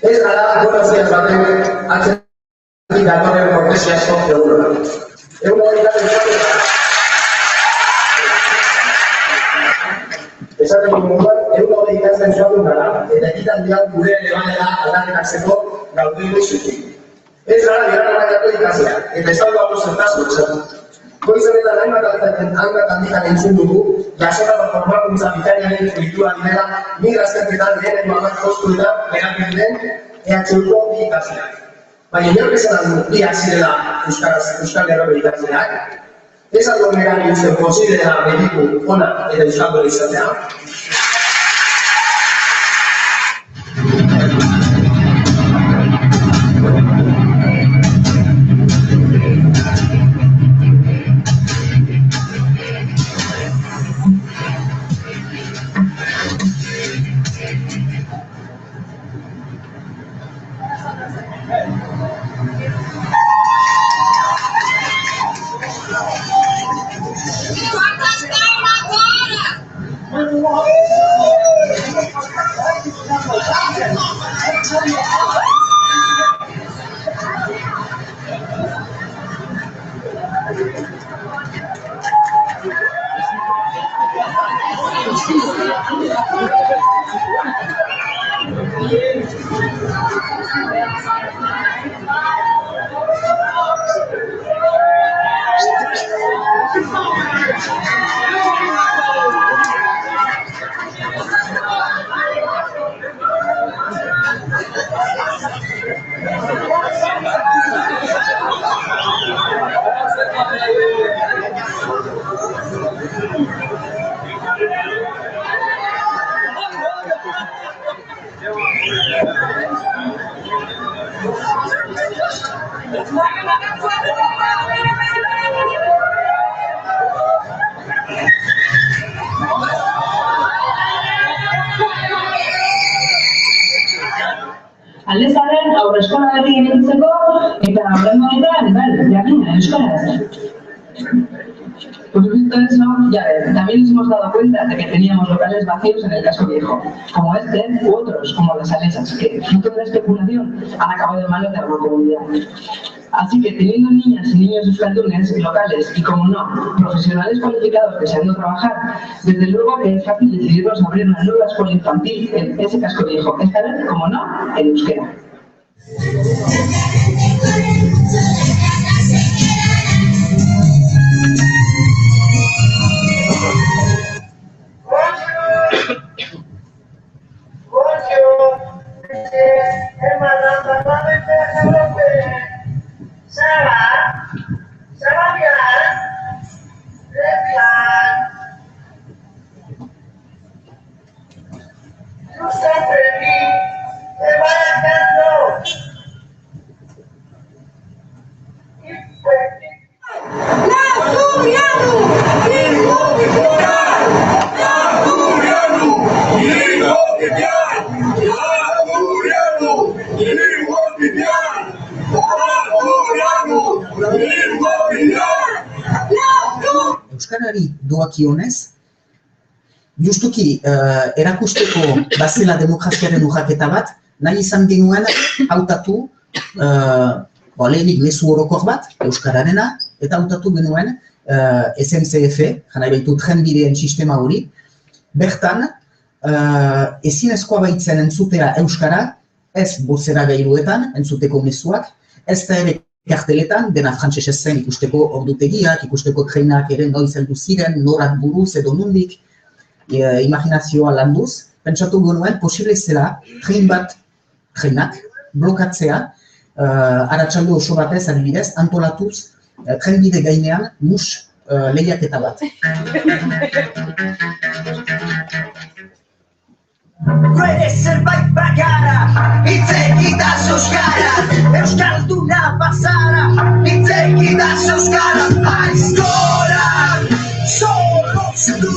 Ez gara, buenos días batek, atzetik datorren kortesia asko eguna. Egun esaten moduan, egun ikasten joan gara, eta ekitaldiak gure elebanera aldarrikatzeko gaudiko zutik. Ez gara, bigarren ikaslea, eta ez dago hau zertazko esatu. Goizenetan hainbat handikan entzun dugu, jasotako formakuntza bikaiaren fruitua direla, migrazkerketan lehenengo hamar postueta behartzen den EHUko bi ikasleak. Baina inork esan aldu biak zirela Euskal Herriko ikasleak, ez aldo meran izan posiblea mediku ona eta Euskal izatea. Aldezaren aurreskola berri irekitzeko eta horrengo honetan, jakina, euskaraz. Pues visto eso, ya ves, también nos hemos dado cuenta de que teníamos locales vacíos en el casco viejo, como este u otros, como las Alesas, que, fruto de la especulación, han acabado en manos de la comunidad. Así que teniendo niñas y niños euskaldunes locales y, como no, profesionales cualificados deseando trabajar, desde luego que es fácil decidirnos abrir una nueva escuela infantil en ese casco viejo, esta vez, como no, en euskera. Euskarari doakionez, justuki erakusteko bazela demokraziaren urraketa bat, nahi izan genuen hautatu lehenik mezu orokor bat, Euskararena, eta hautatu genuen SNCF, jana baitu trenbideen sistema hori, bertan ezinezkoa baitzen entzutea Euskara, ez bozera gailuetan, entzuteko mezuak, ez da ere karteletan, dena frantsesez zen ikusteko ordutegiak, ikusteko treinak ere noiz heldu ziren, norak buruz edo nondik, imaginazioa landuz, pentsatu genuen posible zela treinak blokatzea, arratsalde oso batez adibidez, antolatuz trenbide gainean mus lehiaketa bat. Puede zerbait bagara, hitzegitaz euskaraz, euskalduna bazara, hitzegitaz euskaraz, aizkorak, zorrotz du,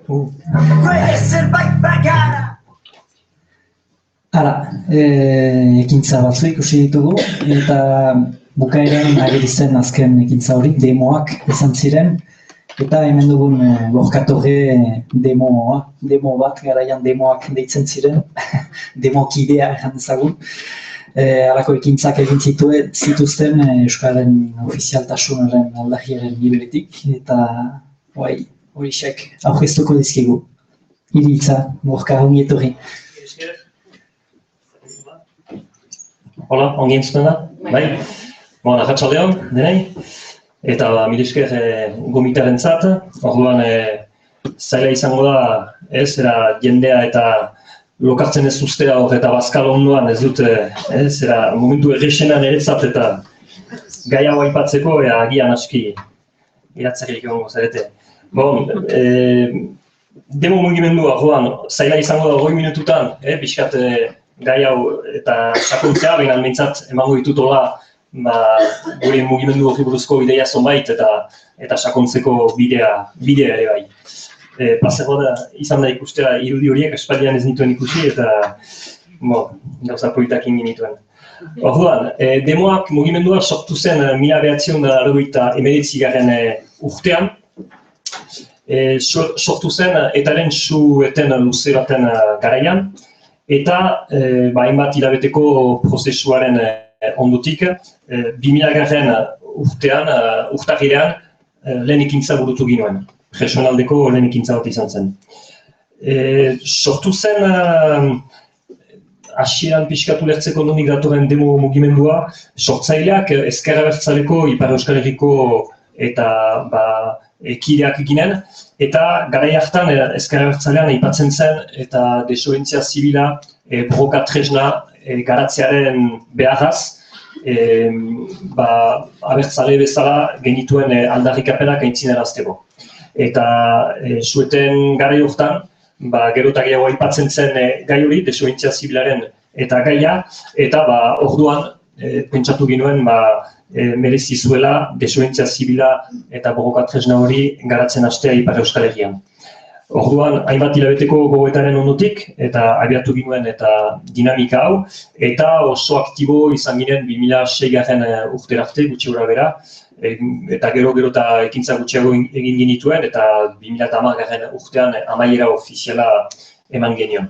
Ere zerbait bagara. Hala, ekintza batzu ikusi ditugu, eta bukaeran ageri zen azken ekintza hori, demoak izan ziren, eta hemen dugun Gorkatorre demo bat, garaian demoak deitzen ziren, demokidea egan dezagun. Halako ekintzak egin zituzten Euskararen ofizialtasunaren aldagiaren gibeletik, eta horixek aurkeztuko dizkigu. Iritza, Gorka, ongi etorri. Hola, ongi entzuten da? Bai? Arratsaldeon, denei. Eta mila esker gomitarentzat, orduan zaila izango da, jendea eta lokartzen ez ustea hor eta bazkal ondoan ez dut, momentu errexena niretzat eta gai hau aipatzeko, agian aski iratzarrik egongo zarete. Demo mugimendua, orduan, zaila izango da 20 minututan, pixkat gai hau eta sakontzea, baina behintzat emango ditut hola gure mugimendu horri buruzko ideia zonbait eta sakontzeko bidea ere bai. Plazero da izan da ikustea irudi horiek, espaldian ez nituen ikusi eta gauza politak ingin nituen. Orduan, demoak mugimendua sortu zen 1989 urtean, sortu zen etaren su-eten luze baten garaian, eta hainbat hilabeteko prozesuaren ondotik, 2000 urtean, urtarrilean, lehen ekintza burutu ginoen. Regionaldeko lehen ekintza bat izan zen. Sortu zen, hasieran pixkatu lertzeko nondik datorren demo mugimendua, sortzaileak Ezker Abertzaleko, Ipar Euskal Herriko eta kideak ginen, eta garai hartan Ezker Abertzalean aipatzen zen eta desobedientzia zibila borroka tresna garatzearen beharraz, abertzale bezala genituen aldarrikapenak aintzinarazteko. Eta zueten garai hortan, gero eta gehiago aipatzen zen gai hori, desobedientzia zibilaren eta gaia, eta orduan pentsatu ginuen merezi zuela desobedientzia zibila eta borroka tresna hori garatzen hastea Ipar Euskal Herrian. Orduan, hainbat hilabeteko gogoetaren ondotik, eta abiatu ginuen eta dinamika hau, eta oso aktibo izan ginen 2006 urtera arte, gutxi gora bera, eta gero eta ekintza gutxiago egin genituen, eta 2010 urtean amaiera ofiziala eman genion.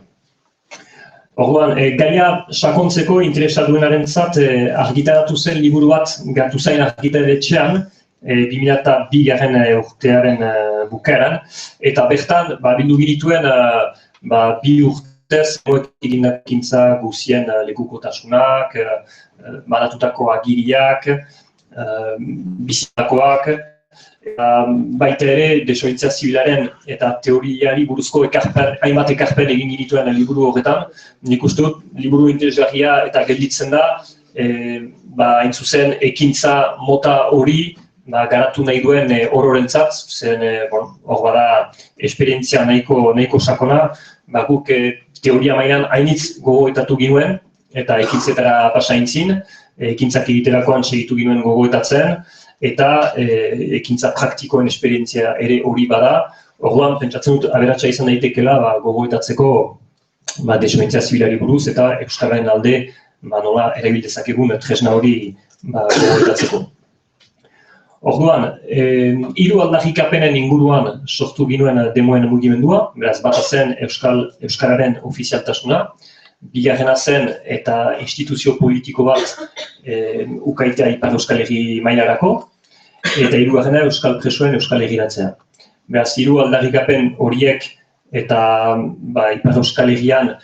Orduan, gaia sakontzeko interesatuenarentzat argitaratu zen liburu bat Gertu Zain argitaletxean, 2002 urtearen bukaeran, eta bertan bildu genituen 2 urtez egindak ekintza guzien lekukotasunak, banatutako agiriak, bizitakoak, baita ere desobedientzia zibilaren eta teoriari buruzko hainbat ekarpen egin genituen liburu horretan. Nik uste dut, liburu interesgarria eta gelditzen da, hain zuzen ekintza mota hori garatu nahi duen ororentzat, zen hor bada esperientzia nahiko sakona, guk teoria mailan hainitz gogoetatu ginuen, eta ekintzetara pasaintzin, ekintzak egiterakoan segitu ginuen gogoetatzen, eta ekintza praktikoen esperientzia ere hori bada. Orduan, pentsatzen dut, aberatsa izan daitekeela gogoetatzeko desobedientzia zibilari buruz, eta Euskararen alde nola erabil dezakegun tresna hori gogoetatzeko. Orduan, 3 aldarrikapenen inguruan sortu ginuen demoen mugimendua, beraz bata zen Euskararen ofizialtasuna, bigarrena zen eta instituzio politiko bat ukaitea Ipar Euskal Herri mailarako, eta hirugarrena Euskal Presoen Euskal Herriratzea. Beraz, 3 aldarrikapen horiek eta Ipar Euskal Herrian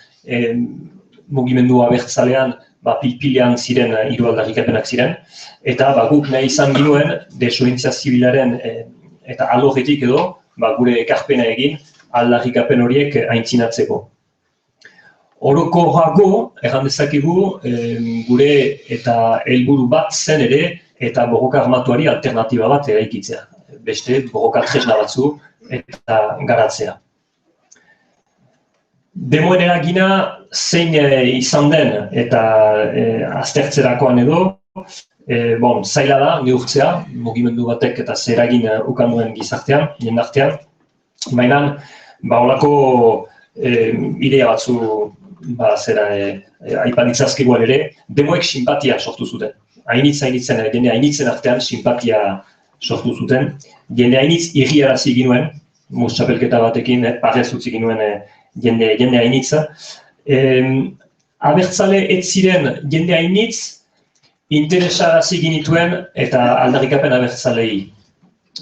mugimendu abertzalean pilpilean ziren 3 aldarrikapenak ziren, eta guk nahi izan ginuen desobedientzia zibilaren eta alorretik edo gure ekarpena egin aldarrikapen horiek aintzinatzeko. Orokorrago, erran dezakegu, gure eta helburu bat zen ere eta borroka armatuari alternatiba bat eraikitzea. Beste borroka tresna batzu eta garatzea. Demoen eragina zein izan den eta aztertzerakoan edo, zaila da, neurtzea, mugimendu batek eta zer eragin ukan duen gizartean, jendartean. Baina, holako idea batzu aipan ditzazkeguan ere, demoek simpatia sortu zuten. Jende hainitzen artean simpatia sortu zuten. Jende hainitz irriarazi ginuen, mus txapelketa batekin, parez utzi ginuen jende hainitza. Abertzale ez ziren jende hainitz, interesarazi ginituen eta aldarrikapen abertzalei,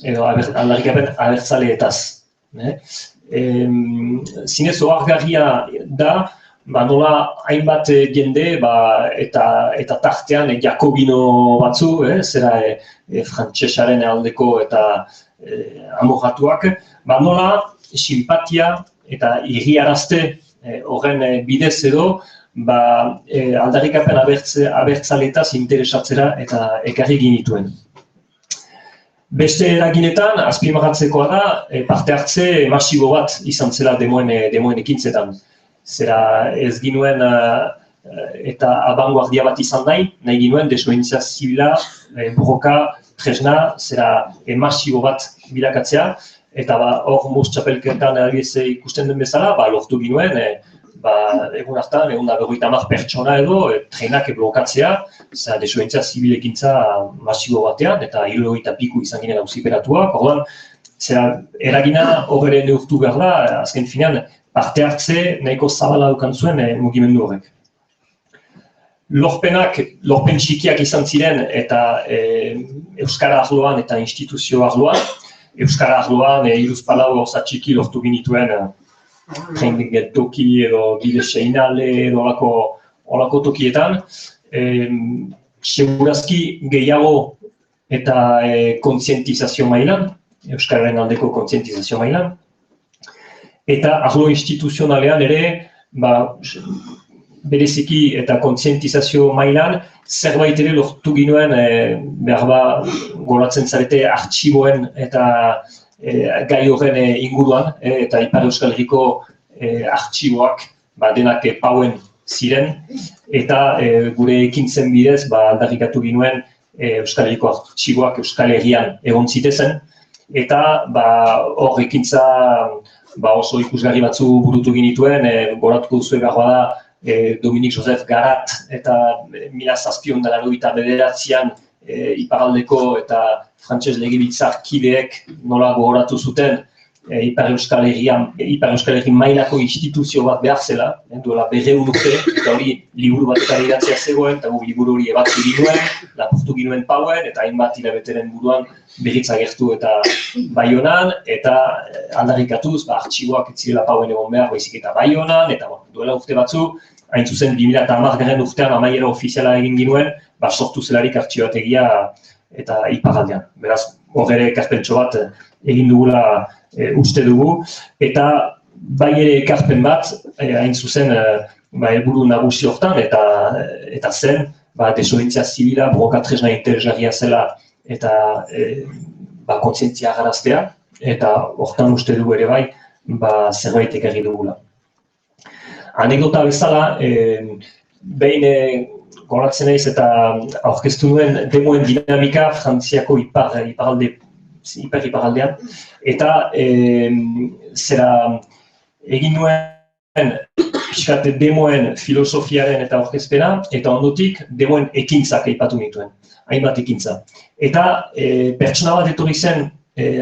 edo aldarrikapen abertzaleetaz. Zinez ohargarria da, nola hainbat jende eta tartean jakobino batzu, zera frantsesaren aldeko eta amorratuak, nola simpatia eta irriarazte horren bidez edo aldarrikapen abertzaletaz interesatzera eta ekarri ginituen. Beste eraginetan, azpimarratzekoa da, parte hartze masibo bat izan zela demoen ekintzetan. Zera ez ginuen eta abanguardia bat izan nahi ginuen desobedientzia zibila, borroka, tresna, zera masibo bat bilakatzea, eta hor mus txapelketan ikusten den bezala, lortu ginuen, egun hartan, 150 pertsona edo, trenak blokatzea, zera desobedientzia zibilekintza masibo batean, eta 70 piku izan ginen auziperatuak, orduan, zera eragina hor ere neurtu behar da, azken finean, parte hartze nahiko zabala dukan zuen mugimendu horrek. Lorpen txikiak izan ziren eta Euskara arloan eta instituzio arloan. Euskara arloan hiruzpalau gauza txiki lortu ginituen toki edo bide seinale edo olako tokietan. Segurazki gehiago eta kontzientizazio mailan, Euskararen aldeko kontzientizazio mailan. Eta arlo instituzionalean ere, bereziki eta kontzientizazio mailan, zerbait ere lortu ginuen, goratzen zarete artxiboen eta gai horren inguruan, eta Ipar Euskal Herriko artxiboak denak pauen ziren, eta gure ekintzen bidez aldarrikatu ginuen Euskal Herriko artxiboak Euskal Herrian egon zitezen, eta hor ekintza oso ikusgarri batzu burutu ginituen, goratuko duzue gagoa da Dominik Josef Garat eta 1789an iparraldeko eta frantses legebiltzarkideek nola gogoratu zuten Ipar Euskal Herri mailako instituzio bat behar zela, duela 200 urte, eta hori liburu bat idatzia zegoen, eta liburu hori ebatzi ginuen, lapurtu ginuen pauen, eta hainbat hilabeteren buruan berriz agertu eta Baionan, eta aldarrikatuz, artxiboak ez zirela pauen egon behar, baizik eta Baionan, eta duela urte batzu, hain zuzen 2010 urtean amaiera ofiziala egin ginuen, sortu zelarik artxiboategia eta iparraldean. Beraz, hor ere ekarpentxo bat egin dugula uste dugu, eta bai ere ekarpen bat, hain zuzen, helburu nagusi hortan, eta zen, desobedientzia zibila, borroka tresna interesgarria zela, eta kontzientzia garaztea, eta hortan uste dugu ere bai, zerbait ekarri dugula. Anekdota bezala, behin goratzen naiz eta aurkeztu nuen demoen dinamika Frantziako ipar-iparraldean, eta zera egin nuen pixkat demoen filosofiaren eta aurkezpena, eta ondotik demoen ekintzak aipatu nituen, hainbat ekintza. Eta pertsona bat etorri zen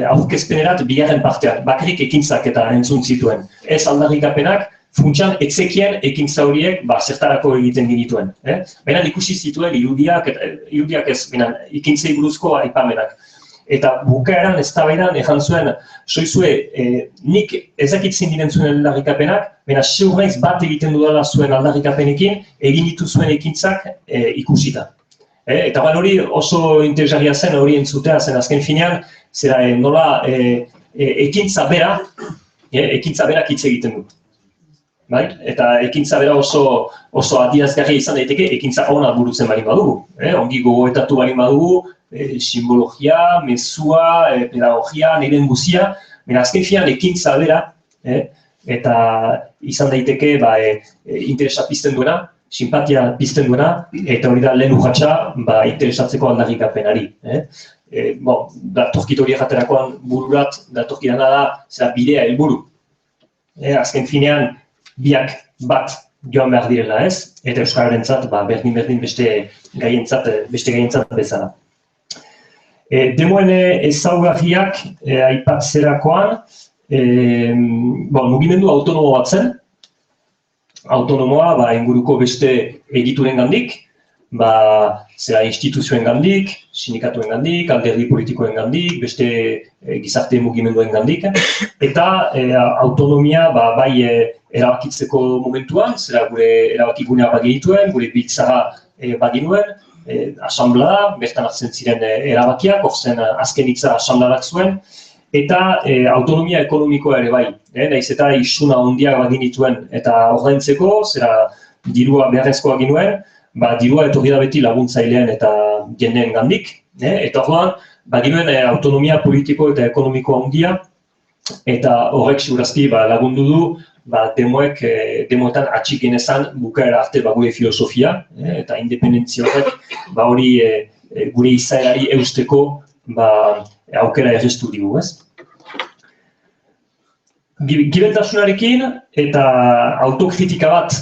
aurkezpenerat bigarren partean, bakarrik ekintzak eta entzun zituen. Ez aldarrikapenak, funtsan etzekien ekintza horiek zertarako egiten genituen. Baina ikusi zituen irudiak ez, ekintzei buruzko aipamenak. Eta bukaeran eztabaidan ejan zuen, soizue, nik ezakitzen diren zuen aldarrikapenak, baina seur naiz bat egiten dudala zuen aldarrikapenekin, egin dituzuen ekintzak ikusita. Eta hori oso interesgarria zen, hori entzutea zen azken finean, zera nola ekintza berak hitz egiten du. Eta ekintza bera oso adierazgarria izan daiteke, ekintza ona burutzen balin badugu. Ongi gogoetatu balin badugu, simbologia, mezua, pedagogia, niren guzia, azken finean ekintza bera, eta izan daiteke interesa pizten duena, simpatia pizten duena, eta hori da lehen urratsa interesatzeko aldarrikapenari. Datorkit hori erraterakoan bururat, datorkidana da bidea helburu. azken finean biak bat joan behar direla ez, eta euskararentzat berdin beste gaientzat bezala. Demoen ezaugarriak aipatzerakoan, mugimendu autonomo bat zen, autonomoa inguruko beste egiturengandik, instituzioengandik, sindikatuengandik, alderdi politikoengandik, beste gizarte mugimenduengandik, eta autonomia bai erabakitzeko momentuan, zera gure erabakigunea bagenituen, gure biltzara baginuen, asamblea, bertan hartzen ziren erabakiak, orzen azken hitza asambleak zuen, eta autonomia ekonomikoa ere bai, nahiz eta isuna handiak bagenituen eta ordaintzeko, zera dirua beharrezkoa ginuen, dirua etorri da beti laguntzailean eta jendeen gandik, eta orduan, baginuen autonomia politiko eta ekonomiko handia, eta horrek segurazki lagundu du, demoetan atxik genezan bukaera arte gure filosofia, eta independentzia horrek hori gure izaerari eusteko aukera errestu digu, ez? Gibeltasunarekin eta autokritika bat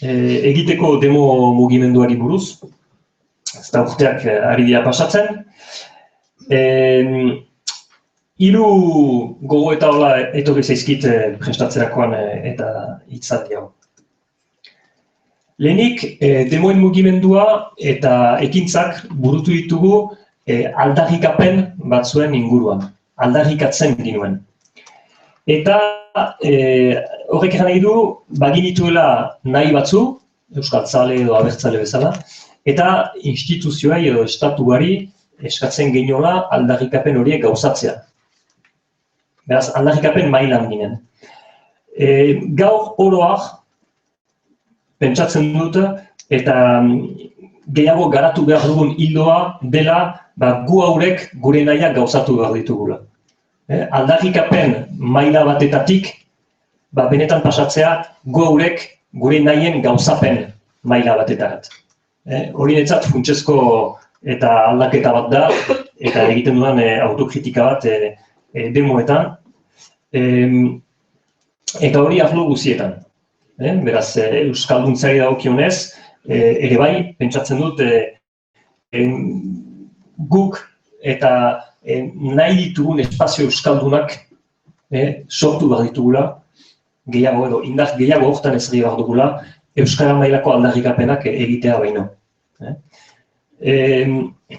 egiteko demo mugimenduari buruz, ez da urteak ari dira pasatzen. Hiru gogo eta hola etorri zaizkit prestatzerakoan eta hitzaldi hau. Lehenik, demoen mugimendua eta ekintzak burutu ditugu aldarrikapen batzuen inguruan, aldarrikatzen ginuen. Eta horrek eran nahi du, baginituela nahi batzu, euskaltzale edo abertzale bezala, eta instituzioai edo estatuari eskatzen geniola aldarrikapen horiek gauzatzea. Beraz, aldarrikapen mailan ginen. Gaur oroak, pentsatzen dut, eta gehiago garatu behar dugun hildoa dela gu haurek gure nahiak gauzatu behar ditugula. Aldarrikapen maila batetatik, benetan pasatzea gu haurek gure nahien gauzapen maila batetarat. Hori netzat funtsezko eta aldaketa bat da, eta egiten dudan autokritika bat demoetan, eta hori arlo guzietan. Beraz, euskalduntzari dagokionez, ere bai, pentsatzen dut, guk eta nahi ditugun espazio euskaldunak sortu behar ditugula, gehiago edo indar gehiago hortan ezagir behar dugula, euskara mailako aldarrikapenak egitea baino.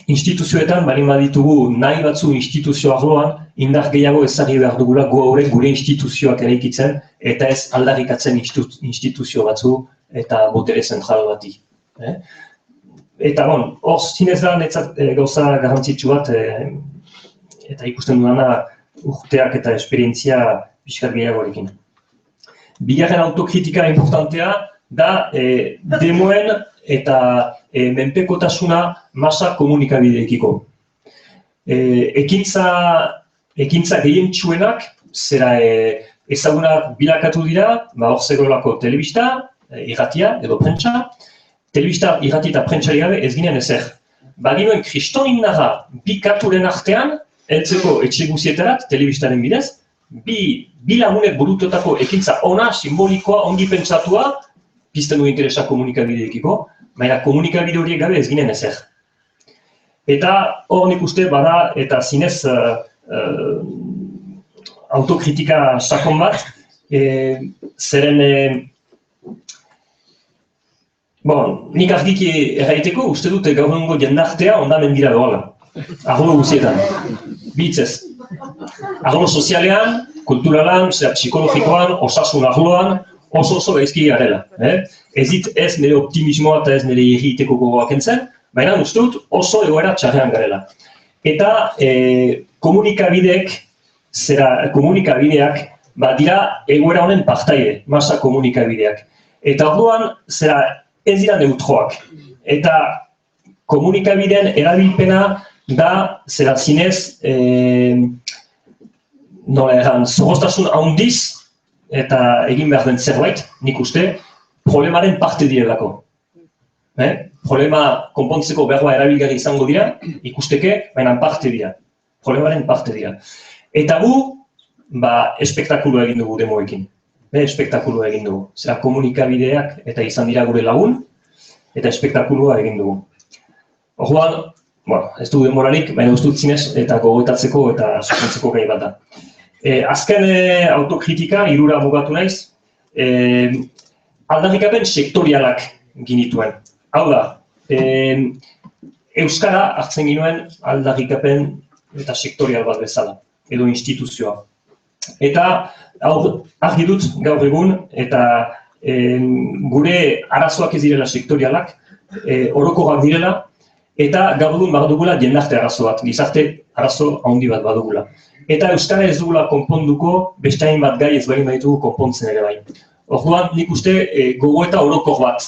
Instituzioetan, baldin baditugu nahi batzu instituzio arloan, indar gehiago ezagir behar dugula gu haurek gure instituzioak eraikitzen, eta ez aldarrikatzen instituzio batzu eta botere zentral bati. Eta hor zinez da netzat gauza garrantzitsu bat, eta ikusten dudana urteak eta esperientzia pixkat gehiagorekin. Bigarren autokritika importantea da demoen eta menpekotasuna masa komunikabideekiko. Ekintza gehientsuenak, zera ezagunak bilakatu dira, hor zegoelako telebista, irratia edo prentsa, telebista, irrati eta prentsari gabe ez ginen ezer. Baginuen kriston indarra bi katuren artean, heltzeko etxe guzietarat, telebistaren bidez, bi lagunek burututako ekintza ona, simbolikoa, ongi pentsatua, pizten du interesa komunikabideekiko, baina komunikabide horiek gabe ez ginen ezer. Eta hor nik uste bada eta zinez autokritika sakon bat, zeren nik argiki erraiteko uste dute gaur egungo jendartea ondamen dira doala. Arlo guzietan, bihitzez. Arlo sozialean, kulturalan, psikologikoan, osasun arloan, oso gaizki garela. Ez dit ez nire optimismoa eta ez nire egiteko gogoak entzen, baina uste dut oso egoera txarrean garela. Eta komunikabideak dira egoera honen partaide, masa komunikabideak. Eta orduan ez dira neutroak. Eta komunikabideen erabilpena da zinez zorroztasun handiz eta egin behar den zerbait, nik uste, problemaren parte direlako. Problema konpontzeko beharra erabilgarri izango dira, ikusteke, baina parte dira. Problemaren parte dira. Eta gu, espektakuloa egin dugu demoekin. espektakulua egin dugu. Zera komunikabideak eta izan dira gure lagun, eta espektakulua egin dugu. Orduan, ez du denborarik, baina ez dut zinez eta gogoetatzeko eta sustentzeko gai bat da. Azken autokritika, 3 mugatu naiz, aldarrikapen sektorialak ginituen. Hau da, Euskara hartzen ginuen aldarrikapen eta sektorial bat bezala, edo instituzioa. Eta argi dut gaur egun, eta gure arazoak ez direla sektorialak, orokorrak direla, eta gaur egun badugula jendarte arazo bat, gizarte arazo handi bat badugula. Eta Euskara ez dugula konponduko, beste hainbat gai ez baldin baditugu konpontzen ere bai. Orduan, nik uste gogoeta orokor bat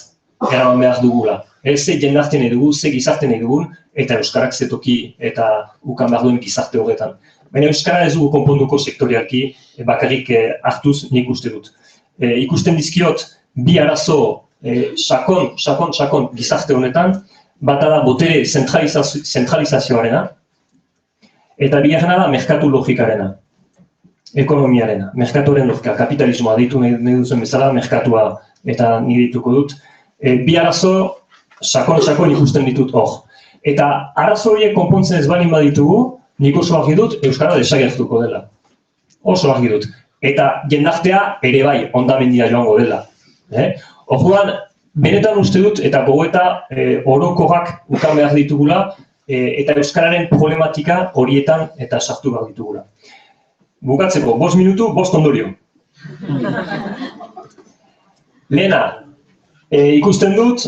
eraman behar dugula. Ze jendarte nahi dugu, ze gizarte nahi dugun, eta Euskarak zetoki eta ukan behar duen gizarte horretan. Baina Euskara ez dugu konponduko sektorialki, bakarrik hartuz nik uste dut. Ikusten dizkiot, bi arazo sakon gizarte honetan, bata da botere zentralizazioarena, eta bigarrena da merkatu logikarena, ekonomiarena, merkatuaren logika, kapitalismoa ditu nahi duzen bezala, merkatua eta nire dituko dut. Bi arazo sakon ikusten ditut hor. Eta arazo horiek konpontzen ez baldin baditugu, nik oso argi dut Euskara desagertuko dela. Oso argi dut. Eta jendartea ere bai hondamendia joango dela. Orduan, benetan uste dut eta gogoeta orokorrak ukan behar ditugula, eta Euskararen problematika horietan eta sartu behar ditugula. Bukatzeko, 5 minutu, 5 ondorio. Lehena, ikusten dut,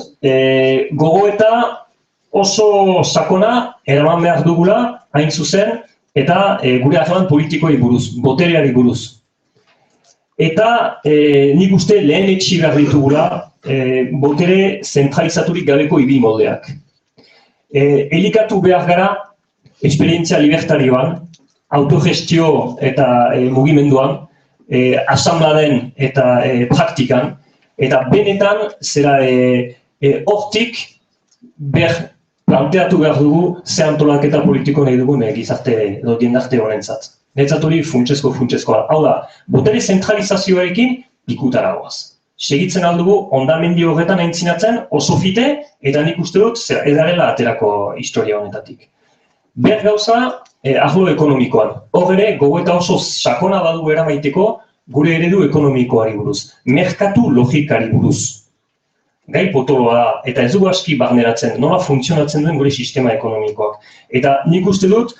gogoeta oso sakona eraman behar dugula, hain zuzen, eta gure harreman politikoi buruz, botereari buruz. Eta nik uste lehen etxi behar ditugula, botere zentralizaturik gabeko ibi moldeak. Elikatu behar gara, esperientzia libertarioan, autogestio eta mugimenduan, asanbladen eta praktikan, eta benetan zera hortik planteatu behar dugu ze antolaketa politiko nahi dugun gizarte edo jendarte honentzat. Netzat hori funtsezkoa. Hau da, botere zentralizazioarekin pikutara goaz. Segitzen aldugu ondamendi horretan aintzinatzen oso fite, eta nik uste dut edarela aterako historia honetatik. Behar gauza, arlo ekonomikoan. Hor ere, gogoeta oso sakona badu eramaiteko gure eredu ekonomikoari buruz. Merkatu logikari buruz. Gai potoloa da, eta ez dugu aski barneratzen, nola funtzionatzen duen gure sistema ekonomikoak. Eta nik uste dut,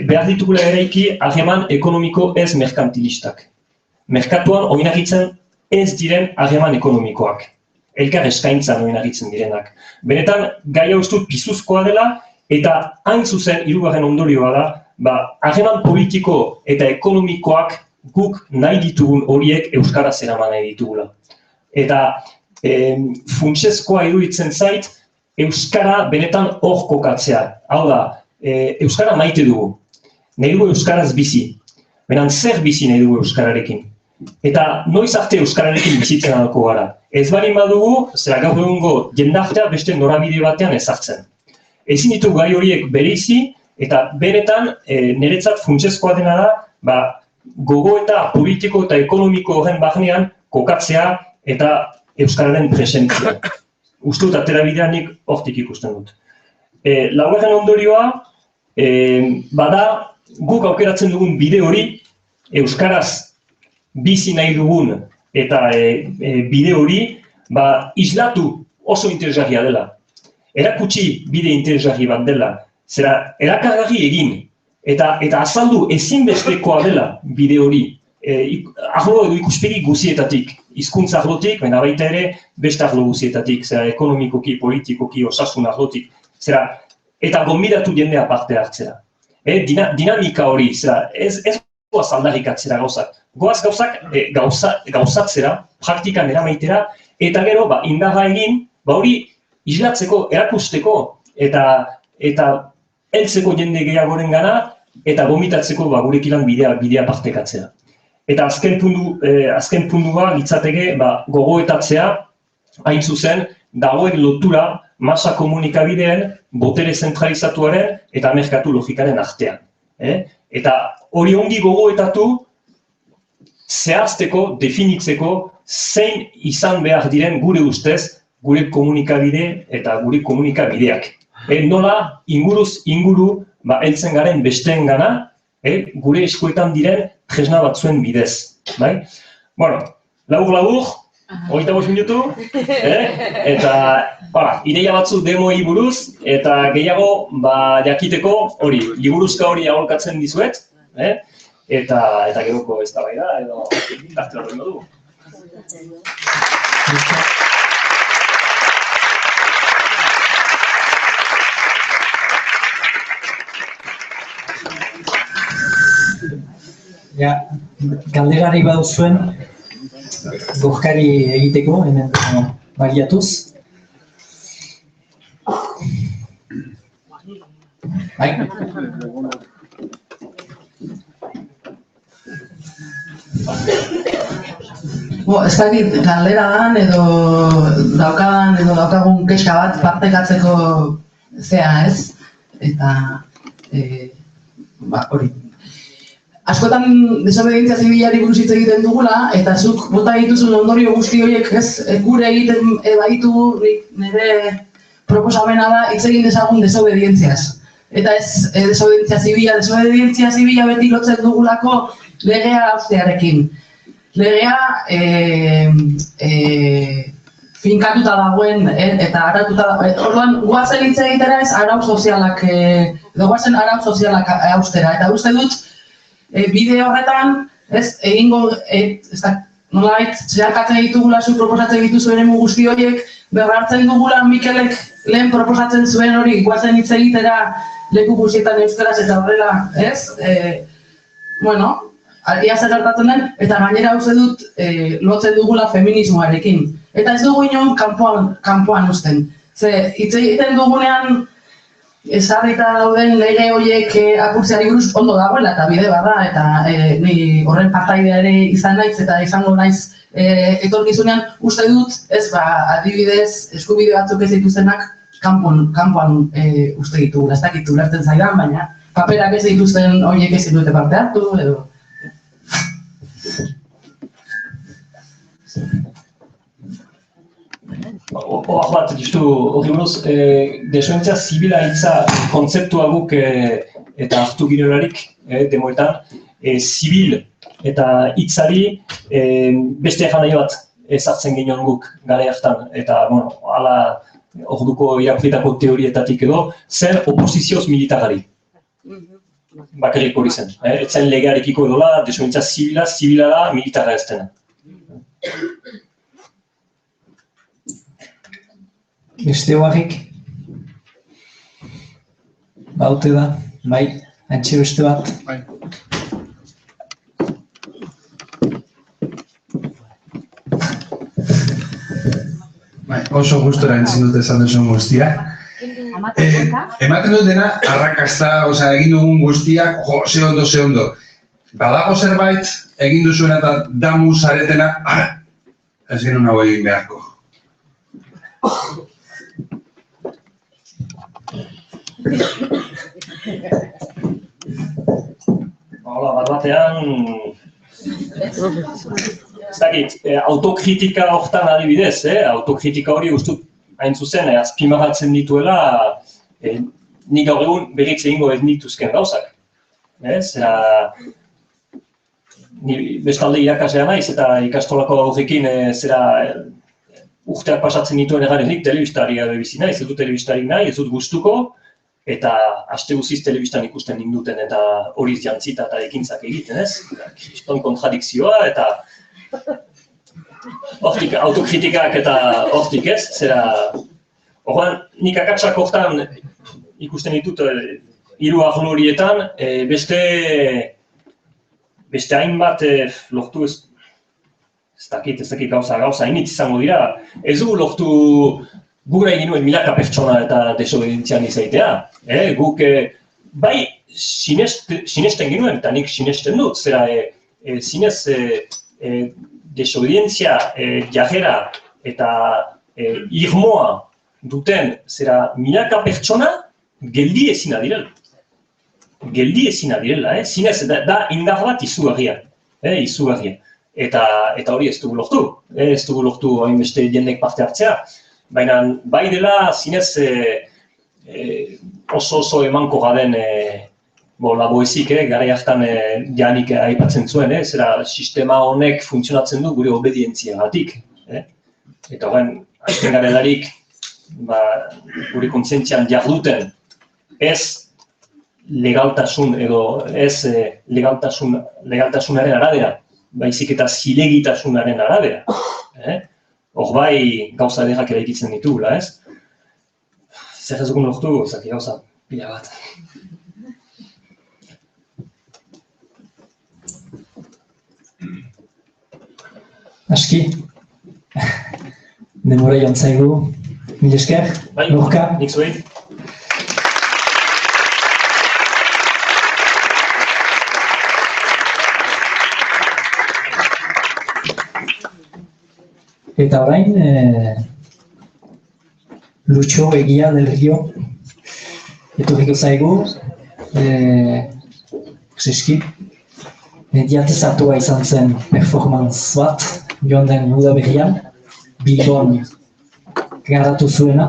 behar ditugula eraiki harreman ekonomiko ez merkantilistak. Merkatuan oinarritzen ez diren harreman ekonomikoak. Elkar eskaintzan oinarritzen direnak. Benetan, gai hau ez dut pizuzkoa dela, eta hain zuzen, 3. ondorioa da, harreman politiko eta ekonomikoak guk nahi ditugun horiek euskaraz eraman nahi ditugula. Eta funtsezkoa iruditzen zait, euskara benetan hor kokatzea. Hau da, euskara maite dugu. Nahi dugu euskaraz bizi. Beran zer bizi nahi dugu euskararekin. Eta noiz arte euskararekin bizitzen adako gara. Ez baldin badugu, zera gaur egungo jendartea beste norabide batean ezartzen. Ezin ditu gai horiek bereizi, eta benetan niretzat funtsezkoa dena da, gogoeta politiko eta ekonomiko horren barnean kokatzea eta euskararen presentzia. Uste dut aterabidea nik hortik ikusten dut. Laugarren ondorioa, bada guk aukeratzen dugun bide hori, euskaraz bizi nahi dugun eta bide hori, islatu oso interesgarria dela. Erakutsi bide interesgarri bat dela. Zera, erakargarri egin, eta azaldu ezinbestekoa dela bide hori. Arlo edo ikuspegi guzietatik, hizkuntza arlotik, baina baita ere beste arlo guzietatik, zera, ekonomikoki, politikoki, osasun arlotik. Zera, eta gonbidatu jendea parte hartzera. Dinamika hori, zera, ez goaz aldarrikatzera gauzak. Goaz gauzatzera, praktikan eramaitera, eta gero, indarra egin, hori islatzeko, erakusteko, eta heltzeko jende gehiagoren gana, eta gomitatzeko gurekilan bidea partekatzea. Eta azken puntua litzateke gogoetatzea, hain zuzen, dagoen lotura masa komunikabideen, botere zentralizatuaren eta merkatu logikaren artean. Eta hori ongi gogoetatu, zehazteko, definitzeko, zein izan behar diren gure ustez, gure komunikabide eta gure komunikabideak. Nola inguruz inguru heltzen garen besteen gana, gure eskuetan diren tresna batzuen bidez. Bueno, labur, 25 minutu, eta ideia batzu demoi buruz, eta gehiago jakiteko hori, liburuzka hori aholkatzen dizuet, eta geroko eztabaida edo gazte bat dugu. Galderari baduzuen, gorkari egiteko, hemen baliatuz. Ez dakit galdera dan edo daukagun keska bat partekatzeko zea ez, eta hori. Askotan desobedientzia zibilari buruz hitz egiten dugula, eta zuk bota dituzun ondorio guzti horiek gure egiten baitu nire proposamena da hitz egin dezagun desobedientziaz. Eta ez desobedientzia zibila beti lotzen dugulako legea haustearekin. Legea finkatuta dagoen eta araututa dagoen. Orduan, guazen hitz egitera ez arau sozialak, edo guazen arau sozialak haustera. Eta uste dut, bide horretan, nolabait, zeharkatzen ditugula zu proposatzen dituzu eremu guzti horiek, berrartzen dugula Mikelek lehen proposatzen zuen hori, guazen hitz egitera leku guztietan euskaraz eta horrela, ez? Bueno, ia zer gertatzen den, eta gainera uste dut lotzen dugula feminismoarekin. Eta ez dugu inon kanpoan uzten. Ze, hitz egiten dugunean, ezarrita dauden lege horiek apurtzeari buruz ondo dagoela eta bide bada, eta ni horren partaidea ere izan naiz eta izango naiz etorkizunean uste dut, ez adibidez eskubide batzuk ez dituztenak kanpoan uste ditugu, ez dakit ulertzen zaidan, baina paperak ez dituzten horiek ez dute parte hartu, edo. Horak bat, justu hori buruz, desobedientzia zibila hitza kontzeptua guk eta hartu girelarik demoetan, zibil eta hitzari beste janaio bat ezartzen ginen guk gare hartan, eta hala orduko irakurritako teorietatik edo, zer oposizioz militarari. Bakarrik hori zen. Etzen legearekiko edola, desobedientzia zibila da, militarra ez dena. Beste hoarrik? Baute da, bai, antxe beste bat. Oso gustora entzin dut esan duzun guztia. Ematen dut dena, arrakasta, egin dugun guztiak, ze ondo. Badago zerbait, egin duzuena eta damu zaretena, ez genuen hau egin beharko. Hola, bat-batean, ez dakit, autokritika hortan adibidez, autokritika hori ustut hain zuzen, azpimarratzen dituela, nik gaur egun berriz egingo ez nituzken gauzak. Bestalde irakaslea naiz eta ikastolako horrekin urteak pasatzen dituen egarenik telebistari gabe bizi naiz, ez dut telebistarik nahi, ez dut gustuko, eta aste guziz telebistan ikusten ninduten eta horiz jantzita eta ekintzak egiten, ez? Kriston kontradikzioa eta hortik autokritikak eta hortik ez, zera... Horren, nik akatsak hortan ikusten ditut hiru arlo horietan, beste hainbat lortu ez dakit gauza hainitz izango dira. Ez dugu lortu gure egin nuen milaka pertsona eta desobedientzian izaitea. Guk bai sinesten genuen eta nik sinesten dut, zera zinez desobedientzia jarrera eta irmoa duten zera milaka pertsona geldi ezina direla. Geldi ezina direla, zinez da indar bat izugarria. eta hori ez dugu lortu. Ez dugu lortu hainbeste jendek parte hartzea. Baina bai dela zinez oso emankorra den Laboezik garai hartan janik aipatzen zuen, zera sistema honek funtzionatzen du gure obedientziagatik. Eta horren, hasten garelarik gure kontzientzian jarduten ez legaltasun edo ez legaltasunaren arabera, baizik eta zilegitasunaren arabera. Hor bai gauza ederrak eraikitzen ditugula, ez? Zer ez dugun lortu, zaki gauza pila bat. Aski, denbora joan zaigu, mila esker, Lorka. Nik zuei. Eta orain, Lucho Egia del Rio, etorriko zaigu, eski, mediatizatua izan zen performance bat, joan den udaberrian, Bilbon garatu zuena.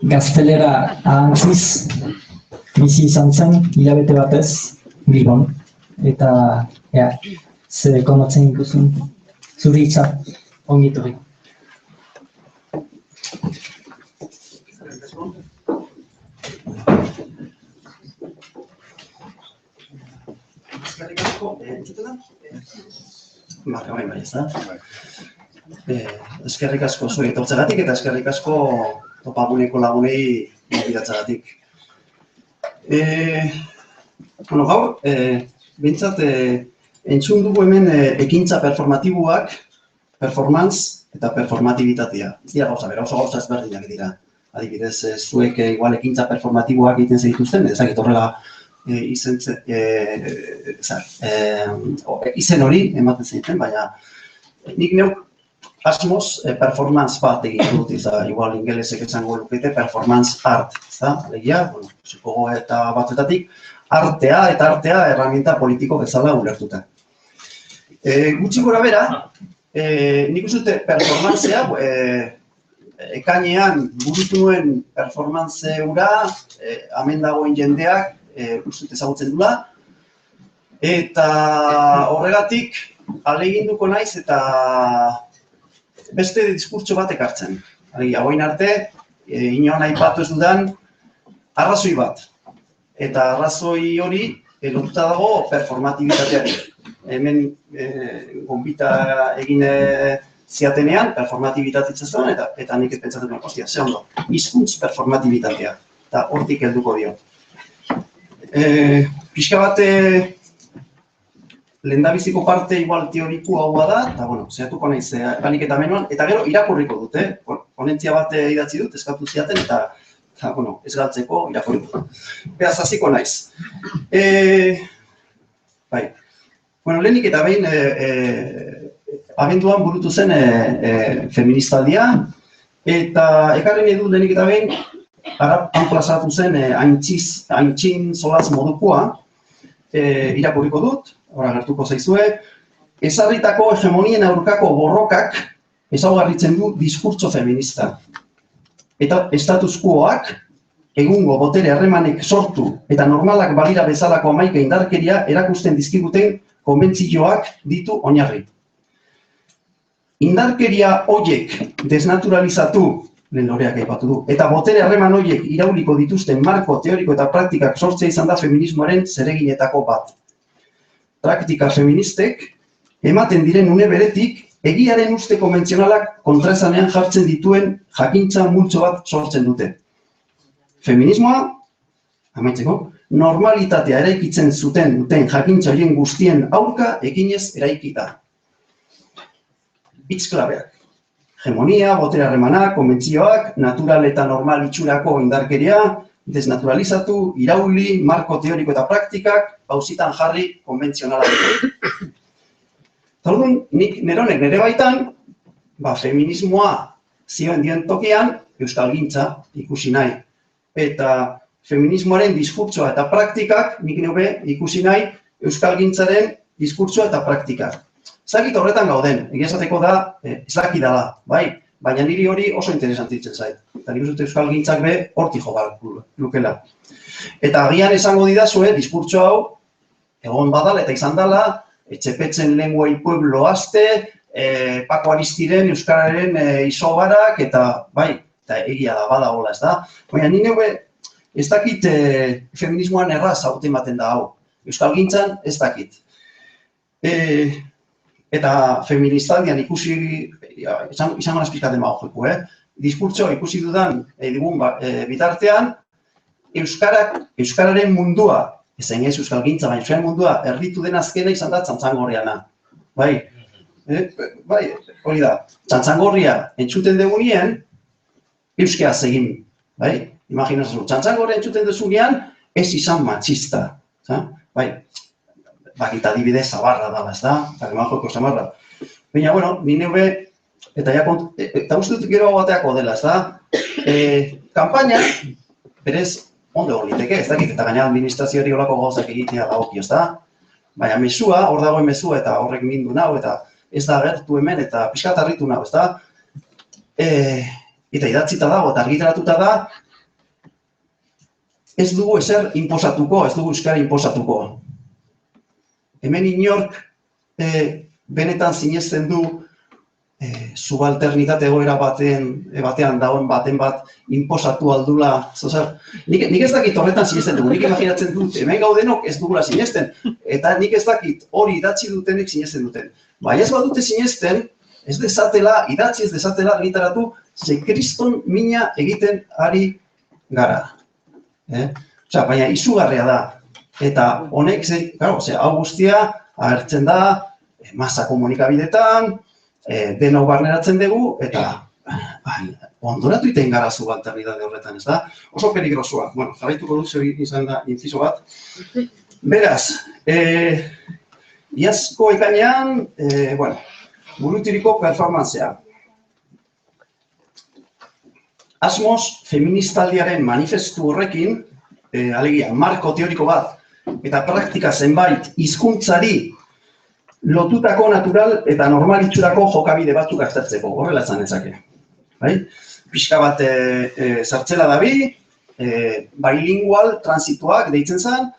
Gaztelera ahantziz bizi izan zen, hilabete batez, Bilbon. Eta, ze konotzen ikuzun, zuri hitza, ongi etorri. Eskerrik asko, entzuten da? Bai, ez da. Eskerrik asko zuei etortzegatik eta eskerrik asko topaguneko lagunei gonbidatzagatik. Gaur, behintzat, entzun dugu hemen ekintza performatiboak, performance eta performatibitatea. Ez dira gauza bera, oso gauza ezberdinak dira. Adibidez, zuek igual ekintza performatiboak egiten zituzten, ezakit horrela izen hori ematen ziten, baina nik neuk asmoz performance bat egiten dut, igual ingelesek esango lukete performance art, alegia, psikogo eta batzuetatik, artea erramienta politiko bezala ulertuta. Gutxi gora bera, nik uste performancea, ekainean burutu nuen performance hura, hemen dagoen jendeak, uste ezagutzen dula, eta horregatik ahaleginduko naiz eta beste diskurtso bat ekartzen. Hauin arte, inoan aipatu ez dudan arrazoi bat. Eta arrazoi hori lotuta dago performatibitateari. Hemen gonbita egin ziatenean performatibitatea zuen eta nik pentsatzen duen, ostia, ze ondo, hizkuntz performatibitatea, eta hortik helduko dio. Pixka bat lehendabiziko parte igual teorikoa hau da, eta zehatuko naiz panik eta menuan, eta gero irakurriko dut, ponentzia bat idatzi dut, eskatu ziaten, eta ez galtzeko irakurriko dut. Beraz, hasiko naiz. Lehenik eta behin, abenduan burutu zen feministaldia, eta ekarri nahi dut lehenik eta behin, anplazatu zen aintzin solaz modukoa, irakurriko dut, hori gertuko zaizue, ezarritako hegemonien aurkako borrokak ezaugarritzen du diskurtso feminista. Eta status quoak, egungo botere harremanek sortu eta normalak balira bezalako hamaika indarkeria erakusten dizkiguten konbentzioak ditu oinarri. Indarkeria horiek desnaturalizatu, lehen Loreak aipatu du, eta botere harreman horiek irauliko dituzten marko teoriko eta praktikak sortzea izan da feminismoaren zereginetako bat. Praktika feministek ematen diren une beretik egiaren uste konbentzionalak kontraesanean jartzen dituen jakintza multzo bat sortzen dute. Feminismoa, amaitzeko, normalitatea eraikitzen duten jakintza horien guztien aurka eginez eraikita. Hitz klabeak. Hegemonia, botere harremanak, konbentzioak, natural eta normal itxurako indarkeria, desnaturalizatu, irauli, marko teoriko eta praktikak, pausitan jarri konbentzionalak. Eta orduan, nik neronek nire baitan, feminismoa zioen dien tokian, euskalgintza ikusi nahi. Eta feminismoaren diskurtsoa eta praktikak nik neube ikusi nahi euskalgintzaren diskurtsoa eta praktika. Ez dakit horretan gauden, egia esateko da, ez dakidala, bai, baina niri hori oso interesantitzen zait. Eta nik uste euskalgintzak be hortik jo lukela. Eta agian esango didazue, diskurtso hau, egon badala eta izan dala, Etxepetzen lenguai pueblo aste, Pako Aristiren, Euskararen isobarak, eta bai, eta egia da, bada hola, ez da. Baina nire ez dakit feminismoan erraz haute ematen da hau. Euskalgintzan ez dakit. Eta feministaldian ikusi, izango nazpizkaten bago diskurtsoa ikusi dudan digun bitartean, Euskararen mundua, ezen ez euskalgintza, baina euskararen mundua erditu den azkena izan da Txantzangorriana. Bai, hori da. Txantzangorria entzuten degunien, euskeraz egin. Bai, imaginazu, Txantzangorria entzuten dezunean, ez izan matxista. Bai, bakit adibidez zabarra dala, ez da? Eta gemajoko zamarra. Baina, bueno, nire be, eta uste dut gero bateako dela, ez da? Kampaina, berez, ondo liteke, ez dakit, eta gaina administrazioari olako gauzak egitea dagokio, ez da? Baina mesua, hor dagoen mesua, eta horrek mindu nau, eta ez da agertu hemen, eta pixkat harritu nau, ez da? Eta idatzita dago, eta argitaratuta da, ez dugu ezer inposatuko, ez dugu euskara inposatuko. Hemen inork benetan sinesten du subalternitate egoera batean dagoen baten bat inposatu aldula. Nik ez dakit horretan sinesten dugu, nik imaginatzen dut, hemen gaudenok ez dugula sinesten. Eta nik ez dakit hori idatzi dutenek sinesten duten. Baina ez badute sinesten, ez dezatela, idatzi ez dezatela argitaratu, ze kriston mina egiten ari gara. Baina izugarria da. Eta honek, hau guztia agertzen da, masa komunikabidetan, denok barneratzen dugu, eta ondoratu iten gara subalternidade horretan, ez da? Oso peligrosua. Bueno, jarraituko dut zer izan da inciso bat. Beraz, iazko ekainean, burutiriko performantzea. Asmoz, feministaldiaren manifestu horrekin, alegia, marko teoriko bat, eta praktika zenbait hizkuntzari lotutako natural eta normalitxurako jokabide batzuk aztertzeko, horrela esan ezake. Pixka bat zartzela dabi, bilingual transituak deitzen zen,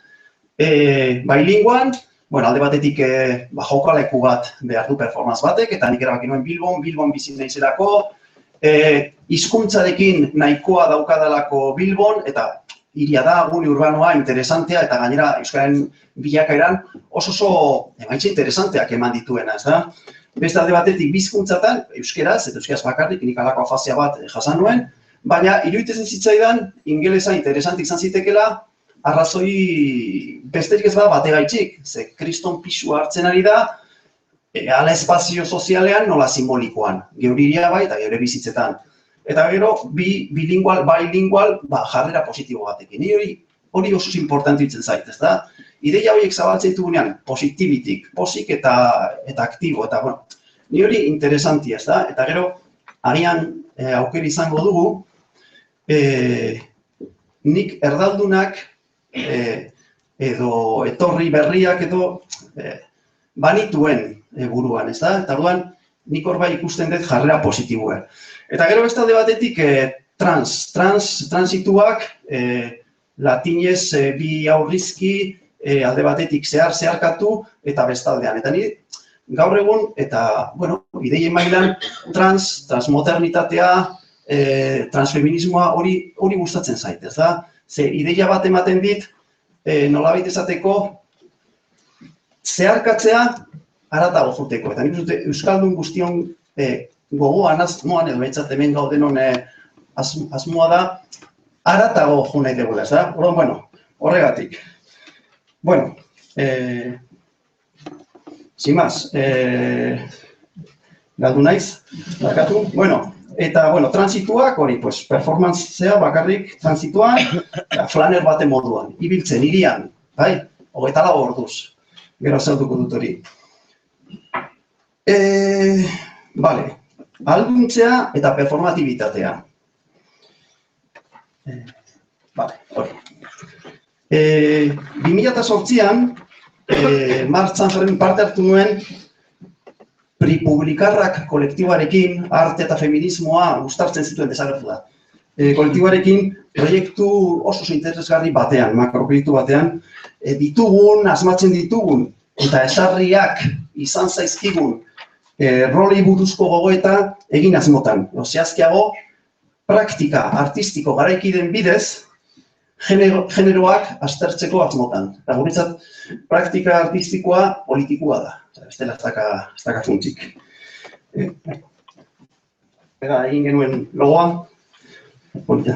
bilinguan, alde batetik jokaleku bat behar du performance batek, eta nik erabaki nuen Bilbon bizi naizelako, hizkuntzarekin nahikoa daukadalako Bilbon, eta hiria da, gune urbanoa, interesantea, eta gainera euskararen bilakaeran oso emaitza interesanteak eman dituena, ez da? Beste alde batetik bizkuntzatan, euskeraz, eta euskeraz bakarrik, nik alako afazia bat jasan nuen, baina iruditzen zitzaidan, ingelesa interesantik izan zitekela, arrazoi besterik ez bada bategaitxik, ze kriston pisu hartzen ari da, ala espazio sozialean nola simbolikoan, geuriria bai eta geure bizitzetan. Eta gero, bilingual, jarrera positibo batekin. Hori oso importante ditzen zait, ez da? Ideia horiek zabaltzen ditugunean, positibitik, posik eta aktibo, eta ni hori interesanti, ez da? Eta gero, agian aukera izango dugu, nik erdaldunak edo etorri berriak edo banituen buruan, ez da? Eta orduan, nik hor bai ikusten dut jarrera positiboa. Eta gero beste alde batetik transituak, latinez bi aurrizki, alde batetik zeharkatu eta bestaldean. Eta ni gaur egun, eta, ideien mailan transmodernitatea, transfeminismoa hori gustatzen zait, ez da? Ze ideia bat ematen dit, nolabait esateko, zeharkatzea haratago juteko. Eta nik dute euskaldun guztion gogoan asmoan edo behintzat hemen gauden asmoa da, haratago jo nahi degula, ez da? Horregatik. Sin más, galdu naiz, barkatu. Eta, transituak, hori, performantzea bakarrik transituan, flaner baten moduan, ibiltzen, irian, bai? 24 orduz, gero zautuko dut hori. Alduntzea eta performatibitatea. Hori. 2008an, martxan jarri parte hartu nuen Pripublikarrak kolektiboarekin arte eta feminismoa uztartzen zituen desagertu da. Kolektiboarekin proiektu oso interesgarri batean, makroproiektu batean, asmatzen ditugun eta esarriak izan zaizkigun rolei buruzko gogoeta egin asmotan. Zehazkiago, praktika artistiko garaikideen bidez, generoak aztertzeko asmotan. Eta guretzat, praktika artistikoa politikua da. Bestela ez daka funtzik. Egin genuen logoa. Polita.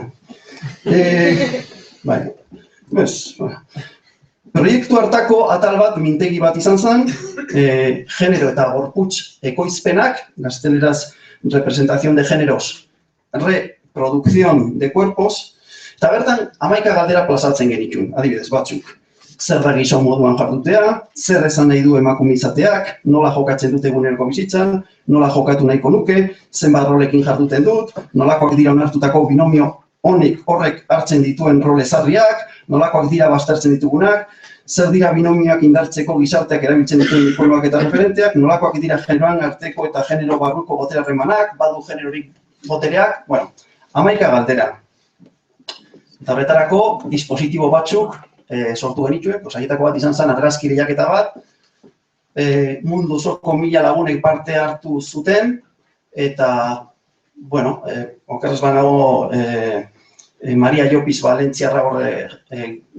Proiektu hartako atal bat, mintegi bat izan zen, genero eta gorputz ekoizpenak, gazteleraz representación de géneros, reproducción de cuerpos, eta bertan 11 galdera plazatzen genitun, adibidez batzuk. Zer da gizon moduan jardutea, zer esan nahi du emakumizateak, nola jokatzen dute eguneroko bizitzan, nola jokatu nahiko nuke, zenbat rolekin jarduten dut, nolakoak dira onartutako binomio horrek hartzen dituen role ezarriak, nolakoak dira baztertzen ditugunak, zer dira binomioak indartzeko gizarteak erabiltzen dituen ikonoak eta referenteak, nolakoak dira generoan arteko eta genero barruko botere harremanak, badu generorik botereak, 11 galdera. Eta horretarako, dispositibo batzuk sortu genituen, haietako bat izan zen argazki lehiaketa bat, mundu osoko 1000 lagunek parte hartu zuten, eta, okerrez banago, Maria Llopis Valentziarra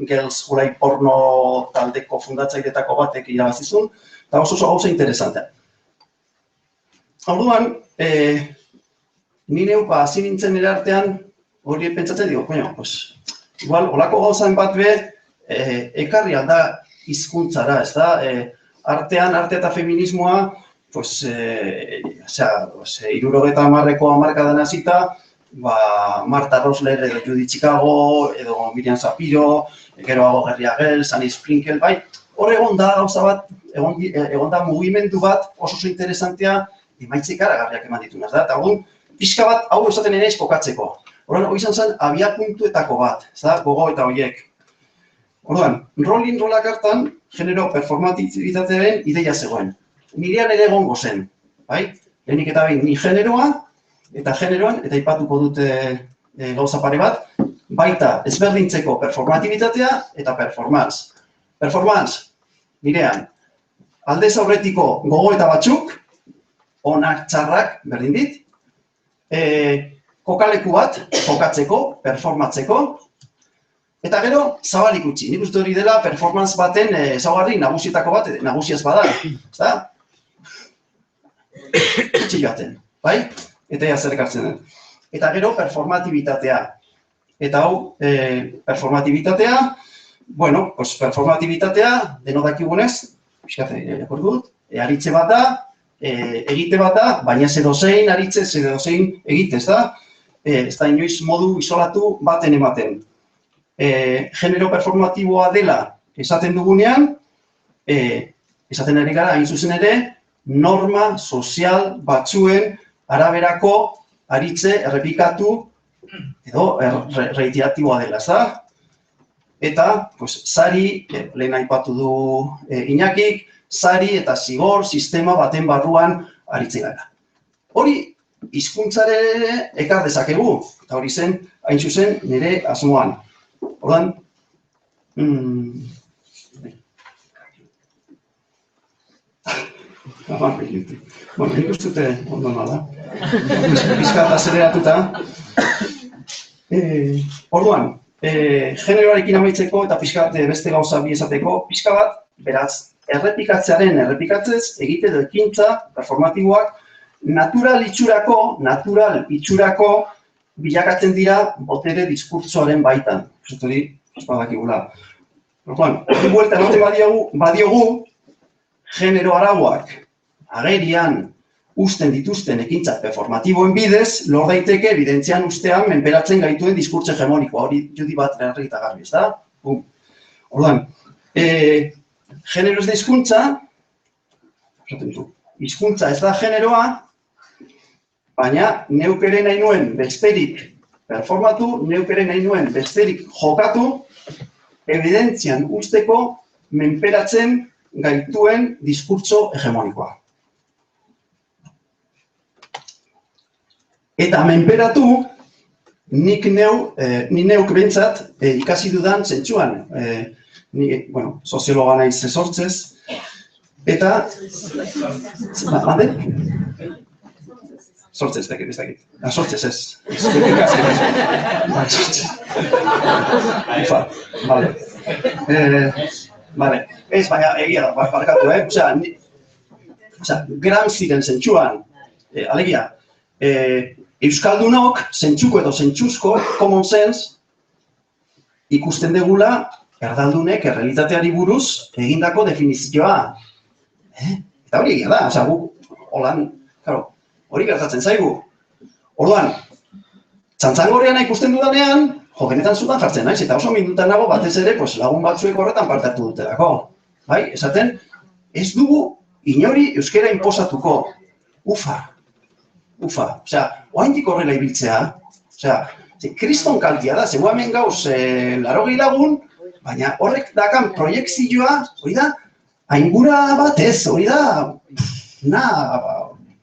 Girls Jurai Porno taldeko fundatzaileetako batek irabazizun, eta oso gauza interesantea. Orduan, ni neuk hasi nintzen ere artean, hori pentsatzen digo, igual, olako gauzaen bat ekarri alda hizkuntzara, ez da? Artean, arte eta feminismoa, 70ko hamarkadan hasita, Marta Rosler edo Judy Chicago, edo Miriam Zapiro, geroago Gerria Gels, Annie Sprinkle, hor egon da gauza bat, egon da mugimendu bat oso interesantea emaitzik aragarriak eman ditun, ez da? Eta egun, pixka bat hau esaten ere kokatzeko. Horren, hori izan abiapuntuetako bat, ez da? Gogo eta horiek. Orduan, rolak hartan, genero performatibitatearen ideia zegoen. Nirean ere egongo zen, bai? Lehenik eta behin, ni generoan, eta aipatuko dute gauza pare bat, baita ezberdintzeko performatibitatea eta performance. Performance, nirean, aldez aurretiko gogoeta batzuk, onak txarrak, berdin dit, kokaleku bat, jokatzeko, performatzeko, eta gero, zabalik utzi. Nik uste hori dela performance baten ezaugarri nagusietako bat, nagusiaz bada, ezta? Utzi joaten, bai? Eta ea zer ekartzen den. Eta gero, performatibitatea. Eta hau, performatibitatea, performatibitatea, deno dakigunez, pixkate, dut, aritze bat da, egite bat da, baina zedozein aritze, zedozein egite, ez da? Ez da inoiz modu isolatu baten ematen. Genero performatiboa dela esaten dugunean, esaten ari gara, hain zuzen ere, norma sozial batzuen araberako aritze errepikatu edo reiteratiboa dela, ez da? Eta, sari, lehen aipatu du Iñakik, sari eta zigor sistema baten barruan aritzen gara. Hori, hizkuntzare ekar dezakegu, eta hori zen, hain zuzen, nire asmoan. Ordan, nik ustute ondo nada. Bizkat azeleratuta. Orduan, generoarekin amaitzeko eta pixkat beste gauza bi esateko, pixka bat, beraz, errepikatzez, egite edo ekintza performatiboak natural itxurako bilakatzen dira botere diskurtsoaren baitan. Zut hori, espadakigula. Orduan, hori buelta ematen badiogu, genero arauak agerian usten dituzten ekintza performatiboen bidez, lor daiteke evidentzian ustean menperatzen gaituen diskurtso hegemonikoa, hori Judy Butler eta garbi, ez da? Orduan, genero ez da hizkuntza, hizkuntza ez da generoa, baina neuk ere nahi nuen besterik performatu, neuk ere nahi nuen besterik jokatu, evidentzian usteko menperatzen gaituen diskurtso hegemonikoa. Eta menperatu, ni neuk behintzat ikasi dudan zentsuan. Ni, soziologa naiz sortzez. Eta... Hande? Sortzez, ez dakit. Sortzez ez. Ikasi ez. Ufa, bale. Bale. Ez, baina egia da, barkatu, Osea, Gramsciren zentsuan, alegia, Euskaldunok, zentsuko edo zentsuzko, common sense, ikusten degula, erdaldunek errealitateari buruz egindako definizioa. Eta hori egia da, osea, hori gertatzen zaigu. Orduan, txantzangoreana ikusten dudanean, benetan zutan jartzen naiz, eta oso minutan nago batez ere lagun batzuek horretan parte hartu dutelako. Bai, esaten, ez dugu inori euskera inposatuko. Ufa. Osea, oaindik horrela ibiltzea. Osea, kriston kaltia da, zeu hemen gauz 80 lagun, baina horrek dakan proiekzioa, hori da, aingura bat ez, hori da,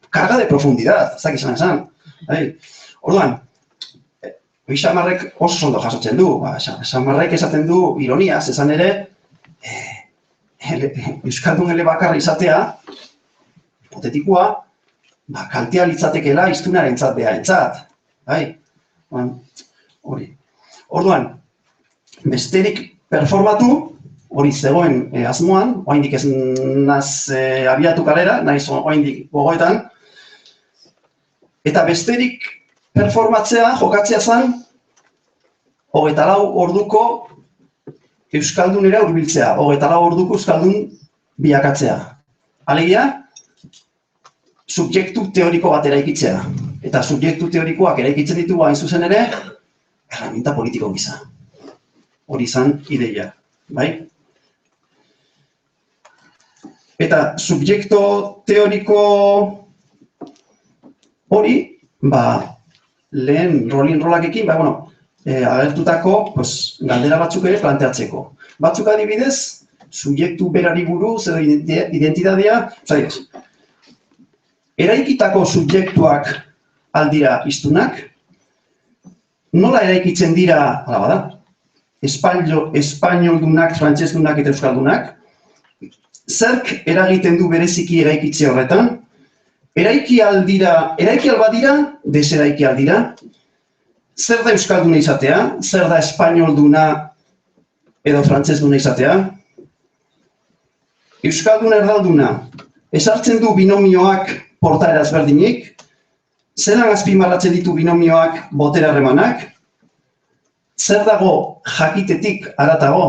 karga de profundidad, ez dakiz esan. Orduan, Xamarrek oso ondo jasotzen du. Xamarrek esaten du ironiaz, esan ere, Euskaldun elebakarra izatea, hipotetikoa, kaltea litzatekeela iztunarentzat beharentzat. Orduan, besterik performatu, hori zegoen asmoan, oraindik ez naz abiatu kalera, naiz oraindik gogoetan, eta besterik performatzea, jokatzea zen, 24 orduko Euskaldunera hurbiltzea, 24 orduko Euskaldun bilakatzea. Alegia, subjektu teoriko bat eraikitzea. Eta subjektu teorikoak eraikitzen ditugu hain zuzen ere, herramienta politiko gisa. Hori zen ideia, bai? Eta subjektu teoriko hori, lehen rolin-rolakekin, agertutako galdera batzuk ere planteatzeko. Batzuk adibidez, subjektu berari buruz edo identitatea, eraikitako subjektuak aldira iztunak, nola eraikitzen dira, espainoldunak, frantsesdunak eta euskaldunak, zerk eragiten du bereziki eraikitze horretan, eraiki albadira, deseraiki aldira, zer da euskalduna izatea, zer da espainolduna edo frantsesduna izatea, euskalduna erdalduna, esartzen du binomioak portaera ezberdinik, zelan azpimarratzen ditu binomioak botere harremanak, zer dago jakitetik haratago,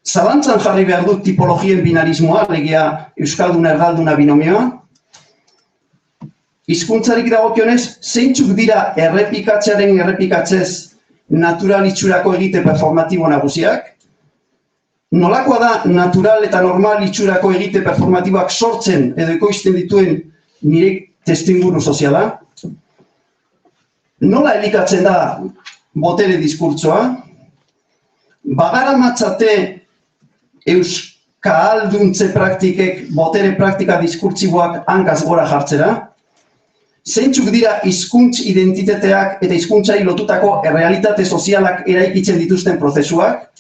zalantzan jarri behar dut tipologien binarismoa, alegia euskalduna erdalduna binomioa, hizkuntzarik dagokionez, zeintzuk dira errepikatzez natural itxurako egite performatibo nagusiak, nolakoa da natural eta normal itxurako egite performatiboak sortzen edo ekoizten dituen nire testuinguru soziala, nola elikatzen da botere diskurtsoa, bagara matzate euskalduntze praktikek botere praktika diskurtsiboak hankaz gora jartzera, zeintzuk dira hizkuntz identitateak eta hizkuntzari lotutako errealitate sozialak eraikitzen dituzten prozesuak,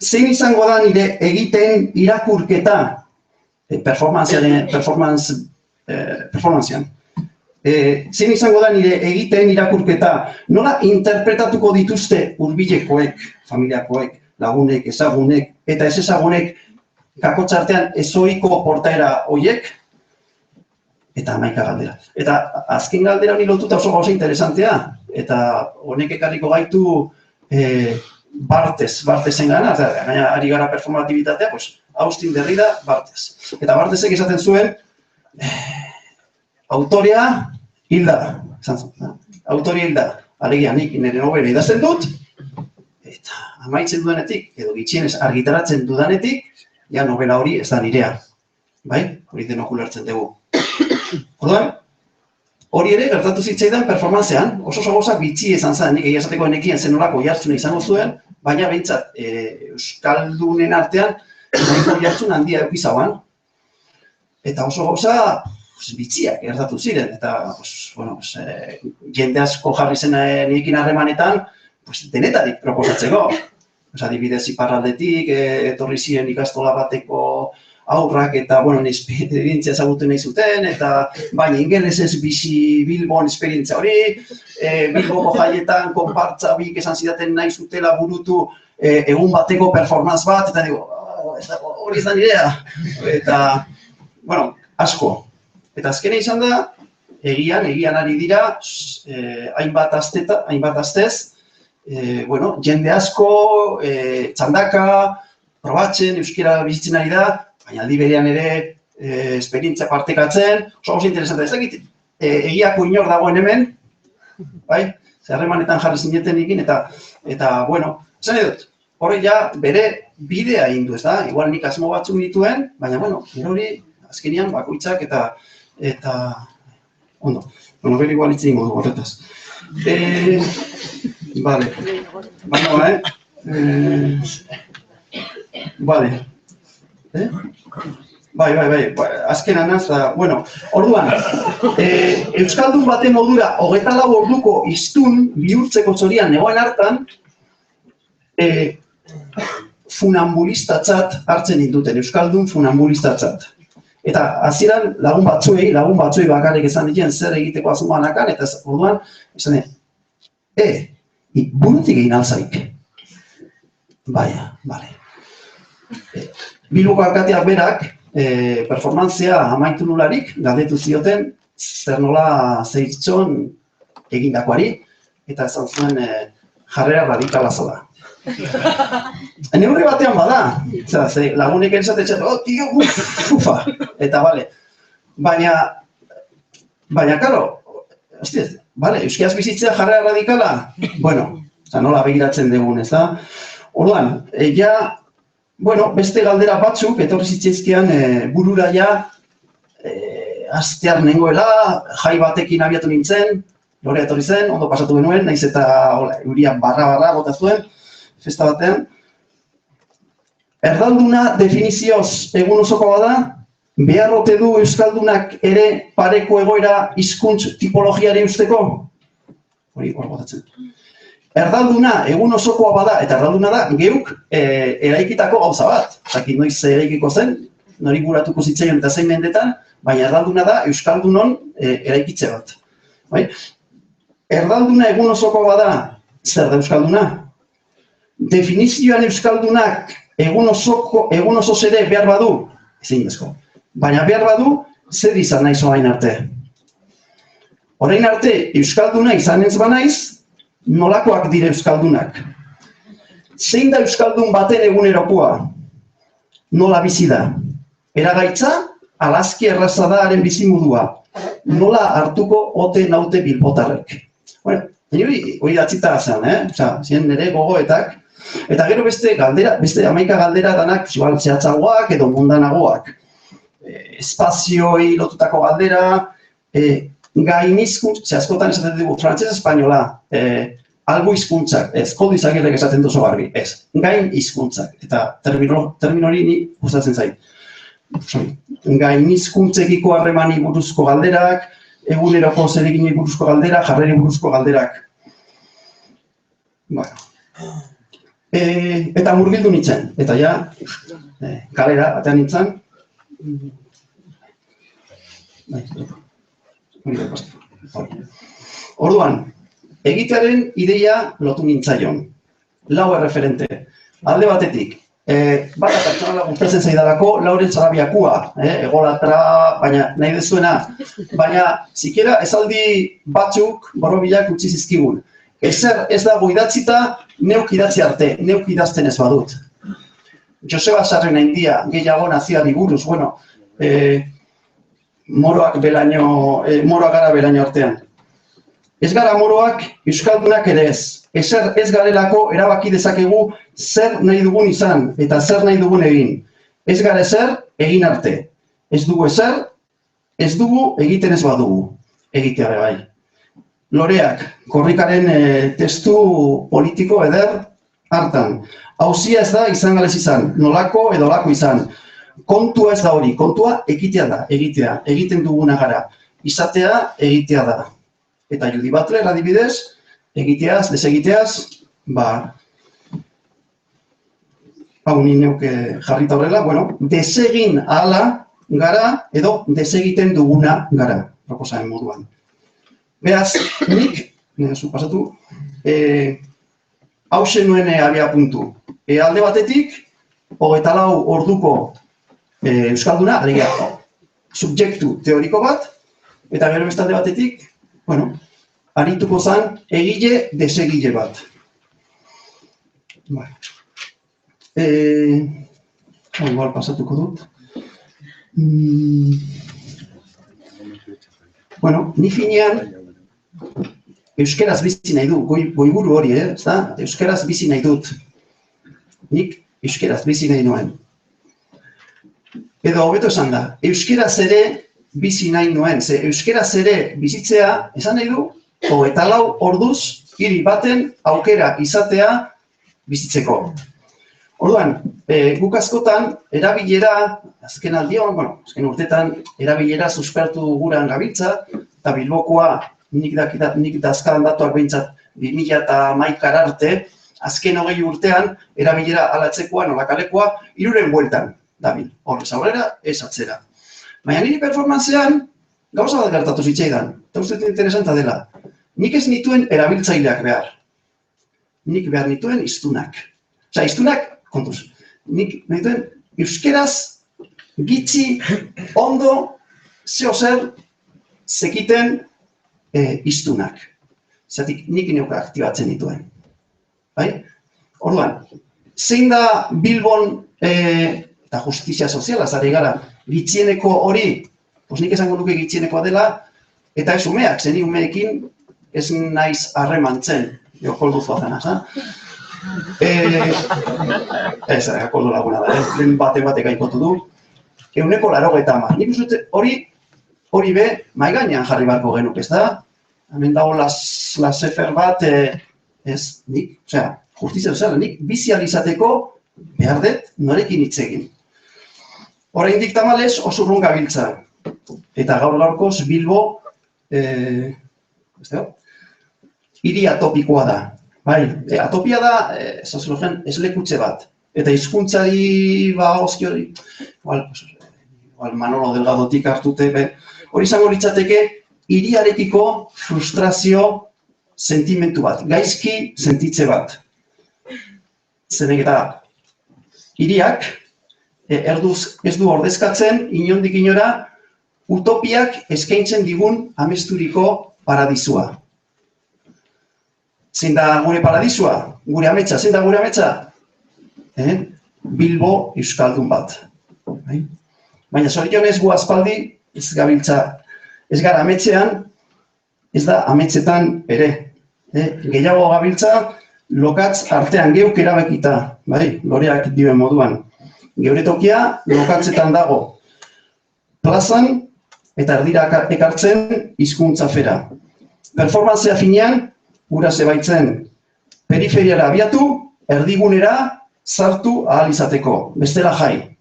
zein izango da nire egiten irakurketa, performancean, zein izango da nire egiten irakurketa, nola interpretatuko dituzte hurbilekoek, familiakoek, lagunek, ezagunek, eta ez ezagunek kakotxartean ezoiko portaera hoiek, eta hamaika galdera. Eta azken galdera honi lotuta oso gauza interesantea, eta honek ekarriko gaitu Bartezen gana, gaina ari gara performatibitatea, Austin Derrida, Bartes. Eta Bartesek esaten zuen, autorea hilda da. Autorea hilda da. Alegia nik nire nobela idazten dut, eta amaitzen dudanetik, edo gitxienez argitaratzen dudanetik, ja nobela hori ez da nirea. Bai? Hori denok ulertzen dugu. Orduan, hori ere gertatu zitzaidan performancean, oso gauzak bitxi izan zen, nik egia esateko nekien zen nolako jartzuna izango zuen, baina behintzat euskaldunen artean nahiko jartzun handia eukizauan. Eta oso gauza bitxiak gertatu ziren, eta jende asko jarri zen nirekin harremanetan denetarik proposatzeko. Adibidez, iparraldetik, etorri ziren ikastola bateko aurrak eta, esperientzia ezagutu nahi zuten, eta baina ingelesez bizi Bilbon esperientzia hori, Bilboko jaietan konpartza biek esan zidaten nahi zutela burutu egun bateko performance bat, eta digo, hori ez da nirea. Eta, asko. Eta azkena izan da, egian ari dira, hainbat astez, jende asko, txandaka, probatzen, euskara bizitzen ari da, baina aldi berean ere esperientzia partekatzen, oso interesantea. Ez dakit, egiako inor dagoen hemen, bai? Harremanetan jarri zineten egin, eta, esan edut, horre ja bere bidea egin du, ez da? Igual nik asmo batzuk dituen, baina, hori azkenean bakoitzak eta ondo. Gero igual hitz egingo dugu horretaz. Vale. Vale. Bai, azkenan az, orduan, euskaldun baten modura 24 orduko hiztun bihurtzeko zorian negoen hartan, funambulistatzat hartzen dituten, euskaldun funambulistatzat. Eta hasieran lagun batzuei bakarrik esan diken zer egiteko asmoan akan, eta orduan, esan burutik egin alzaik. Baina, bale. Bilboko alkateak berak, performantzia amaitu nularik, galdetu zioten, zer nola zeitzon egindakoari, eta esan zuen jarrera radikala zela. Neurri batean bada, lagunek esatetxet, tio, ufa, eta bale. Baina, karo, euskaraz bizitzea jarrera radikala, nola begiratzen dugun, ez da? Orduan, beste galdera batzuk, etorri zitzaizkian burura ja, astear nengoela, jai batekin abiatu nintzen, Lore etorri zen, ondo pasatu genuen, nahiz eta euria barra bota zuen, festa batean. Erdalduna definizioz egun osoko bada, beharrote du euskaldunak ere pareko egoera hizkuntz tipologiari usteko? Hori, hor botatzen. Erdalduna egun osokoa bada, eta erdalduna da, geuk eraikitako gauza bat. Zaki noiz eraikiko zen, nori buratuko zitzaion eta zein mendetan, baina erdalduna da euskaldunon eraikitze bat. Erdalduna egun osoko bada, zer da euskalduna? Definizioan euskaldunak egun osoz ere behar badu, ezin dezko. Baina behar badu, zer izan naiz orain arte. Orain arte, euskalduna izan ez banaiz, nolakoak dire euskaldunak. Zein da euskaldun baten egunerokoa? Nola bizi da? Eragaitza, alazki erraza da haren bizimodua. Nola hartuko ote naute bilbotarrek. Hori datzita zen, ziren nire gogoetak. Eta gero beste 11 galdera danak zehatzagoak edo mundanagoak. Espazioi lotutako galdera, gainizkuntz, askotan esaten dugu, frantzez espainola, albo hizkuntzak, ez, Koldo Izagirrek esaten duzu garbi, ez, gain hizkuntzak, eta termino hori ni gustatzen zait. Gainizkuntzekiko harremani buruzko galderak, eguneroko zeregini buruzko galdera, jarreri buruzko galderak. Eta murgildu nintzen, eta ja, kalera batean nintzen. Orduan, egitearen ideia lotu nintzaion. 4 erreferente. Alde batetik, bata pertsonala gustatzen zaidalako, Laurentz Arabiakua, egolatra, baina nahi dezuena. Baina, zikera, esaldi batzuk, borrobilak utzi zizkigun. Ezer ez dago idatzita, neuk idatzi arte, neuk idazten ez badut. Joseba Sarrena India, gehiago nazioari buruz, moroak gara belaino artean. Ez gara moroak, euskaldunak ere ez. Ezer ez garelako erabaki dezakegu zer nahi dugun izan eta zer nahi dugun egin. Ez gara ezer, egin arte. Ez dugu ezer, ez dugu egiten ez badugu. egitea ere bai. Loreak, korrikaren testu politiko eder hartan. Auzia ez da izan galez izan, nolako edo olako izan. Kontua ez da hori, kontua ekitea da, egitea, egiten duguna gara. Izatea, egitea da. Eta Judi Butler, adibidez, egiteaz, desegiteaz, hau ni neuk jarrita horrela, desegin ahala gara edo desegiten duguna gara, proposamen moduan. Beraz, nik, zu pasatu, hauxe nuen abia puntu. Alde batetik, 24 orduko euskalduna, alegia, subjektu teoriko bat, eta gero beste alde batetik, arituko zen egile desegile bat. Igual pasatuko dut. Ni finean euskeraz bizi nahi du, goiburu hori, ezta? Euskeraz bizi nahi dut. Nik euskeraz bizi nahi nuen. Edo hobeto esan da, euskeraz ere bizi nahi nuen, ze euskeraz ere bizitzea esan nahi du, 24 orduz hiri baten aukera izatea bizitzeko. Orduan, guk askotan erabilera, azken aldion, azken urtetan, erabilera suspertu guran gabiltza, eta Bilbokoa, nik dazkadan datuak behintzat 2011 arte, azken 20 urtean, erabilera alatzekoa, nolakalekoa, 3 bueltan dabil. Horrez aurrera, ez atzera. Baina niri performancean, gauza bat gertatu zitzaidan, eta uste interesanta dela. Nik ez nituen erabiltzaileak behar. Nik behar nituen hiztunak. Osa, hiztunak, kontuz, nik nituen euskeraz gitzi ondo zeo zer zekiten hiztunak. Zatik nik neuka aktibatzen dituen. Orduan, zein da Bilbon eta justizia soziala zari gara, gitzieneko hori, nik esango nuke gitxienekoa dela, eta ez umeak, zeni umeekin ez naiz harremantzen, koldo zuazena, ez, koldo laguna da, lehen batek aikotu du, 180. Nik uste hori be, maigainean jarri barko genuk, ez da? Hemen dago lasefer bat, ez, nik, osea, justizia soziala, nik bizializateko behar dut norekin hitz egin. Oraindik tamalez oso urrun gabiltza. Eta gaur-gaurkoz Bilbo hiri atopikoa da. Atopia da, soziologian, eslekutze bat. Eta hizkuntzari hozki hori, Manolo Delgadotik hartute, hori izango litzateke hiriarekiko frustrazio sentimentu bat, gaizki sentitze bat. Zenek eta hiriak erduz ez du ordezkatzen, inondik inora, utopiak eskaintzen digun amesturiko paradisua. Zein da gure paradisua? Gure ametsa. Zein da gure ametsa? Bilbo euskaldun bat. Baina zorionez gu aspaldi ez gabiltza, ez gara ametsean, ez da ametsetan ere. Gehiago gabiltza, lokatz artean geuk erabakita, loreak dioen moduan. Geure tokia lokatzetan dago. Plazan eta erdira ekartzen hizkuntza fera. Performantzea finean, gura zebaitzen periferiara abiatu, erdigunera sartu ahal izateko, bestela jai.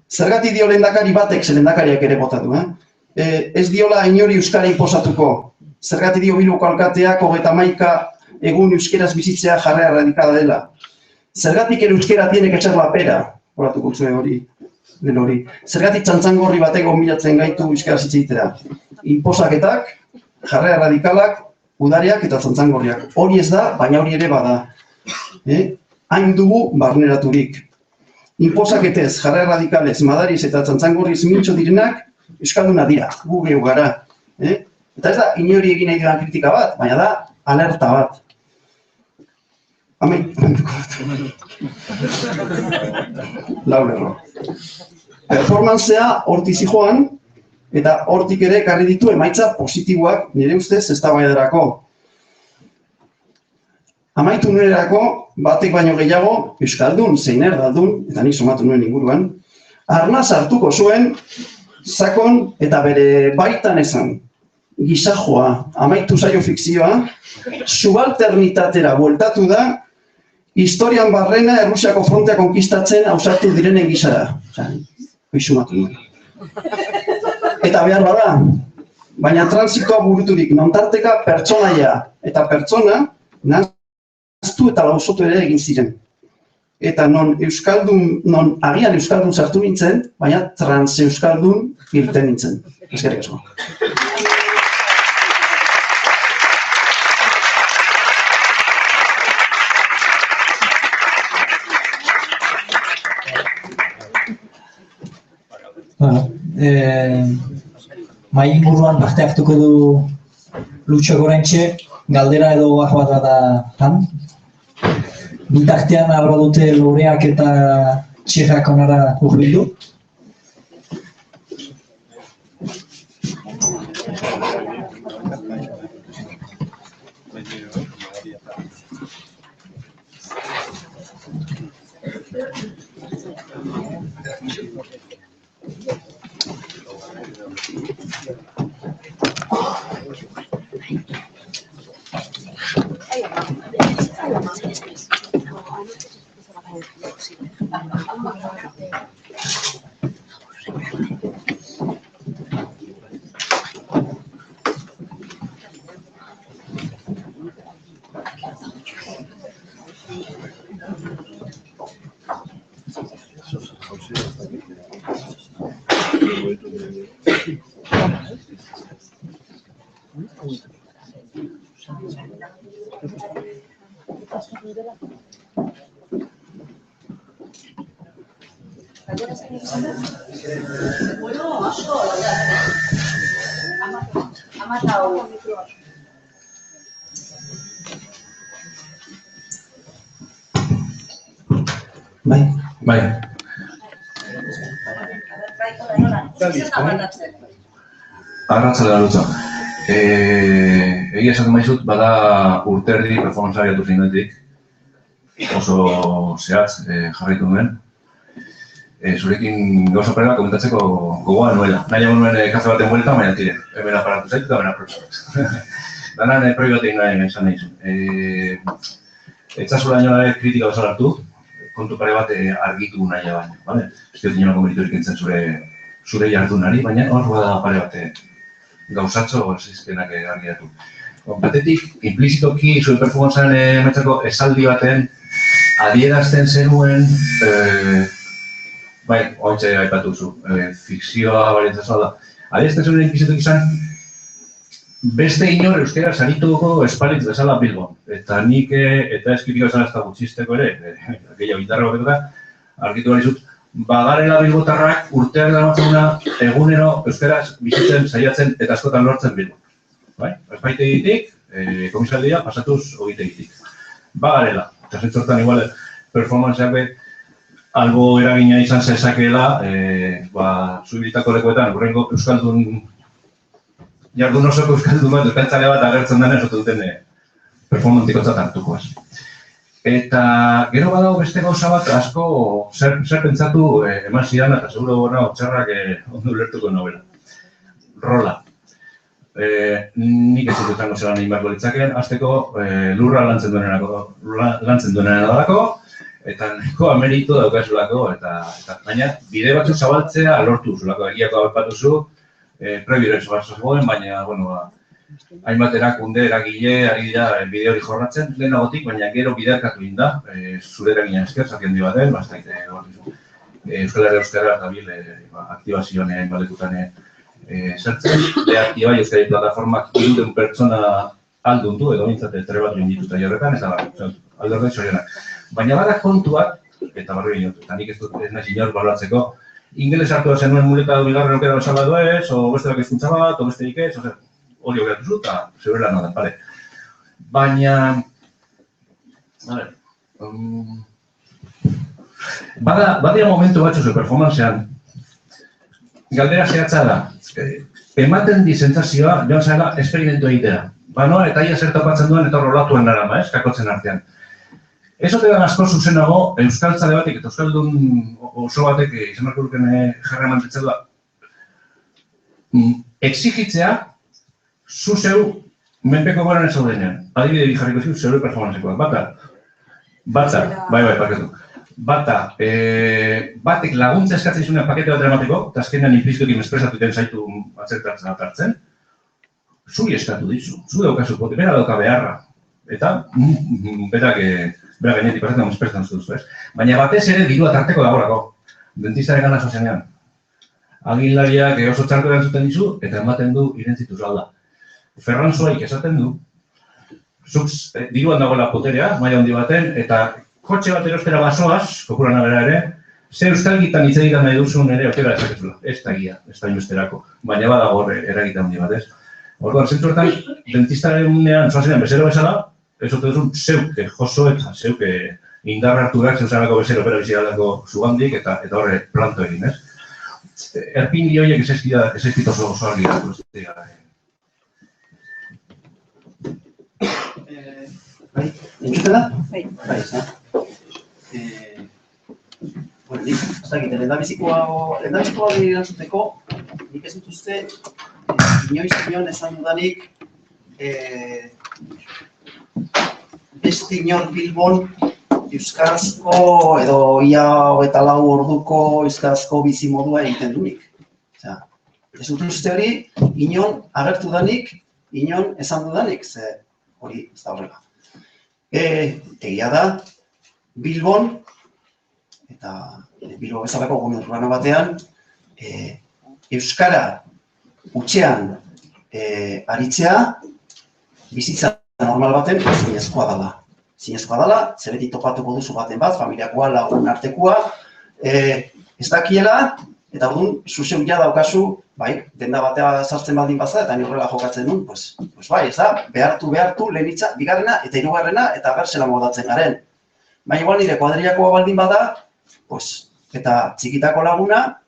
Zergatik dio lehendakari batek, ze lehendakariak ere botatu, ez diola inori euskara inposatuko. Zergatik dio Bilboko alkateak 31 egun euskeraz bizitzea jarrera radikala dela. Zergatik ere euskera tiene que echar la pera, horatuko zuen hori, den hori. Zergatik txantzangorri batek gonbidatzen gaitu euskaraz hitz egitera. Inposaketak, jarrera radikalak, udariak eta txantzangorriak. Hori ez da, baina hori ere bada. Hain dugu barneraturik. Inposaketez, jarrera radikalez, madariz eta txantzangorriz mintxo direnak, euskalduna dira, gu geu gara. Eta ez da, inori egin nahi duan kritika bat, baina da, alerta bat. Laurerro. Performantzea hortik zijoan, eta hortik ere ekarri ditu emaitza positiboak nire ustez eztabaidarako. Amaitu nuerako, batek baino gehiago, euskaldun, zein erdaldun, eta nik somatu nuen inguruan, arnaz hartuko zuen, sakon eta bere baitan esan. gizajoa, amaitu zaio fikzioa, subalternitatera bueltatu da, historian barrena Errusiako frontea konkistatzen ausartu direnen gizara. Oizumatu du. Eta behar bada, baina transitoa buruturik nontarteka pertsonaia eta pertsona nahaztu eta lausotu ere egin ziren. Eta non agian euskaldun sartu nintzen, baina trans-euskaldun irten nintzen. Eskerrik asko. Mai inguruan parte hartuko du Lutxo Goraintxe, galdera edo bat da han. Bitartean abra dute loreak eta txerrak onara hurbildu. Bai. Arratzalea Lutxo. Egia esaten maizut, bada urterdi performance abiatu zinduetik. Oso zehatz jarraitu nuen. Zurekin gauza perela komentatzeko gogoa nuela. Nahi egon nuen kafe baten buelta, baina tire. Hemen aparatu zaitu eta hemen aprotxo. Danan probi bat egin nahi esan nahi zuen. Etzazula inola kritika bezala hartu, kontu pare bat argitu nahi baina. Ez dut inolako meriturik entzen zure jardunari, baina hor bada pare bat gauzatxo zizkenak argiratu. Batetik, implizitoki zure performantzaren emetzako esaldi baten adierazten zenuen, bai, ointxe aipatu zu, fikzioa barientzazua da. Adierazten zenuen implizitoki izan, beste inor euskera sarituko espalitz bezala Bilbon. Eta nik, eta eskritika bezala ez da gutxisteko ere, gehiago gitarra batekoa, argitu balizut, bagarela bilbotarrak urteak daramatzuna egunero euskaraz bizitzen, saiatzen eta askotan lortzen Bilbon. Espaitegitik, komisaldia, pasatuz ogitegitik. Bagarela, eta zentzortan igual performanceak albo eragina izan zezakeela, zubilitako lekuetan, urrengo euskaldun, jardun osoko euskaldun bat, euskaltzale bat agertzen dena esotu duten performantzikotzat hartuko ez. Eta gero badago beste gauza bat asko zer pentsatu eman zidan eta seguro gona otxarrak ondo ulertuko nobela. Rola. Nik ez dutetan zelan egin beharko litzakeen, azteko lurra lantzen duenena dalako, eta neko ameritu daukazulako, baina bide batzuk zabaltzea lortu zulako, egiako aurpatu zu, prebiro ez bat zagoen, baina, hainbat erakunde, eragile, ari dira bide hori jorratzen, lehenagotik, baina gero bideakatu egin da, zure eragina esker, zati handi baten, Euskal Herria Euskara eta bil aktibazioan balekutan zertzen, deaktibai Euskari plataformak 200 pertsona aldundu, edo bintzat trebatu indituta jorretan, eta aldorde zorionak. Baina badak kontuak, eta barri binot, eta nik ez dut ez nahi inor baloratzeko, ingeles hartu zenuen muleta bigarren aukera bezala ez, o beste bakizkuntza bat, o beste ez, hori hogeratu zu, eta zeurela nodan, pare. Baina, badia momentu batzu zuen performancean, galdera zehatza da, ematen di sentsazioa, joan zara, esperimentu egitea. Banoa, eta ia zer topatzen duen, eta rolatuen narama, kakotzen artean. Ez ote da asko zuzenago, euskaltzale batek eta euskaldun oso batek izan marko duken jarra mantetzen da, exigitzea, zu zeu, menpeko goran ez zaudenean, adibide jarriko zu, zeure performancekoak. Parkatu. Batek laguntza eskatzen zuenean pakete bat eramateko, eta azkenean inplizituekin espresatu den zaitu atzertatzen atartzen, zuri eskatu dizu, zu daukazu pote, bera dauka beharra. Eta, berak gainetik pasetan espretan zuzu, ez? Baina batez ere dirua tarteko dagorako, dentistaren gana zozenean. Agilariak oso txarko erantzuten dizu, eta ematen du irentzitu zalda. Ferran Zuaik esaten du, zuk diruan dagoela poterea, maila handi baten, eta kotxe bat erostera basoaz, kopuran abera ere, ze euskalgitan hitz egiten nahi duzun ere aukera ezaketzula. Ez da gia, ez da inoesterako, baina badago horre eragiten handi bat, ez? Orduan, zentzu hortan, dentistaren unean, zoazenean bezero bezala, ez ote duzun zeuke joso eta zeuke indarra hartu behar, zeuzanako bezero pera bizigaldako zugandik eta horre planto egin, ez? Erpindi horiek ez oso argi datu, ez dira. Bai, entzute da? Bai, ez da. Bueno, nik, ez dakit, lehendabizikoa erantzuteko, nik ez dut uste, inoiz esan dudanik, beste inor Bilbon euskarazko edo ia 24 orduko euskarazko bizimodua egiten dunik. Osea, ez dut uste hori, inon agertu danik, inon esan dudanik, ze hori ez da horrela. Egia da, Bilbon, eta Bilbo bezalako gune urbano batean, euskara hutsean aritzea, bizitza normal baten zinezkoa dela. Zinezkoa dela, zeretik topatuko duzu baten bat, familiakoa, lagun artekoa, ez dakiela, eta orduan, zuzeu ja daukazu, bai, denda batea sartzen baldin baza, eta ni horrela jokatzen duen, pues bai, ez da, behartu, lehenitza, bigarrena eta hirugarrena, eta berzela modatzen garen. Baina igual nire kuadriakoa baldin bada, eta txikitako laguna,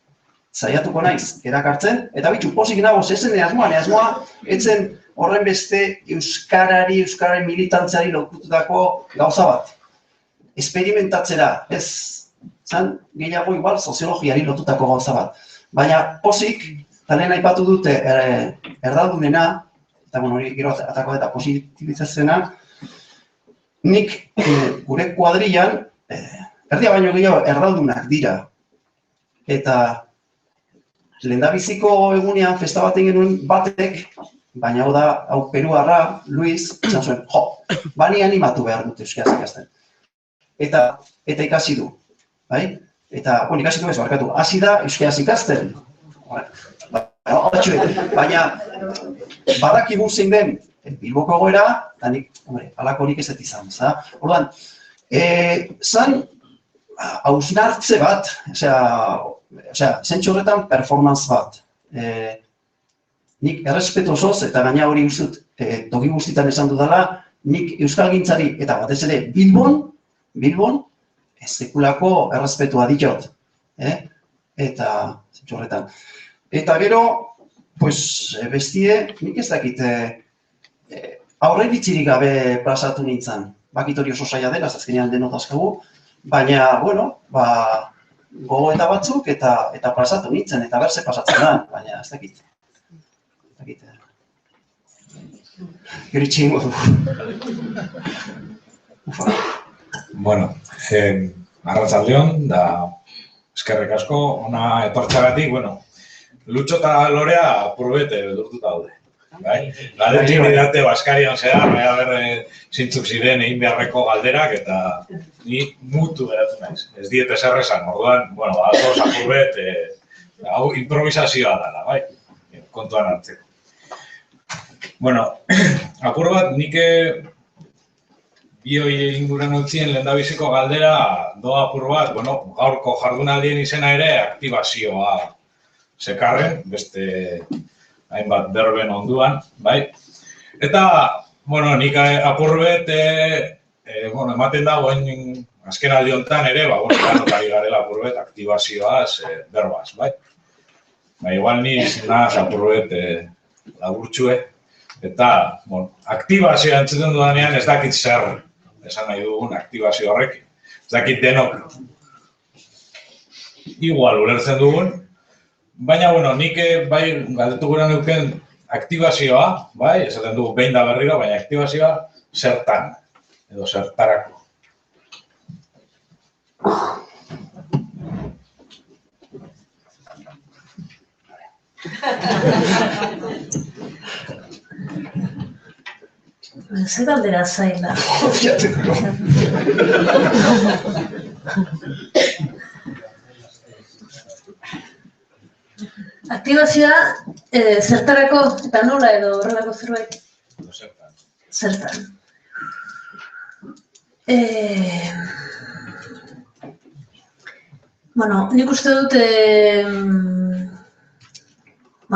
saiatuko naiz erakartzen, eta bitxu, pozik nago, zezen asmoa, etzen horren beste euskararen militantziari lokututako gauza bat. Esperimentatzera, ez, zan gehiago igual soziologiari lotutako gauza bat. Baina pozik, talen aipatu dute erdaldunena, eta hori gero atako eta positibizatzena, nik gure kuadrilan, erdia baino gehiago erdaldunak dira. Eta lehendabiziko egunean festa baten genuen batek, baina hau da, hau peruarra, Luis, esan zuen, bani animatu behar dut euskaraz ikasten. Eta ikasi du, bai? Eta, ikasi du ez, barkatu, hasi da euskaraz ikasten. Baina, badakigu zein den Bilboko egoera, eta nik, halakorik ez izan, za? Orduan, zan, hausnartze bat, zentsu horretan performance bat. Nik errespetu osoz, eta gaina hori uzut toki guztietan esan dudala, nik euskalgintzari eta batez ere Bilbon, ez sekulako errespetua ditot. Eta, zentsu horretan. Eta gero, bestie, nik ez dakit, aurreritzirik gabe plazatu nintzen. Bakit hori oso saia dela, azkenean denot azkagu, baina, gogo eta batzuk eta plazatu nintzen, eta berze pasatzen da, baina ez dakit. Gero itxingo du. Bueno, arratsaldeon, da eskerrik asko, ona etortxagatik, Lutxo eta Lorea apurbete bedurtuta daude. Galdetik didate Baskarian zehar, zintzuk ziren egin beharreko galderak, eta ni mutu geratu naiz. Ez diet ezer esan, orduan, atoz apurbet, hau improvisazioa dela, bai, kontuan hartzeko. Apur bat, nik bioi inguran utzien lehendabiziko galdera doa apur bat, gaurko jardunaldien izena ere aktibazioa sekarren, beste hainbat berben onduan, bai? Eta, nik apurbet, ematen dago azken aldi honetan ere, kanotari garela apurbet aktibazioaz berbaz, bai? Igual ni zinaz apurbet laburtxue, eta aktibazioa entzuten dudanean ez dakit zer esan nahi dugun aktibazio horrekin. Ez dakit denok igual ulertzen dugun, baina, nik bai galdetu gura neuken aktibazioa, bai, esaten dugu behin da berriro, baina aktibazioa zertan, edo zertarako. Ze galdera zaila. Aktibazioa zertarako eta nola edo horrelako zerbait? Zertan. Bueno, nik uste dut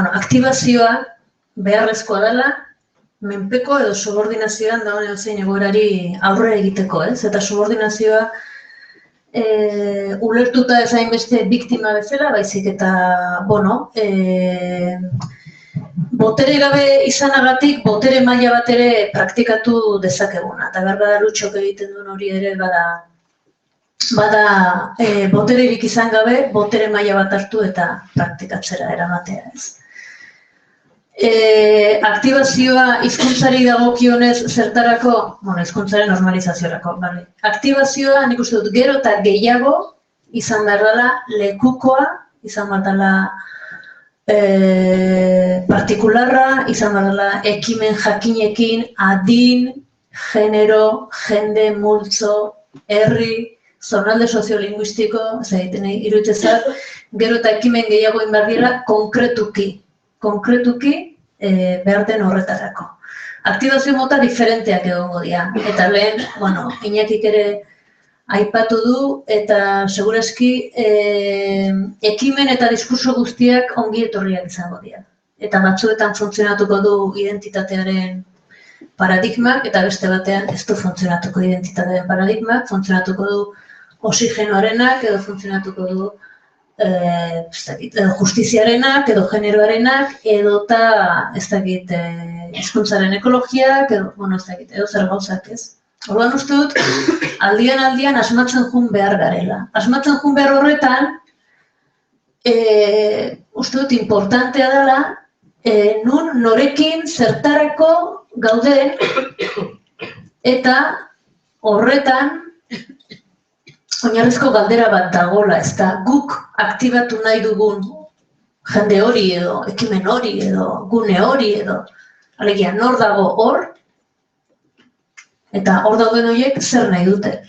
aktibazioa beharrezkoa dela, menpeko edo subordinazioan dagoen zein egoerari aurre egiteko, ez? Eta subordinazioa ulertuta ez hainbeste biktima bezala, baizik eta, botere gabe izanagatik, botere maila bat ere praktikatu dezakeguna. Eta behar bada Lutxok egiten duen hori ere bada botererik izan gabe, botere maila bat hartu eta praktikatzera eramatea, ez? Aktibazioa hizkuntzari dagokionez zertarako, hizkuntzaren normalizaziorako, bale. Aktibazioa nik uste dut gero eta gehiago izan behar dela lekukoa, izan behar dela partikularra, izan behar dela ekimen jakinekin, adin, genero, jende, multzo, herri, zonalde soziolinguistiko, ez egiten iruditzen gero eta ekimen gehiago egin behar dira konkretuki behar den horretarako. Aktibazio mota diferenteak egongo dira. Eta lehen, Iñakik ere aipatu du, eta segurazki ekimen eta diskurso guztiak ongi etorriak izango dira. Eta batzuetan funtzionatuko du identitatearen paradigmak, eta beste batean ez du funtzionatuko identitatearen paradigmak, funtzionatuko du oxigenoarenak, edo funtzionatuko du justiziarenak, edo generoarenak, edo hizkuntzaren ekologiak, edo zer gauzak ez. Orduan uste dut, aldian asmatzen joan behar garela. Asmatzen joan behar horretan, uste dut importantea dela, nun norekin zertarako gauden, eta horretan, oinarrizko galdera bat dagoela, ez da guk aktibatu nahi dugun jende hori edo, ekimen hori edo, gune hori edo, alegia, nor dago hor, eta hor dauden horiek zer nahi dute.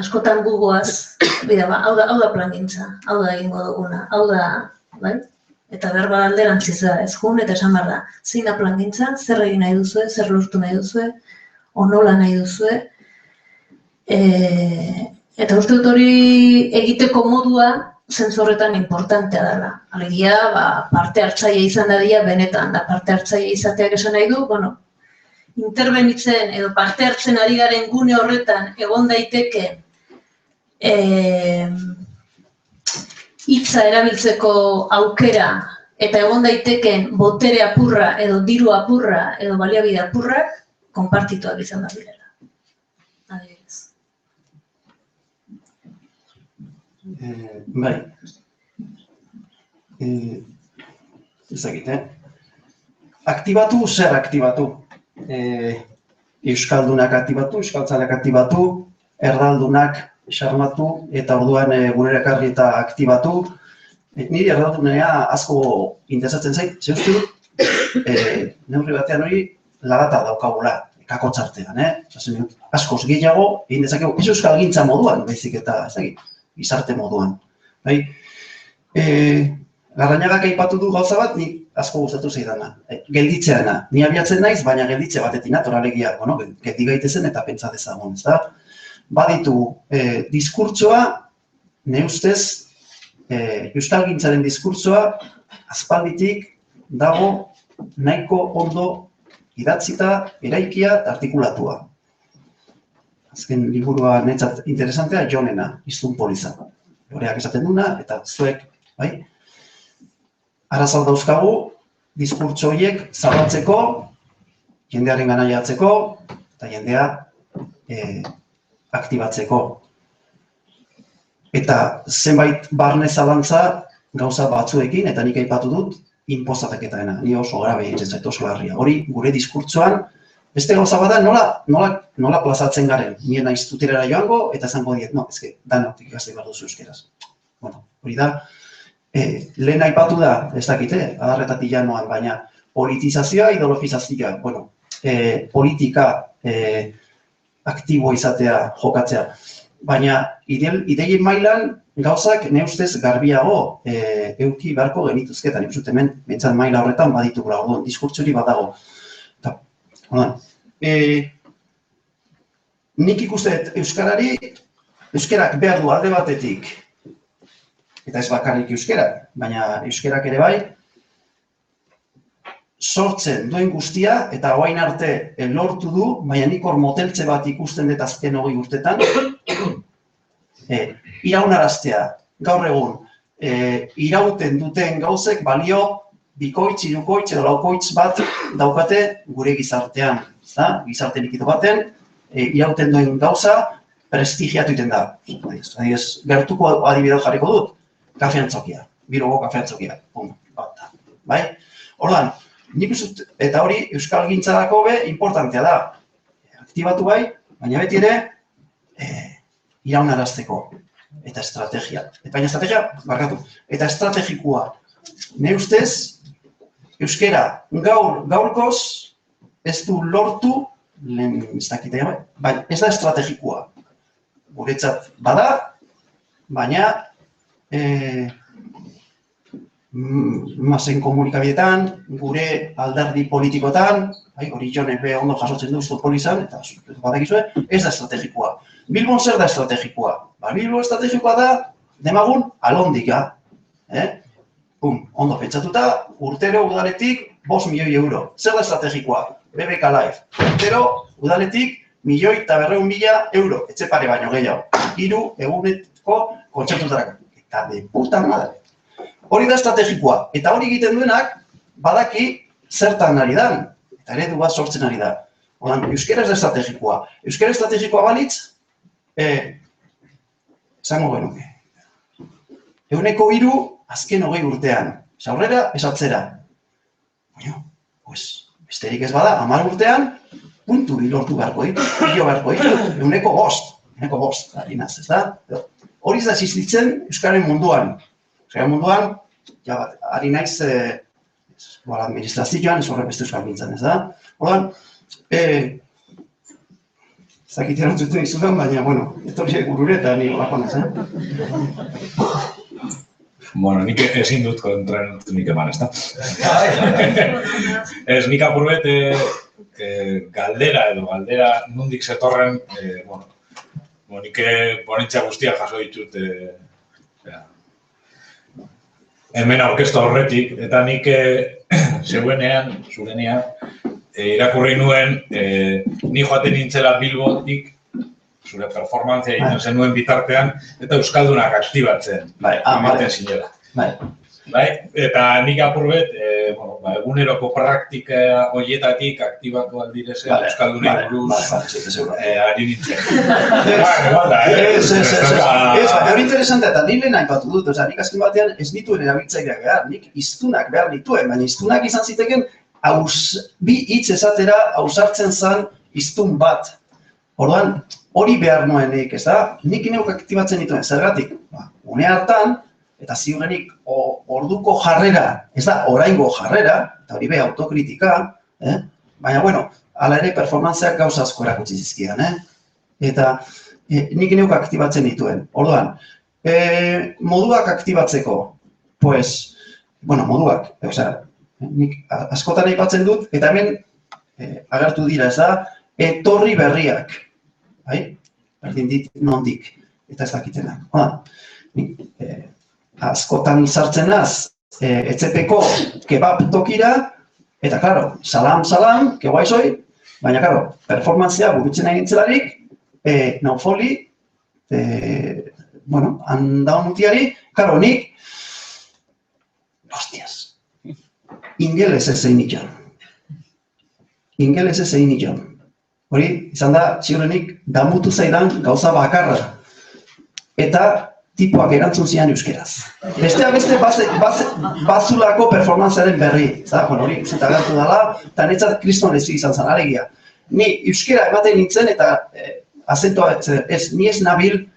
Askotan gugoaz, hau da plangintza, hau da egingo duguna, hau da, bai? Eta behar bat alderantziz da, ez jun, eta esan behar da, zein da plangintza, zer egin nahi duzue, zer lortu nahi duzue, onola nahi duzue, eta uste dut hori egiteko modua zentzu horretan importantea dela. Alegia, parte hartzaile izan dadila benetan, da parte hartzaile izateak esan nahi du, interbenitzen edo parte hartzen ari garen gune horretan egon daiteke hitza erabiltzeko aukera eta egon daiteken botere apurra edo diru apurra edo baliabide apurrak konpartituak izan da direla. Bai, ezagite, aktibatu, zer aktibatu? Euskaldunak aktibatu, euskaltzaleak aktibatu, erdaldunak xarmatu, eta orduan gure erakarri eta aktibatu. Niri erdaldunea asko interesatzen zait, ze uste dut, neurri batean hori lagata daukagula, kakotzartean, askoz gehiago, egin dezakegu, ez euskalgintza moduan, baizik eta, ezagit, gizarte moduan. Larrañagak aipatu du gauza bat, nik asko gustatu zaidana. Gelditzeana. Ni abiatzen naiz, baina gelditze batetik nator alegia, geldi gaitezen eta pentsa dezagun, ezta? Baditu, diskurtsoa, ne ustez, euskalgintzaren diskurtsoa, aspalditik dago nahiko ondo idatzita, eraikia eta artikulatua. Azken liburua netzat interesantea, Jonena, Hiztun Poliza. Horeak esaten duna, eta zuek, bai? Arazal dauzkagu, diskurtso horiek zabaltzeko, jendearen gana jatzeko, eta jendea aktibatzeko. Eta zenbait barne zalantza gauza batzuekin, eta nik aipatu dut, inpozataketena, ni oso grabe egiten zait oso larria. Hori gure diskurtsoan, beste gauza bada nola plazatzen garen. Nien naiz tutelera joango eta esango diet, no, ezke, danotik ikasi behar duzu euskeraz. Bueno, hori da, lehen aipatu da, ez dakite, adarretatik janoan, baina politizazioa, ideologizazioa, bueno, politika aktibo izatea, jokatzea. Baina ideien mailan gauzak ne ustez garbiago euki beharko genituzketan. Nik uste hemen, bentsat maila horretan baditugula, orduan, diskurtso hori badago. Nik ikuste euskarak behar du alde batetik, eta ez bakarrik euskarak, baina euskarak ere bai, sortzen duen guztia, eta orain arte lortu du, baina nik hor moteltze bat ikusten dut azken 20 urtetan, iraunaraztea, gaur egun, irauten duten gauzek balio bikoitz, hirukoitz edo laukoitz bat daukate gure gizartean. Gizarte likido baten, irauten duen gauza prestigiatu iten da. Gertuko adibidea jarriko dut, kafeantzokia, Bilboko kafeantzokia. Bai? Orduan, nik uste, eta hori euskal gintzarako be importantea da. Aktibatu bai, baina beti ere iraunarazteko. Eta estrategia. Baina estrategia, barkatu, eta estrategikoa. Ne ustez, euskera gaurkoz ez du lortu, lehen ez dakite, baina ez da estrategikoa. Guretzat bada, baina mazen komunikabietan, gure alderdi politikoetan, hori Jon be ondo jasotzen du Futbolizan, eta badakizue, ez da estrategikoa. Bilbon zer da estrategikoa? Bilbo estrategikoa da, demagun, alondika. Ondo pentsatuta, urtero udaletik 5 milioi euro. Zer da estrategikoa? BBK Live. Urtero udaletik 1.200.000 euro. Etxe pare baino gehiago. 3 eguneko kontzertutarako. Eta de puta madre. Hori da estrategikoa. Eta hori egiten duenak, badaki zertan ari dan. Eta eredu bat sortzen ari da. Odan, euskera ez da estrategikoa. Euskera estrategikoa balitz, zango genuke. 3 azken 20 urtean. Aurrera, ez atzera. Baina, besterik ez bada, 10 urtean, puntu lortu beharko ditu, hilo beharko ditu, 5. Harinaz, ez da? Hori ez da existitzen euskaren munduan. Euskaren munduan, ari naiz, administrazioan, ez horre beste euskal gintzen, ez da? Hordan, zakit erantzuten izudan, baina, bueno, etorriak gurure eta ni olakoan ez, Bueno, nik ezin dut kontraerantzun eman, ez da? Ez, nik apurbet galdera nondik zetorren, nik ponentzia guztiak jaso ditut hemen aurkeztu horretik, eta nik zurenean, irakurri nuen, ni joaten nintzela Bilbotik, zure performantzia egiten zenuen bitartean, eta euskaldunak aktibatzen, ematen zinela. Eta nik apurbet, eguneroko praktika horietatik aktibatu aldirezen euskaldunei buruz ari nintzen. Hori interesantea, eta nire nahi batu dut, nik azken batean ez dituen erabiltzaileak behar, nik hiztunak behar dituen, baina hiztunak izan ziteken bi hitz esatera ausartzen zen hiztun bat. Orduan, hori behar nuenik, ez da? Nik neuk aktibatzen dituen, zergatik? Une hartan, eta ziurrenik orduko jarrera, ez da, oraingo jarrera, eta hori be autokritika, baina, bueno, hala ere performantzeak gauza asko erakutsi zizkidan, eta nik neuk aktibatzen dituen. Orduan, moduak aktibatzeko, pues, bueno, moduak, nik askotan aipatzen dut, eta hemen agertu dira, ez da, etorri berriak, berdin dit nondik, eta ez dakitenak. Askotan izartzen naz, etzepeko kebab tokira, eta, klaro, salam, keguaizoi, baina, klaro, performantzia burutzen egin zelarik, naufoli, handaun utiari, klaro, nik, hostias, ingeles ez egin ikon. Ingeles ez egin ikon. Hori, izan da, ziurrenik, damutu zaidan gauza bakarra. Eta tipoak erantzun zian euskeraz. Besteak beste bazulako performantzaren berri. Hori zeta gertu dela, eta netzat kriston lezi izan zen, alegia. Ni euskera ematen nintzen eta azentua ni ez nabil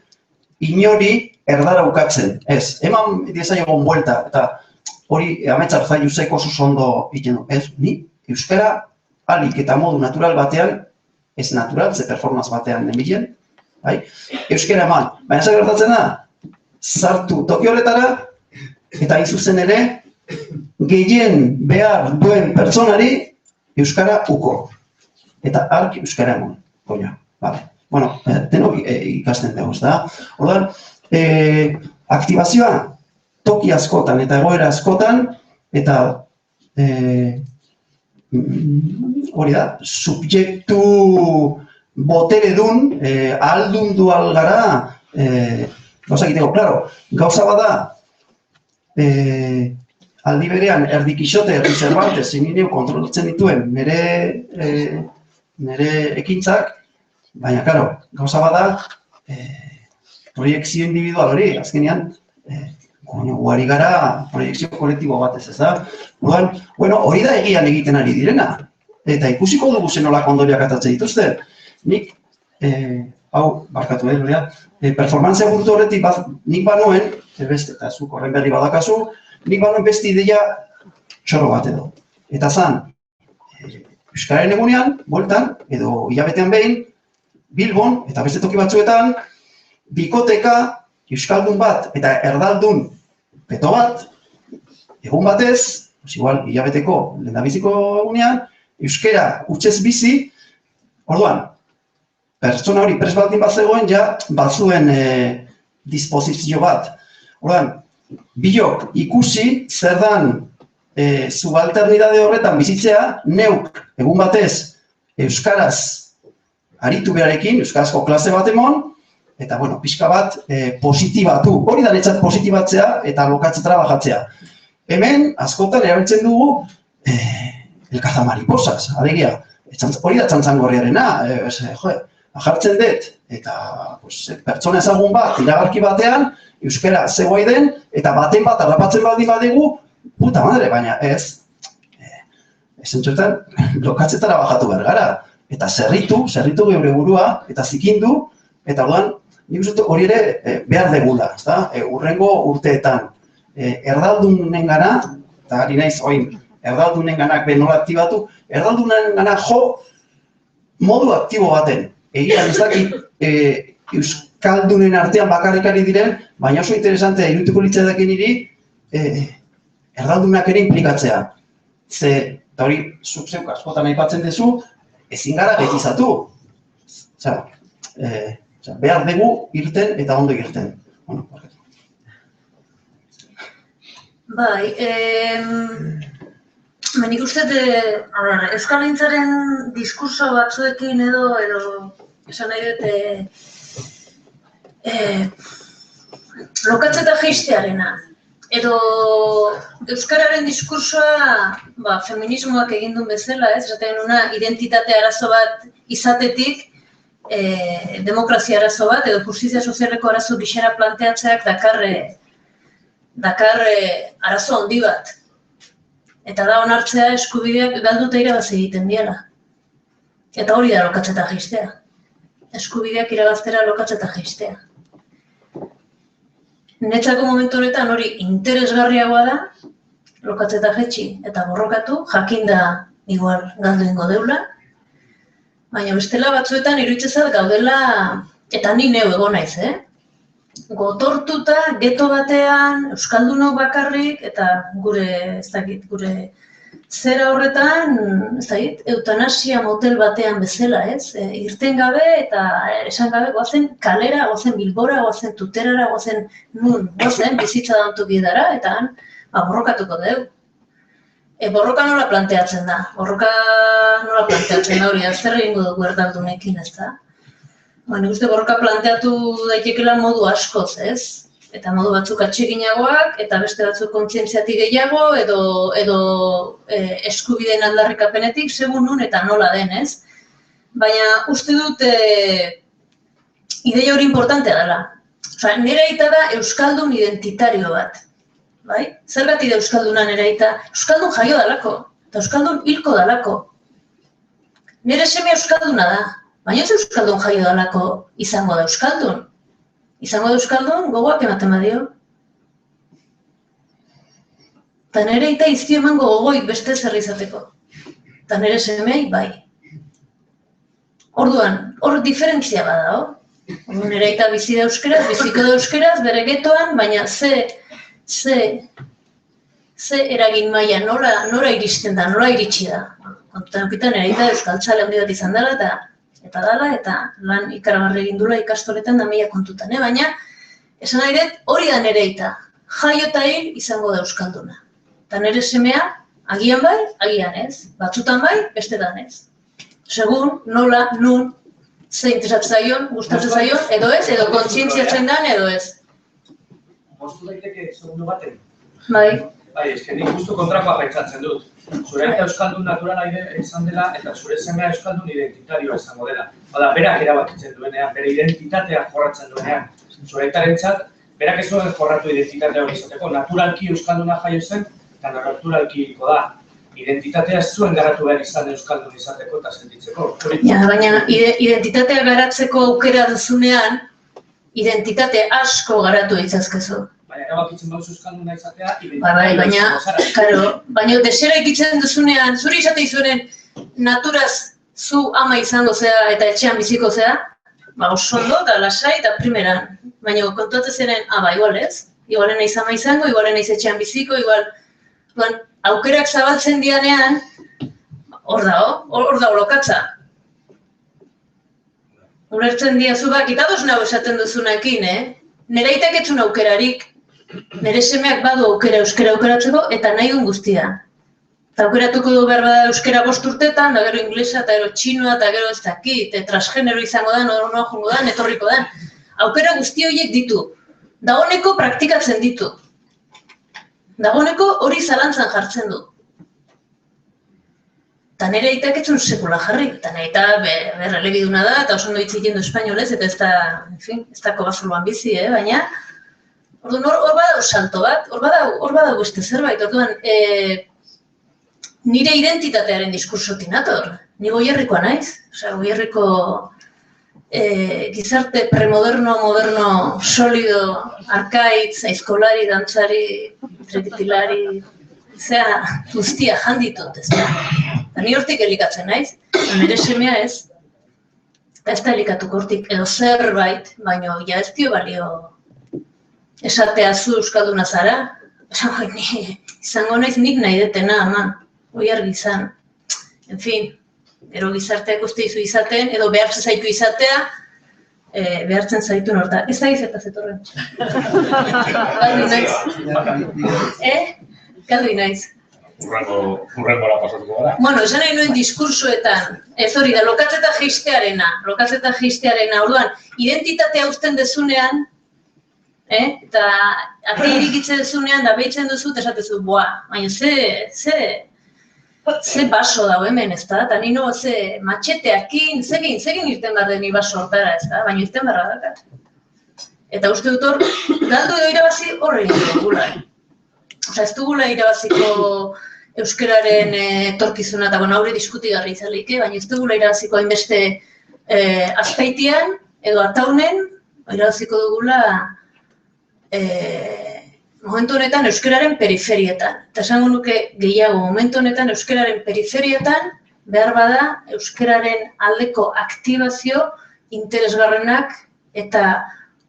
inori erdara ukatzen. Ez, eman diezaiogon buelta, eta hori ametsak zaiuzek oso ondo egiten du. Ez, ni euskera alik eta modu natural batean, ez natural, ze performance batean nemilen, euskera eman. Baina zer gertatzen da, sartu toki horretara, eta izuzen ere, gehien behar duen pertsonari euskara uko. Eta ark euskara eman. Koño, vale. Bueno, denok ikasten dugu, ez da? Orduan, aktibazioa toki askotan eta egoera askotan, eta hori da, subjektu boteredun, ahaldundu algara, gauza egiteko, klaro, gauza bada, aldi berean erdi Kixote, erdi Cervantes, zingineu kontrolatzen dituen nire ekintzak, baina, klaro, gauza bada, proiekzio individual hori, azkenean, guari gara proiekzio kolektibo batez, ez da? Bueno, hori da egian egiten ari direna, eta ikusiko dugu zenolako ondoriak atatzen dituzten. Nik, hau, barkatu performantzia burtu horretik nik banoen, eta zuk horren berri badakazu, nik banoen beste ideia txoro bat edo. Eta zan, Euskararen egunean, bueltan, edo hilabetean behin, Bilbon, eta beste toki batzuetan, bikoteka, euskaldun bat eta erdaldun peto bat, egun batez, igual, hilabeteko lehendabiziko egunean, euskera hutsez bizi, orduan, pertsona hori prest baldin bat zegoen, ja, batzuen disposizio bat. Orduan, bilok ikusi, zer dan subalternidade horretan bizitzea, neuk, egun batez, euskaraz aritu berarekin, euskarazko klase bat emon, eta, bueno, pixka bat positibatu. Hori da netzat positibatzea eta lokatzetara bajatzea. Hemen, askotan erabiltzen dugu elkaza mariposas, alegia. Hori da txantzangorriarena, jartzen dut, eta pertsona ezagun bat, iragarki batean, euskara zegoai den, eta baten bat harrapatzen baldin badegu, puta madre, baina ez. Zentzuetan, lokatzetara bajatu behar gara. Eta zerritu geure burua, eta zikindu, eta orduan, nik uste hori ere behar degula, urrengo urteetan. Erdaldunen gana, eta ari naiz, erdaldunen ganak nola aktibatu, erdaldunen gana jo modu aktibo baten. Egia, ez dakit euskaldunen artean bakarrikari diren, baina oso interesantea irutuko litzaidaken niri erdaldunak ere implikatzea. Ze, eta hori, zuk zeuk askotan aipatzen duzu, ezin gara getizatu. Behar dugu irten eta ondo irten. Bai, nik uste euskalintzaren diskurso batzuekin edo esan nahi dut lokatzeta jeistearena. Edo euskararen diskursoa feminismoak egin duen bezala, esaten nuna identitate arazo bat izatetik, demokrazia arazo bat edo justizia sozialeko arazo gixera planteatzeak dakar arazo handi bat. Eta da onartzea eskubideak galduta irabaz egiten diela. Eta hori da lokatzeta jaistea. Eskubideak irabaztera lokatzeta jaistea. Netzako momentu honetan hori interesgarriagoa da, lokatzeta jaitsi eta borrokatu, jakinda igual galdu ingo deula, baina bestela batzuetan iruditzezat gaudela, eta ni neu egon naiz, gotortuta, geto batean, euskaldunok bakarrik, eta gure zera horretan, eutanasia motel batean bezala, irten gabe eta esan gabe goazen kalera, goazen Bilbora, goazen Tuterara, goazen nun, bizitza dantuki dara, eta borrokatuko dugu. Borroka nola planteatzen da? Borroka nola planteatzen da hori, zer egingo dugu erdaldunekin, ez da? Nik uste borroka planteatu daitekela modu askoz, ez? Eta modu batzuk atseginagoak, eta beste batzuk kontzientziatik gehiago, edo eskubideen aldarrikapenetik, segun nun eta nola den, ez? Baina uste dut ideia hori importantea dela. Osa, nire aita da euskaldun identitario bat. Bai? Zergatik da euskalduna nire aita? Euskaldun jaio dalako, eta euskaldun hilko dalako. Nire seme euskalduna da, baina ez euskaldun jaio dalako izango da euskaldun. Izango da euskaldun gogoak ematen badio. Eta nire aita iztio emango gogoik beste zer izateko. Eta nire semei bai. Orduan, hor diferentzia bada, nire aita bizi da euskeraz, biziko da euskeraz, bere getoan, baina ze eragin maila, nora iristen da, nora iritsi da. Kontutan eukitan, nire aita euskaltzale handi bat izan dela, eta lan ikaragarri egin dula ikastoletan da mila kontutan, baina esan nahi dut, hori da nire aita, jaio eta hil izango da euskalduna. Eta nire semea, agian bai, agian ez, batzutan bai, bestetan ez. Segun, nola, nun, ze interesatzen zaion, gustatzen zaion, edo ez, edo kontzientziatzen dan, edo ez. Moztu daiteke segundu baten? Bai. Bai, eske nik justu kontrakoa pentsatzen dut. Zure euskaldun naturala izan dela eta zure semea euskaldun identitarioa izango dela. Hala, berak erabakitzen duenean, bere identitatea jorratzen duenean. Zure aitarentzat, berak ez duen jorratu identitatea hori izateko. Naturalki euskalduna jaio zen, eta naturalki hilko da. Identitatea ez zuen garatu behar izan euskaldun izateko eta sentitzeko. Ja, baina identitatea garatzeko aukera duzunean, identitate asko garatu ditzazkezu. Baina erabakitzen bauzu euskalduna izatea, baina desera ikitzen duzunean, zuri izate izuenen naturaz zu ama izango zea eta etxean biziko zea, oso ondo eta lasai eta primeran. Baina kontuatzen zenen, igual ez, igualen naiz ama izango, igualen naiz etxean biziko, igual aukerak zabaltzen dianean, hor da lokatza. Ulertzen diazu bak, eta doz nago esaten duzunekin, nire aitak etzun aukerarik, nire semeak badu aukera euskera aukeratzeko, eta nahi duen guztia. Eta aukeratuko du behar bada euskera 5 urtetan, da gero inglesa, eta gero txinoa, eta gero ez dakit, transgenero izango da, noa jongo da, etorriko da. Aukera guzti horiek ditu. Dagoeneko praktikatzen ditu. Dagoeneko hori zalantzan jartzen du. Eta nire aitak etzun sekula jarri. Eta nire aita berrelebiduna da, eta oso ondo hitz egiten du espainolez, eta ez dako basuluan bizi, baina hor badago salto bat, hor badago beste zerbait. Orduan, nire identitatearen diskursotik nator. Ni Goierrikoa naiz. Goierriko gizarte premoderno, moderno, solido, arkaitz, aizkolari, dantzari, trekitilari, guztia janditut, ez da. Ni hortik elikatzen naiz, nire semea ez, ez da elikatuko hortik, edo zerbait, baina ja ez dio balio esatea zu euskalduna zara, izango naiz nik nahi detena, ama, hoi argi izan. En fin, gero gizarteak uste izu izaten, edo behartzen zaitu izatea, behartzen zaitu norta. Ez da izeta zetorren. Galdu naiz. Galdu naiz. Urrengora pasatuko gara. Bueno, esan nahi nuen diskursoetan, ez hori da, lokatzeta jeistearena, orduan, identitatea uzten dezunean, eta ate irikitzen dezunean, da behitzen duzu, eta esatezu, baina ze baso dago hemen, ez da? Eta nino ze matxeteakin, zegin irten behar deni baso hortara, ez da? Baina irten beharra dakat. Eta uste dut hor, galdu edo irabazi horre egin dugula. Osa, ez dugula irabaziko euskararen etorkizuna, eta haure diskutigarri izalik, baina ez dugula irabaziko hainbeste azpeitian, edo ataunen, irabaziko dugula momentu honetan euskararen periferietan. Eta esango nuke gehiago, momentu honetan euskararen periferietan behar bada euskararen aldeko aktibazio interesgarrenak eta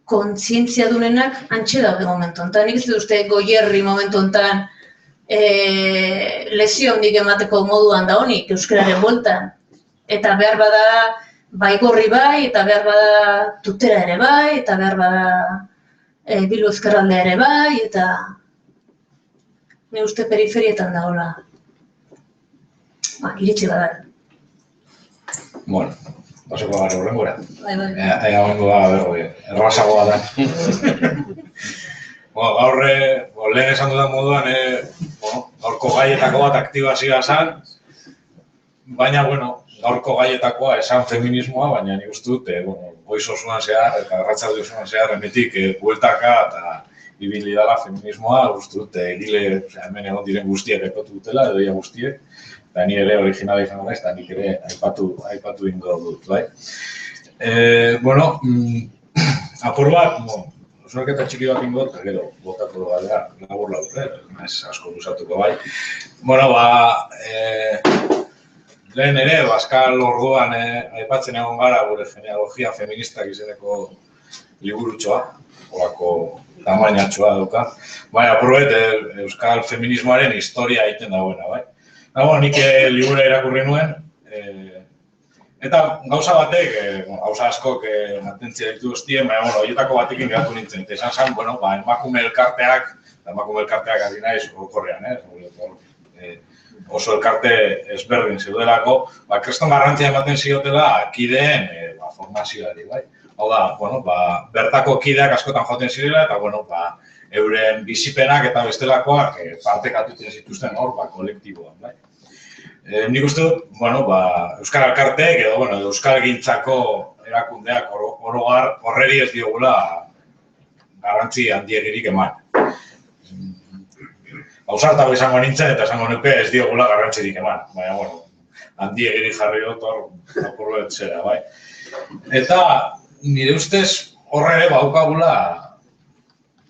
kontzientzia dunenak antxe daude momentu honetan. Nik ez dut uste Goierri momentu honetan lesio hondik emateko moduan da honik euskararen bueltan. Eta behar bada Baigorri bai, eta behar bada Tutera ere bai, eta behar bada Bilbo ezkerraldea ere bai, eta ne uste periferietan dagoela. Iritsi bada. Bueno, pasako gara horrengora. Bai. Ega horrengoa, errazagoa da. Gaur, lehen esan dudan moduan, gaurko gaietako bat aktibazioa zen, baina, gaurko gaietakoa esan feminismoa, baina nik uste dut, goiz osoan zehar eta arratsalde osoan zehar hemetik bueltaka eta ibili dela feminismoa, uste dut, egile hemen egon diren guztiak aipatu dutela, edo ia guztiek, eta ni ere originala izango naiz, eta nik ere aipatu ingo dut, bai. Apur bat, osorketa txiki bat ingo, eta gero, botatu gara, labur, ez asko luzatuko bai. Lehen ere, Baskal orduan aipatzen egon gara gure genealogia feministak izeneko liburutxoa, horako tamainatxoa dauka. Baina, probet, Euskal feminismoaren historia egiten dagoena, bai. Nik libura irakurri nuen, eta gauza batek, gauza askok atentzia ditu guztien, baina, horietako batekin geratu nintzen. Eta esan zen, emakume elkarteak ari naiz orokorrean, oso elkarte ezberdin zeudelako, kriston garrantzia ematen ziotela kideen formazioari, bai. Hau da, bertako kideak askotan joaten zirela, eta, euren bizipenak eta bestelakoak partekatutzen zituzten hor, kolektiboan, bai. Nik uste dut, Euskal Elkarteek edo, Euskal Gintzako erakundeak horreri ez diogula garrantzi handiegirik eman. Hausartago izango nintzen eta esango nuke ez diogula garrantzirik eman. Baina, handiegiri jarri dut hor, apurret zera, bai. Eta, nire ustez, horre ere baukagula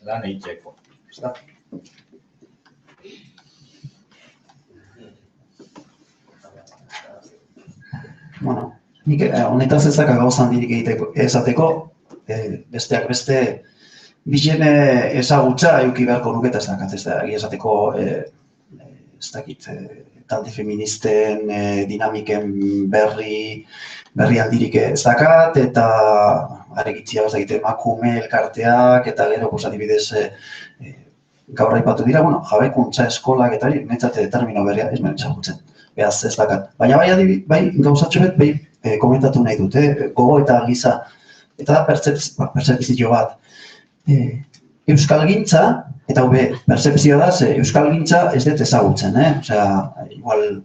lan egiteko. Nik honetaz ezak gauza handirik esateko, besteak beste, bizen ezagutza eduki beharko nuke eta ez dakat, ez da, esateko, ez dakit, talde feministen dinamiken berri handirik ez dakat, eta aregitzia ez dakit emakume elkarteak, eta gero, adibidez, gaur aipatu dira, jabaikuntza eskolak eta hori, netzate termino berria ez ezagutzen, behaz ez dakat. Baina bai gauzatxo bet, komentatu nahi dut, gogo eta giza, eta da pertzepzio bat. Euskalgintza, eta percepzioa da, Euskal Gintza ez dut ezagutzen, osea, igual,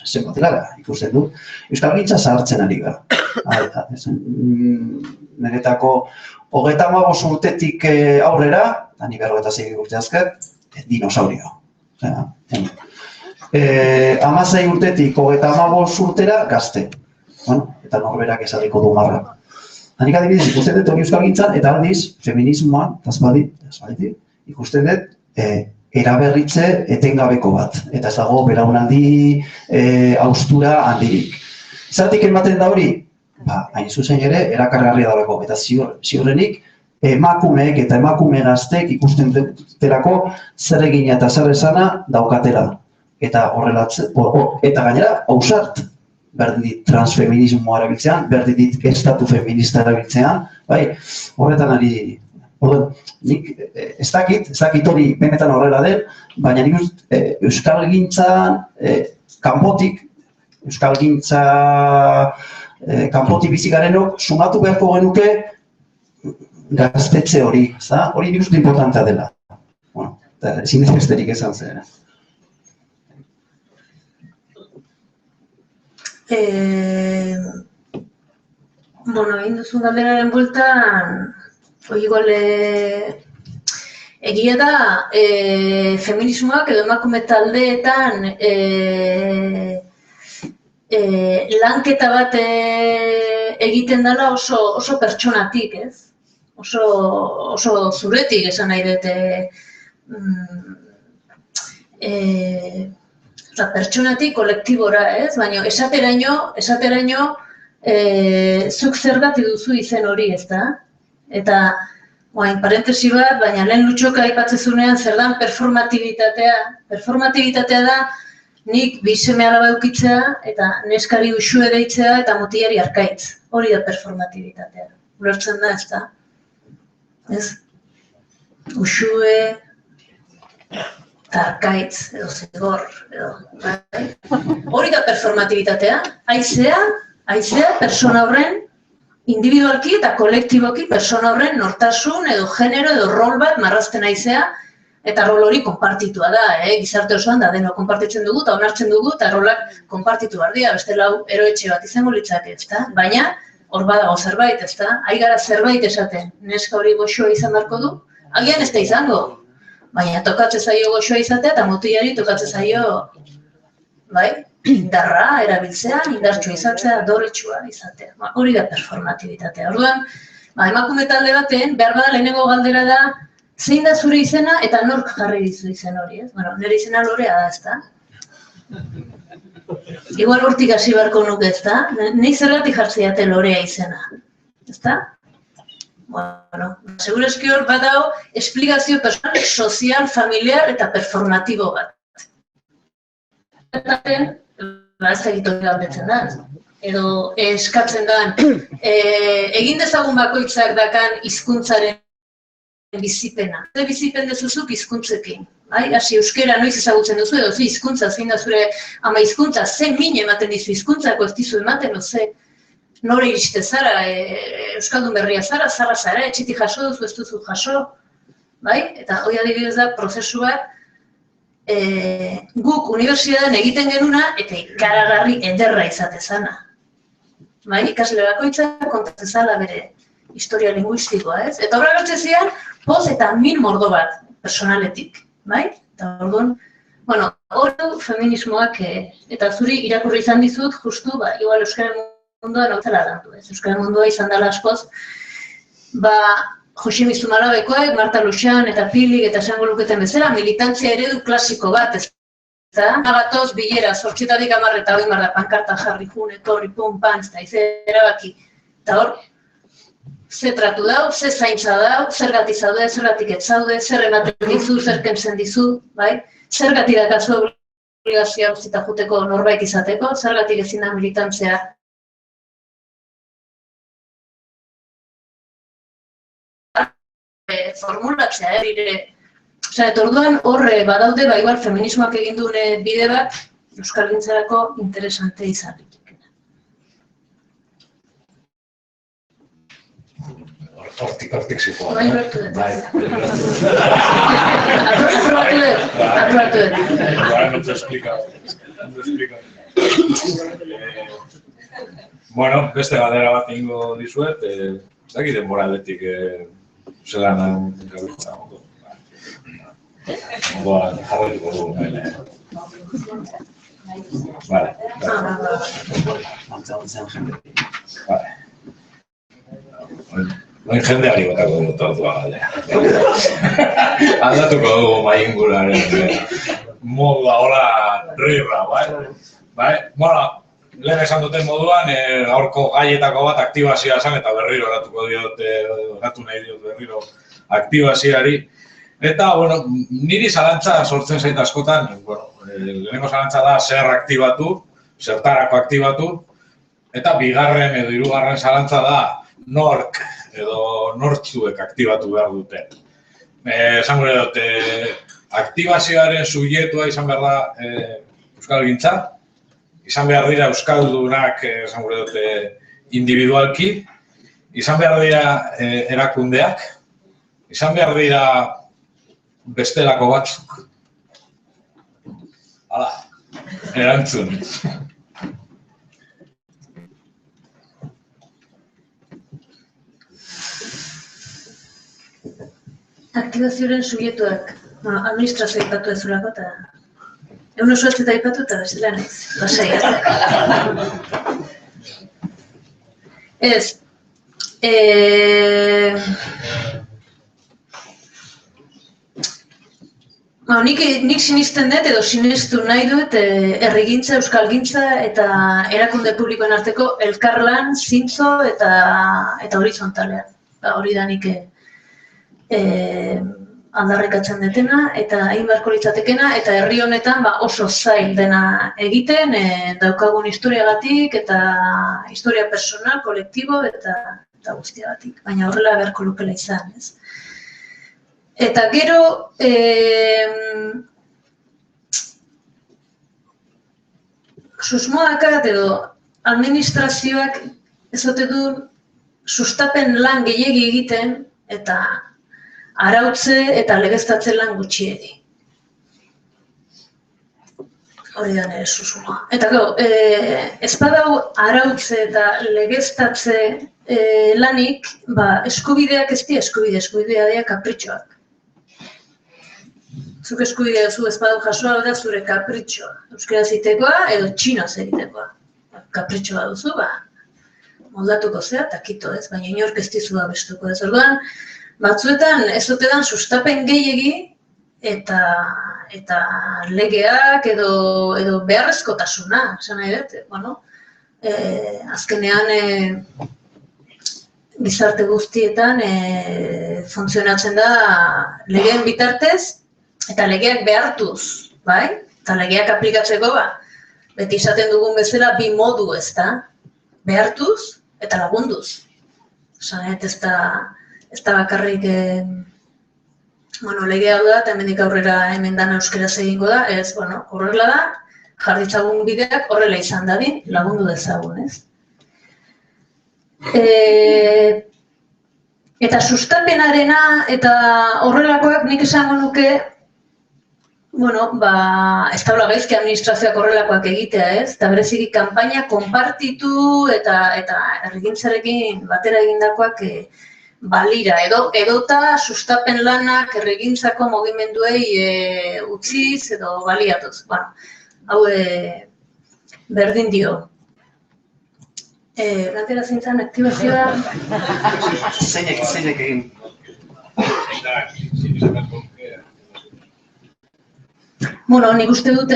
zenbatela, ikusten du. Euskal Gintza zahartzen ari gara. Niretako 35 urtetik aurrera, eta ni 46 urte azket, dinosaurio. 16 urtetik 35 urtera gazte. Eta norberak esateko du marra. Hanik adibidez, ikusten dut hori Euskal Gintzan, eta aldiz, feminismoan, ikusten dut, eraberritze etengabeko bat. Eta ez dago, belaunaldi, haustura handirik. Zergatik ematen da hori, hain zuzen ere, erakargarria dalako. Eta ziurrenik, emakumeek eta emakume gaztek ikusten dutelako zer egina eta zer esana daukatela. Eta gainera, ausart. Berdin dit transfeminismoa erabiltzean, berdin dit estatu feminista erabiltzean, horretan ari, nik ez dakit hori benetan horrela den, baina nik Euskal Gintzan kanpotik, Euskal Gintza kanpotik bizi garenok, sumatu beharko genuke gaztetxe hori, hori nik uste importantea dela. Ezin ez besterik esan zen. Egin duzun galderaren bueltan, igual egia da, feminismoak edo emakume taldeetan lanketa bat egiten dela oso pertsonatik, ez? Oso zuretik esan nahi dut. Pertsonatik kolektibora, ez? Baina esateraino zuk zergatik duzu izen hori, ez da? Eta, parentesi bat, baina lehen Lutxok aipatzezunean zer dan performatibitatea. Performatibitatea da nik bi seme alaba edukitzea eta neskari uxue deitzea eta mutilari arkaitz. Hori da performatibitatea. Ulertzen da, ez da? Ez? Uxue... Arkaitz, edo zigor, hori da performatibitatea, haizea persona horren, individualki eta kolektiboki persona horren nortasun edo genero edo rol bat marrazten haizea, Eta rol hori konpartitua da, gizarte osoan da, deno konpartitzen dugu eta onartzen dugu eta rolak konpartitu behar dira, beste lau eroetxe bat izango litzake, ezta? Baina, hor badago zerbait, ezta? Ari gara zerbait esaten, neska hori goxoa izan beharko du, agian ez da izango. Baina tokatzen zaio goxoa izatea eta mutilari tokatzen zaio, bai, indarra erabiltzea, indartsua izatea, doretsua izatea. Hori da performatibitatea. Orduan, emakume talde baten, behar bada lehenengo galdera da, zein da zure izena eta nork jarri dizu izen hori, ez? Bueno, nire izena Lorea da, ezta? Igual hortik hasi beharko nuke, ezta? Nei zergatik jartziate Lorea izena, ezta? Bueno, segurazki hor badago esplikazio personal, sozial, familiar eta performatibo bat. Ez egit hori galdetzen da, edo eskatzen da, egin dezagun bakoitzak dakan hizkuntzaren bizipena. Ze bizipen dezuzuk hizkuntzekin. Hasi euskera noiz ezagutzen duzu, edo ze hizkuntza, zein da zure ama hizkuntza, ze min ematen dizu hizkuntzako ez dizu ematen, ze nore iriste zara, euskaldun berria zara, etxetik jaso duzu, ez duzu jaso. Eta hori adibidez da prozesu bat, guk unibertsitatean egiten genuna eta ikaragarri ederra izate zana. Ikasle bakoitzak kontatzen zala bere historia linguistikoa, ez? Eta horra gertzen zian, poz eta min mordo bat personaletik, Eta orduan, bueno, hori feminismoak, eta zuri irakurri izan dizut, justu, igual euskaren munduan hau zela landu, ez? Euskaren mundua izan dela askoz, Josemi Zumalabekoek, Marta Luxan eta Pilik eta esango luketen bezala, militantzia eredu klasiko bat, ez? Agatoz, bilera, 8:00 eta 10:00 da, pankarta jarri, jun, etorri, pum, pantz, eta izan erabaki. Eta hor, ze tratu dau, ze zaintza dau, zergatik zaude, zergatik ez zaude, zer ematen dizu, zer kentzen dizu, zergatik dakazu obligazioa utzita juteko norbait izateko, zergatik ezin da militantzia formulatzea, eta orduan horre badaude, igual feminismoak egin duen bide bat, euskalgintzarako interesante izan. Hortik zikoa. Bai, bertu dut. Aprobatu dut. Ahora no te explica. Bueno, beste galdera bat ingo dizuet, ez dakit denbora aldetik zelan gabetu da. Ondoan jarraituko dugu. Vale. Noin jendeari botako dut ordua galdera. Aldatuko dugu mai inguraren modua hola rirra, bai? Bueno, lehen esan duten moduan, gaurko gaietako bat aktibazioa zen eta berriro eratu nahi diot berriro aktibazioari. Eta, bueno, niri zalantza sortzen zait askotan, lehenengo zalantza da zer aktibatu, zertarako aktibatu, eta bigarren edo hirugarren zalantza da nork edo nortzuek aktibatu behar duten. Esan gure dut, aktibazioaren subjektua izan behar da euskalgintza, izan behar dira euskaldunak, esan gure dut, individualki, izan behar dira erakundeak, izan behar dira bestelako batzuk. Hala, erantzun. Aktibazioaren subjektuak, administrazioa ipatu ez zulako eta egun oso ez eta ipatu eta bestela nahiz, lasaiak. Ez, nik sinisten dut edo sinestu nahi dut herrigintza, euskalgintza eta erakunde publikoen arteko elkarlan, zintzo eta horizontalean. Hori da nik aldarrikatzen detena eta egin beharko litzatekena eta herri honetan oso zail dena egiten daukagun historiagatik eta historia personal, kolektibo eta guztiagatik, baina horrela beharko lukela izan, ez? Eta gero, susmoakat edo administrazioak ez ote du sustapen lan gehiegi egiten eta arautze eta legeztatze lan gutxiegi. Hori da nire susuma. Eta gero, ez badau arautze eta legeztatze lanik, eskubideak ez dira eskubidea dira kapritxoak. Zuk eskubidea zu ez badu jasoa da zure kapritxoa. Euskaraz egitekoa edo txinoz egitekoa. Kapritxoa duzu, moldatuko zea, eta kito ez, baina inork ez dizu abestuko ez. Orduan, batzuetan ez dutedan sustapen gehiegi eta legeak edo beharrezkotasuna, esan nahi dut, azkenean gizarte guztietan funtzionatzen da legeen bitartez eta legeak behartuz, bai? Eta legeak aplikatzeko, beti izaten dugun bezala bi modu ez da, behartuz eta lagunduz. Esanet ez da bakarrik legea hau da, eta hemendik aurrera hemen dana euskeraz egingo da, ez, horrela da, jarditzagun bideak horrela izan dadin, lagundu dezagun, ez? Eta sustapenarena eta horrelakoak nik esango nuke, ez daula gaizki administrazioak horrelakoak egitea, ez? Eta bereziki kanpaina konpartitu eta herrigintzarekin batera egindakoak balira, edota sustapen lanak herrigintzako mugimenduei utziz edo baliatuz. Hau berdin dio. Galdera zintzen aktibazioa... Zeinek egin. Nik uste dut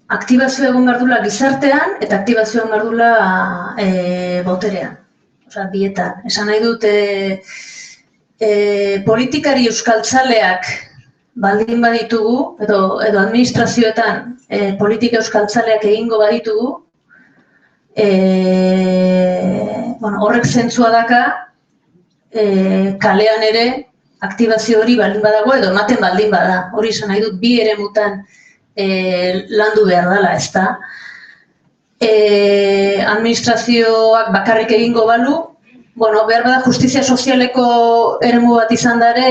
aktibazioa egon behar dula gizartean eta aktibazioa egon behar dula boterean. Osa, bietan. Esan nahi dut politikari euskaltzaleak baldin baditugu, edo administrazioetan politika euskaltzaleak egingo baditugu, horrek zentzua daka kalean ere aktibazio hori baldin badago edo ematen baldin bada. Hori esan nahi dut bi eremutan landu behar dela, ez da. Administrazioak bakarrik egingo balu, behar bada justizia sozialeko eremu bat izan dare,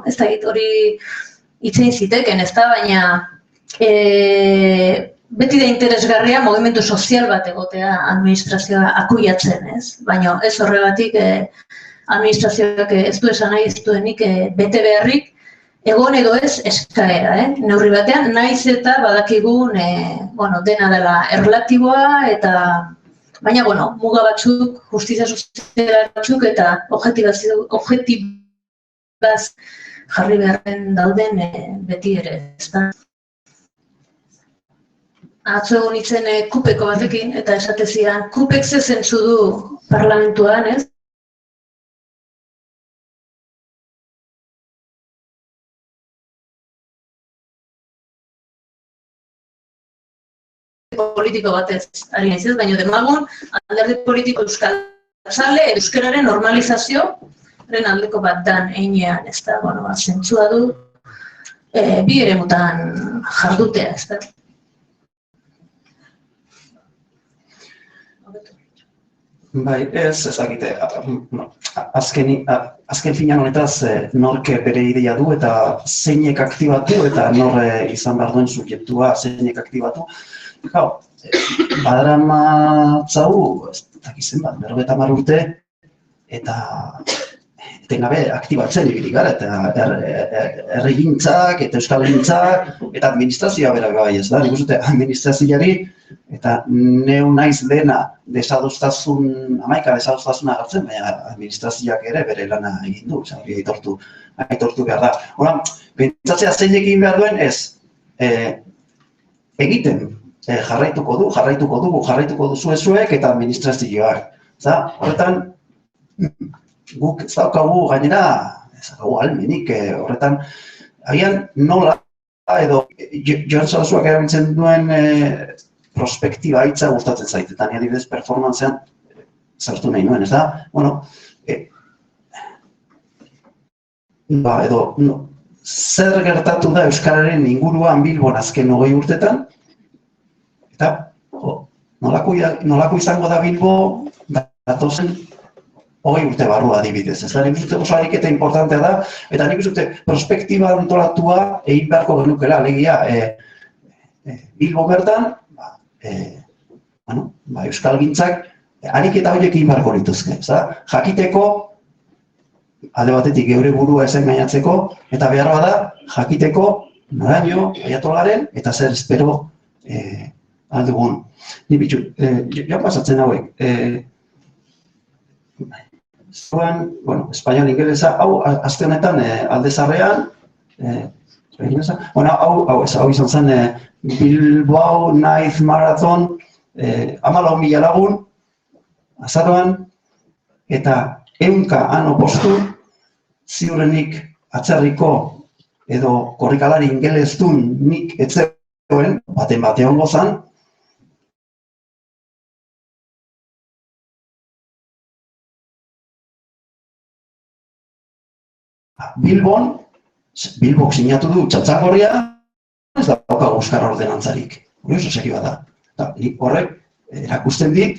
ez da hori itzein ziteken, ez da, baina beti da interesgarria mugimendu sozial bat egotea administrazioa akuiatzen, ez? Baina ez horregatik administrazioak ez du esan nahi ez duenik bete beharrik, egon edo ez eskaera, neurri batean, naiz eta badakigun dena dela erlatiboa eta baina, muga batzuk, justizia sozial batzuk eta objektibaz jarri beharren dauden beti ere, ez da. Atzo egon itzen kupeko batekin eta esatezian, kupek ze zentzu du parlamentuan, ez? Politiko batez ari naiz ez, baina demagun alderdi politiko euskaltzale euskararen normalizazioaren aldeko bat dan einean, ez da, zentzua du bi eremutan jardutea, ez da. Bai, ez dakite, azken finan honetaz nork bere ideia du eta zeinek aktibatu eta nor izan behar duen subjektua zeinek aktibatu. Badara matzau, ez dakizen bat, 50 urte eta etengabe aktibatzen ibili gara, eta herrigintzak eta euskalgintzak eta administrazioa bera bai, ez da, nik uste administrazioari eta neu naiz dena amaika desadostasuna hartzen, baina administrazioak ere bere lana egin du, hori aitortu behar da. Hora, pentsatzea zein egin behar duen ez, egiten jarraituko duzu zuek eta administrazioak. Horretan, guk ez daukagu gainera, ez daukagu almenik, horretan, agian nola edo Joan Sarazuak erabiltzen duen prospektiba hitza gustatzen zait, eta ni adibidez performancean sartu nahi nuen, ez da? Zer gertatu da euskararen inguruan Bilbon azken 20 urtetan, eta nolako izango da Bilbo datozen 20 urte barru adibidez. Ez da, nik uste oso ariketa importantea da, eta nik uste perspektiba antolatua egin beharko genukela, alegia, Bilbo bertan, euskalgintzak ariketa horiek egin beharko lituzke. Jakiteko, alde batetik geure burua ezen gainatzeko, eta behar bada, jakiteko noraino aiatolaren eta zer espero aldugun. Ni bitxu, joan pasatzen hauek. Zuen, espainiol ingelesa, hau, aste honetan aldezarrean, hau izan zen Bilbao Night Marathon, 14.000 lagun, azaroan, eta 100 ano postu, ziurrenik atzerriko edo korrikalari ingelestun nik etzegoen, batean gozan, Bilbok sinatu du txatzagorria, ez daukagu euskara ordenantzarik. Hori oso serio da. Horrek erakusten dit,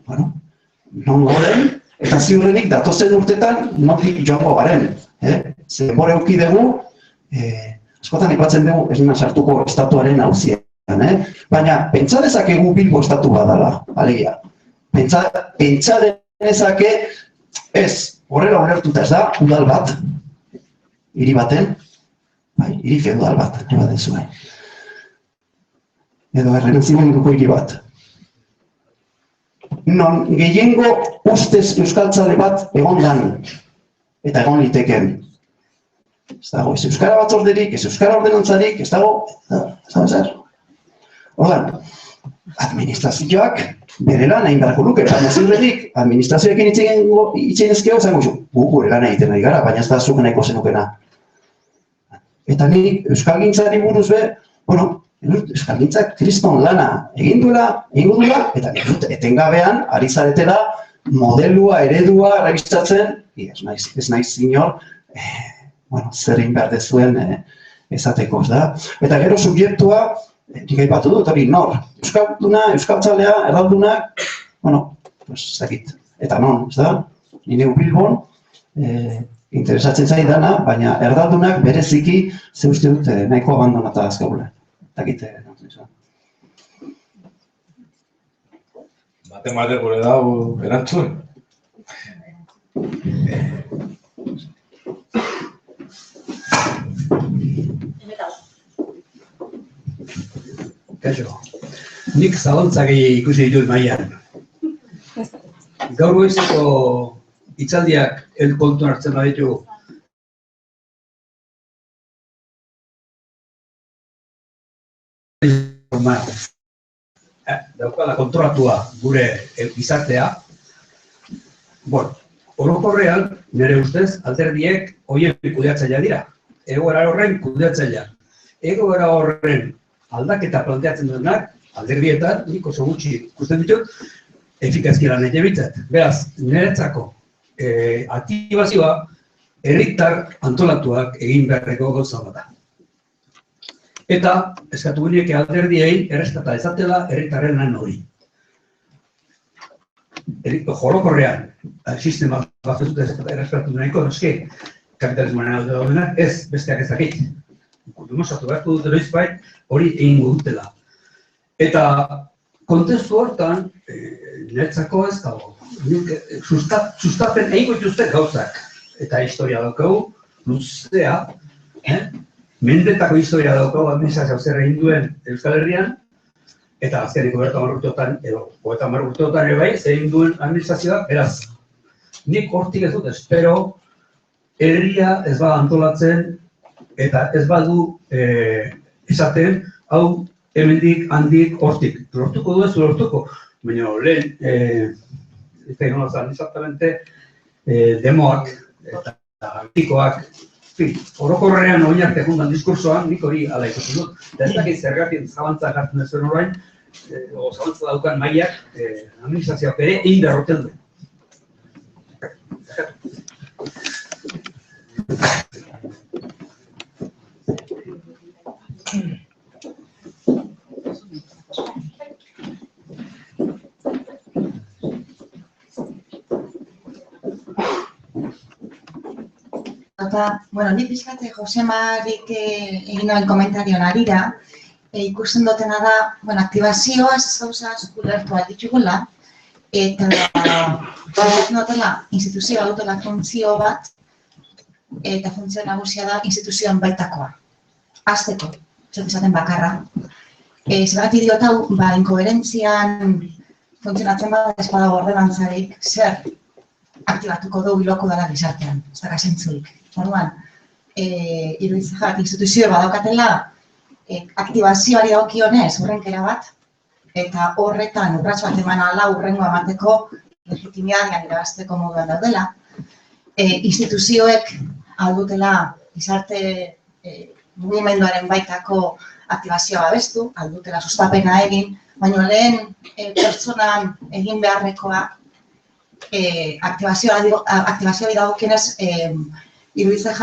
non goren, eta ziurrenik datozen urtetan nondik joango garen. Zenbora euki dugu, askotan aipatzen dugu, ez nena sartuko estatuaren auzian. Baina, pentsa dezakegu Bilbo estatu badala, alegia. Pentsa dezake, ez, horrela ulertuta ez da, udal bat, hiri baten, hiri feudal bat, nahi bat ezuen. Edo errenazimendoko hiri bat. Non gehiengo ustez euskaltzale bat egondan, eta egon liteken. Ez dago, ez euskara batzorderik, ez euskara ordenantzarik, ez dago, zer. Ordan, administrazioak bere lan egin beharko luke, baina ziurrenik administrazioekin itxein ezkeo zango zu, gure lan egiten nahi gara, baina ez da zuk nahiko zenukena. Eta nik euskalgintzari buruz euskalgintzak kriston lana egin duela, eta etengabean ari zaretela modelua, eredua erabistatzen, ez naiz zinor, zer egin behar dezuen esateko, ez da. Eta gero subjektua, nik aipatu dut, hori nor, euskalduna, euskaltzalea, erdaldunak, ez dakit, eta non, ez da, nire Bilbon, interesatzen zaidana, baina erdaldunak bereziki ze uste dut nahiko abandonata azkaula. Dakit, Bate gure dago erantzun. Kaixo, nik zabaltzak ikusi ditut mailan. Gaur goizeko hitzaldiak kontuan hartzen baditu. Daukala kontrolatua gure gizartea. Orokorrean, nire ustez, alderdiek horien kudeatzailea dira. Egoera horren kudeatzailea. Egoera horren aldaketa planteatzen duenak, alderdietan, nik oso gutxi ikusten ditut, efikazki lan egin bitzat. Beraz, niretzako aktibazioa herritar antolatuak egin beharreko gauza bat da. Eta, eskatu guinek alderdiei erreskata ezatela herritarren lan hori. Jorokorrean, sistema bat erreskatu nahiko, eske, kapitalismoaren alde daudenak, ez besteak ezakit. Demostratu beharko dut eroizbait hori egingo dutela. Eta kontestu hortan, niretzako ez dago. Sustapen egingo dituzte gauzak. Eta historia daukagu, luzea, mendetako historia daukagu administrazio zer egin duen Euskal Herrian, eta azkeneko 30 urteotan, edo 30 urteotan ere bai, zer egin duen administrazioak, beraz. Nik hortik ez dut, espero, herria ez bada antolatzen, eta ez badu esaten, hau hemendik, handik, hortik. Lortuko du ez lortuko, baina lehen, eta inolazan, exactamente, demoak eta antikoak, orokorrean oinarte jundan diskursoan, nik hori ala ikusten dut. Eta ez dakit zergatik zabantza gartzen ez zuen orain, zabantza daukan mailak, administrazioak ere egin derroten du. bueno, ni pixkate Josemarik egin duen komentarioan arira, ikusten dutena da, bueno, aktibazioaz gauza ulertu bat ditugula, eta ikusten dutela instituzioa dutela funtzio bat, eta funtzio nagusia da instituzioan baitakoa. Azteko, esaten bakarra. Zergatik diot hau, inkoherentzian funtzionatzen bada ez badago ordenantzarik zer aktibatuko du biloko dela gizartean, ez da zentzurik. Orduan, iruditzen instituzio badaukatela aktibazioari dagokionez urrenkera bat, eta horretan urrats bat eman ahala urrengo emateko legitimitatean irabazteko moduan daudela. Instituzioek aldutela gizarte mugimenduaren baitako aktibazioa babestu, aldutela sustapena egin, baina lehen pertsonan egin beharrekoa aktibazioari dagokionez iruditzen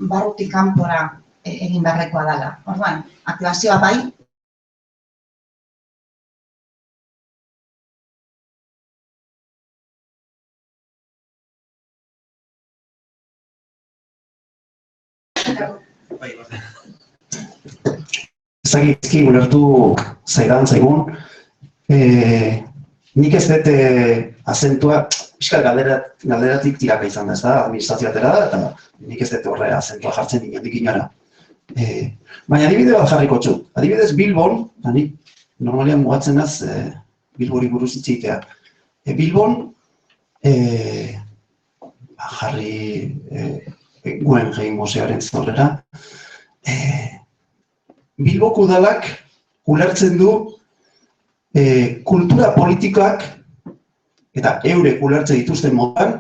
barrutik kanpora egin beharrekoa dela. Orduan, aktibazioa bai, ezagizki ulertu zaigun, nik ez dut azentua, pixka galderatik tiraka izan da, ez da, administrazioatera da, eta nik ez dut horre azentua jartzen inondik inora. Baina adibide bat jarriko txut. Adibidez Bilbon, eta nik normalian mugatzen az Bilbori buruz itxitea. Bilbon jarri Guggenheim museoaren zorrera, Bilboko udalak ulertzen du kultura politikoak eta eurek ulertzen dituzten modan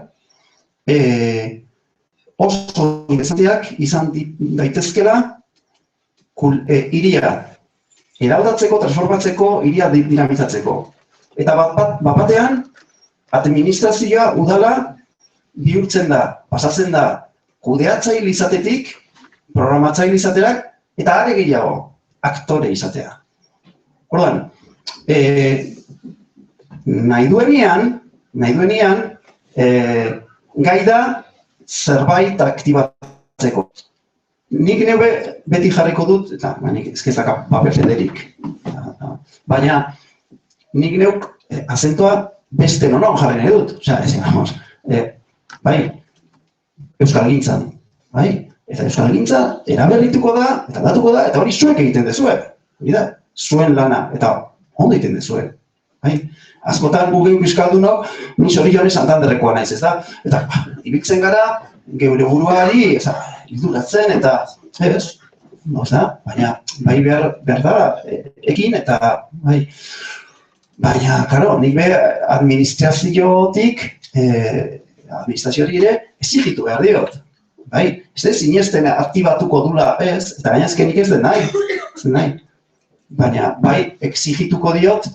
oso interesanteak izan daitezkela hiria eraldatzeko, transformatzeko, hiria dinamizatzeko. Eta bat-batean, administrazioa udala bihurtzen da, pasatzen da kudeatzaile izatetik, programatzaile izaterak, eta are gehiago, aktore izatea. Orduan, nahi duenean, gai da zerbait aktibatzeko. Nik neu beti jarriko dut, eta nik ezkezaka paper federik, baina nik neuk azentua beste nonon jarri nahi dut. Osea, ezin, vamos, bai, euskalgintzan, bai? Eta euskalgintza eraberrituko da, eta datuko da, eta hori zuek egiten dezue. Hori da, zuen lana, eta ondo egiten dezue. Askotan gu gehiago euskaldunok, ni Zorionez Santanderrekoa naiz, ez da? Eta ibiltzen gara, geure buruari, ilduratzen, eta ez da? Baina bai behar da, ekin, eta bai. Baina, karo, nik behar administraziotik, administrazioari ere, exigitu behar diot. Bai, ez da sinesten aktibatuko dula ez, eta gainazkenik ez den nahi. Baina, bai, exigituko diot,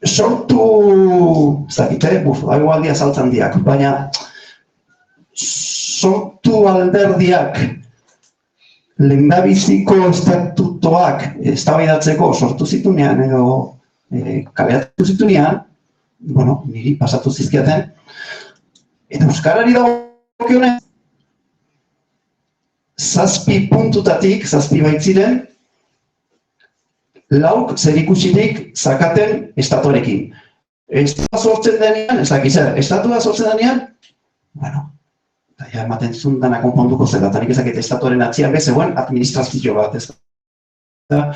sortu, ez dakite, haigo aldia saltzan diak, baina sortu alderdiak lehendabiziko estatutoak eztabaidatzeko sortu zitunean edo kaleratu zitunean, bueno, niri pasatu zizkiaten, eta euskarari dagokionez, 7 puntutatik, 7 baitziren, 4 zerikusirik zakaten estatuarekin. Estatua sortzen denean, ez dakiz zer, estatua sortzen denean, bueno, eta ja ematen zuen dana konponduko zela, eta nik ezakit estatuaren atzian bezegoen administrazio bat, ez da,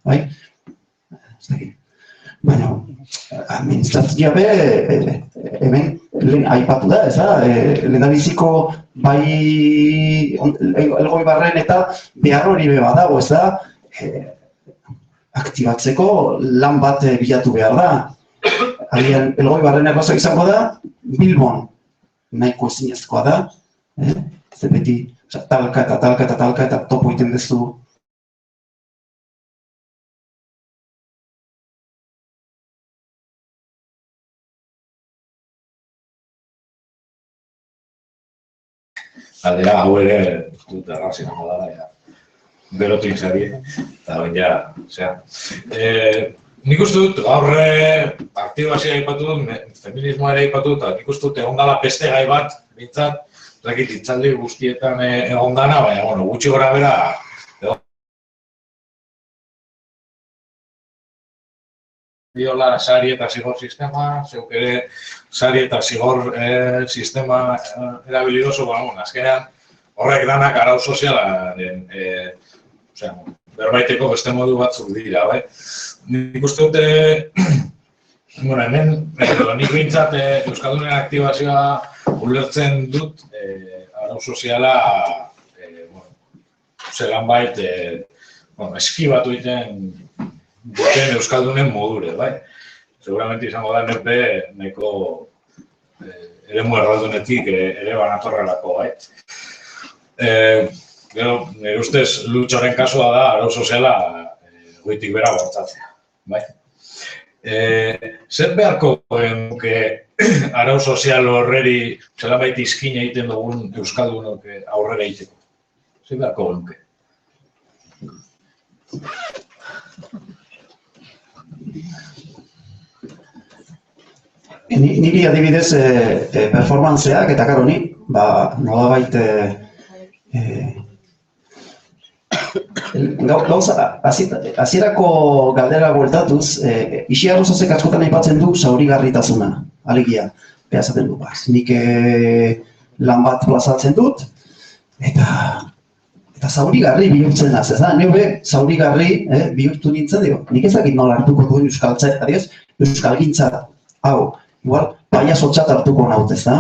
bai, ez dakit. Baina, administrazioa be, hemen lehen aipatu da, ez da, lehendabiziko bai Elgoi Barren eta behar hori be badago, ez da, aktibatzeko lan bat bilatu behar da. Agian Elgoi Barreneko izango da, Bilbon nahiko ezinezkoa da, ze beti talka eta topo egiten dezu. Aldera, hau ere, dut errazionako dara, berotu inzari, eta bain ja, osea. Nik uste dut, gaur aktibazioa aipatu dut, feminismoa ere aipatu dut, nik uste dut egon dela beste gai bat, bintzat, zakit, hitzaldi guztietan egon dana, baina, bueno, gutxi gora bera, diola sari eta zigor sistema, zeuk ere sari eta zigor sistema erabili dozu, bueno, azkenean, horrek danak arau sozialaren, berbaiteko beste modu batzuk dira, bai? Nik uste dute, bueno, hemen, nik bintzat Euskaldunen aktibazioa ulertzen dut, arau soziala, zelan bait, eskibatu egiten duten Euskaldunen modure, bai? Seguramente izango da nepe nahiko eremu erraldunetik ere banatorrelako, bai? Gero, nire ustez, Lutxoren kasua da arau soziala goitik bera bortzatzea, bai? Zer beharko genuke arau sozial horreri zelabait izkina egiten dugun Euskaldunok aurrera egiteko? Zer beharko genuke? Niri adibidez performanceak eta karo ni, nolabait gauza, hasierako galdera bueltatuz, Ixi Arrozazek askotan aipatzen du zaurigarritasuna, alegia, behazaten du, nik lan bat plazatzen dut, eta zaurigarri bihurtzen naz, ez da, nire zaurigarri bihurtu nintzen, nik ezakit nola hartuko duen euskaltzat, adioz, euskalgintza, hau, igual, paiasotzat hartuko naut, ez da?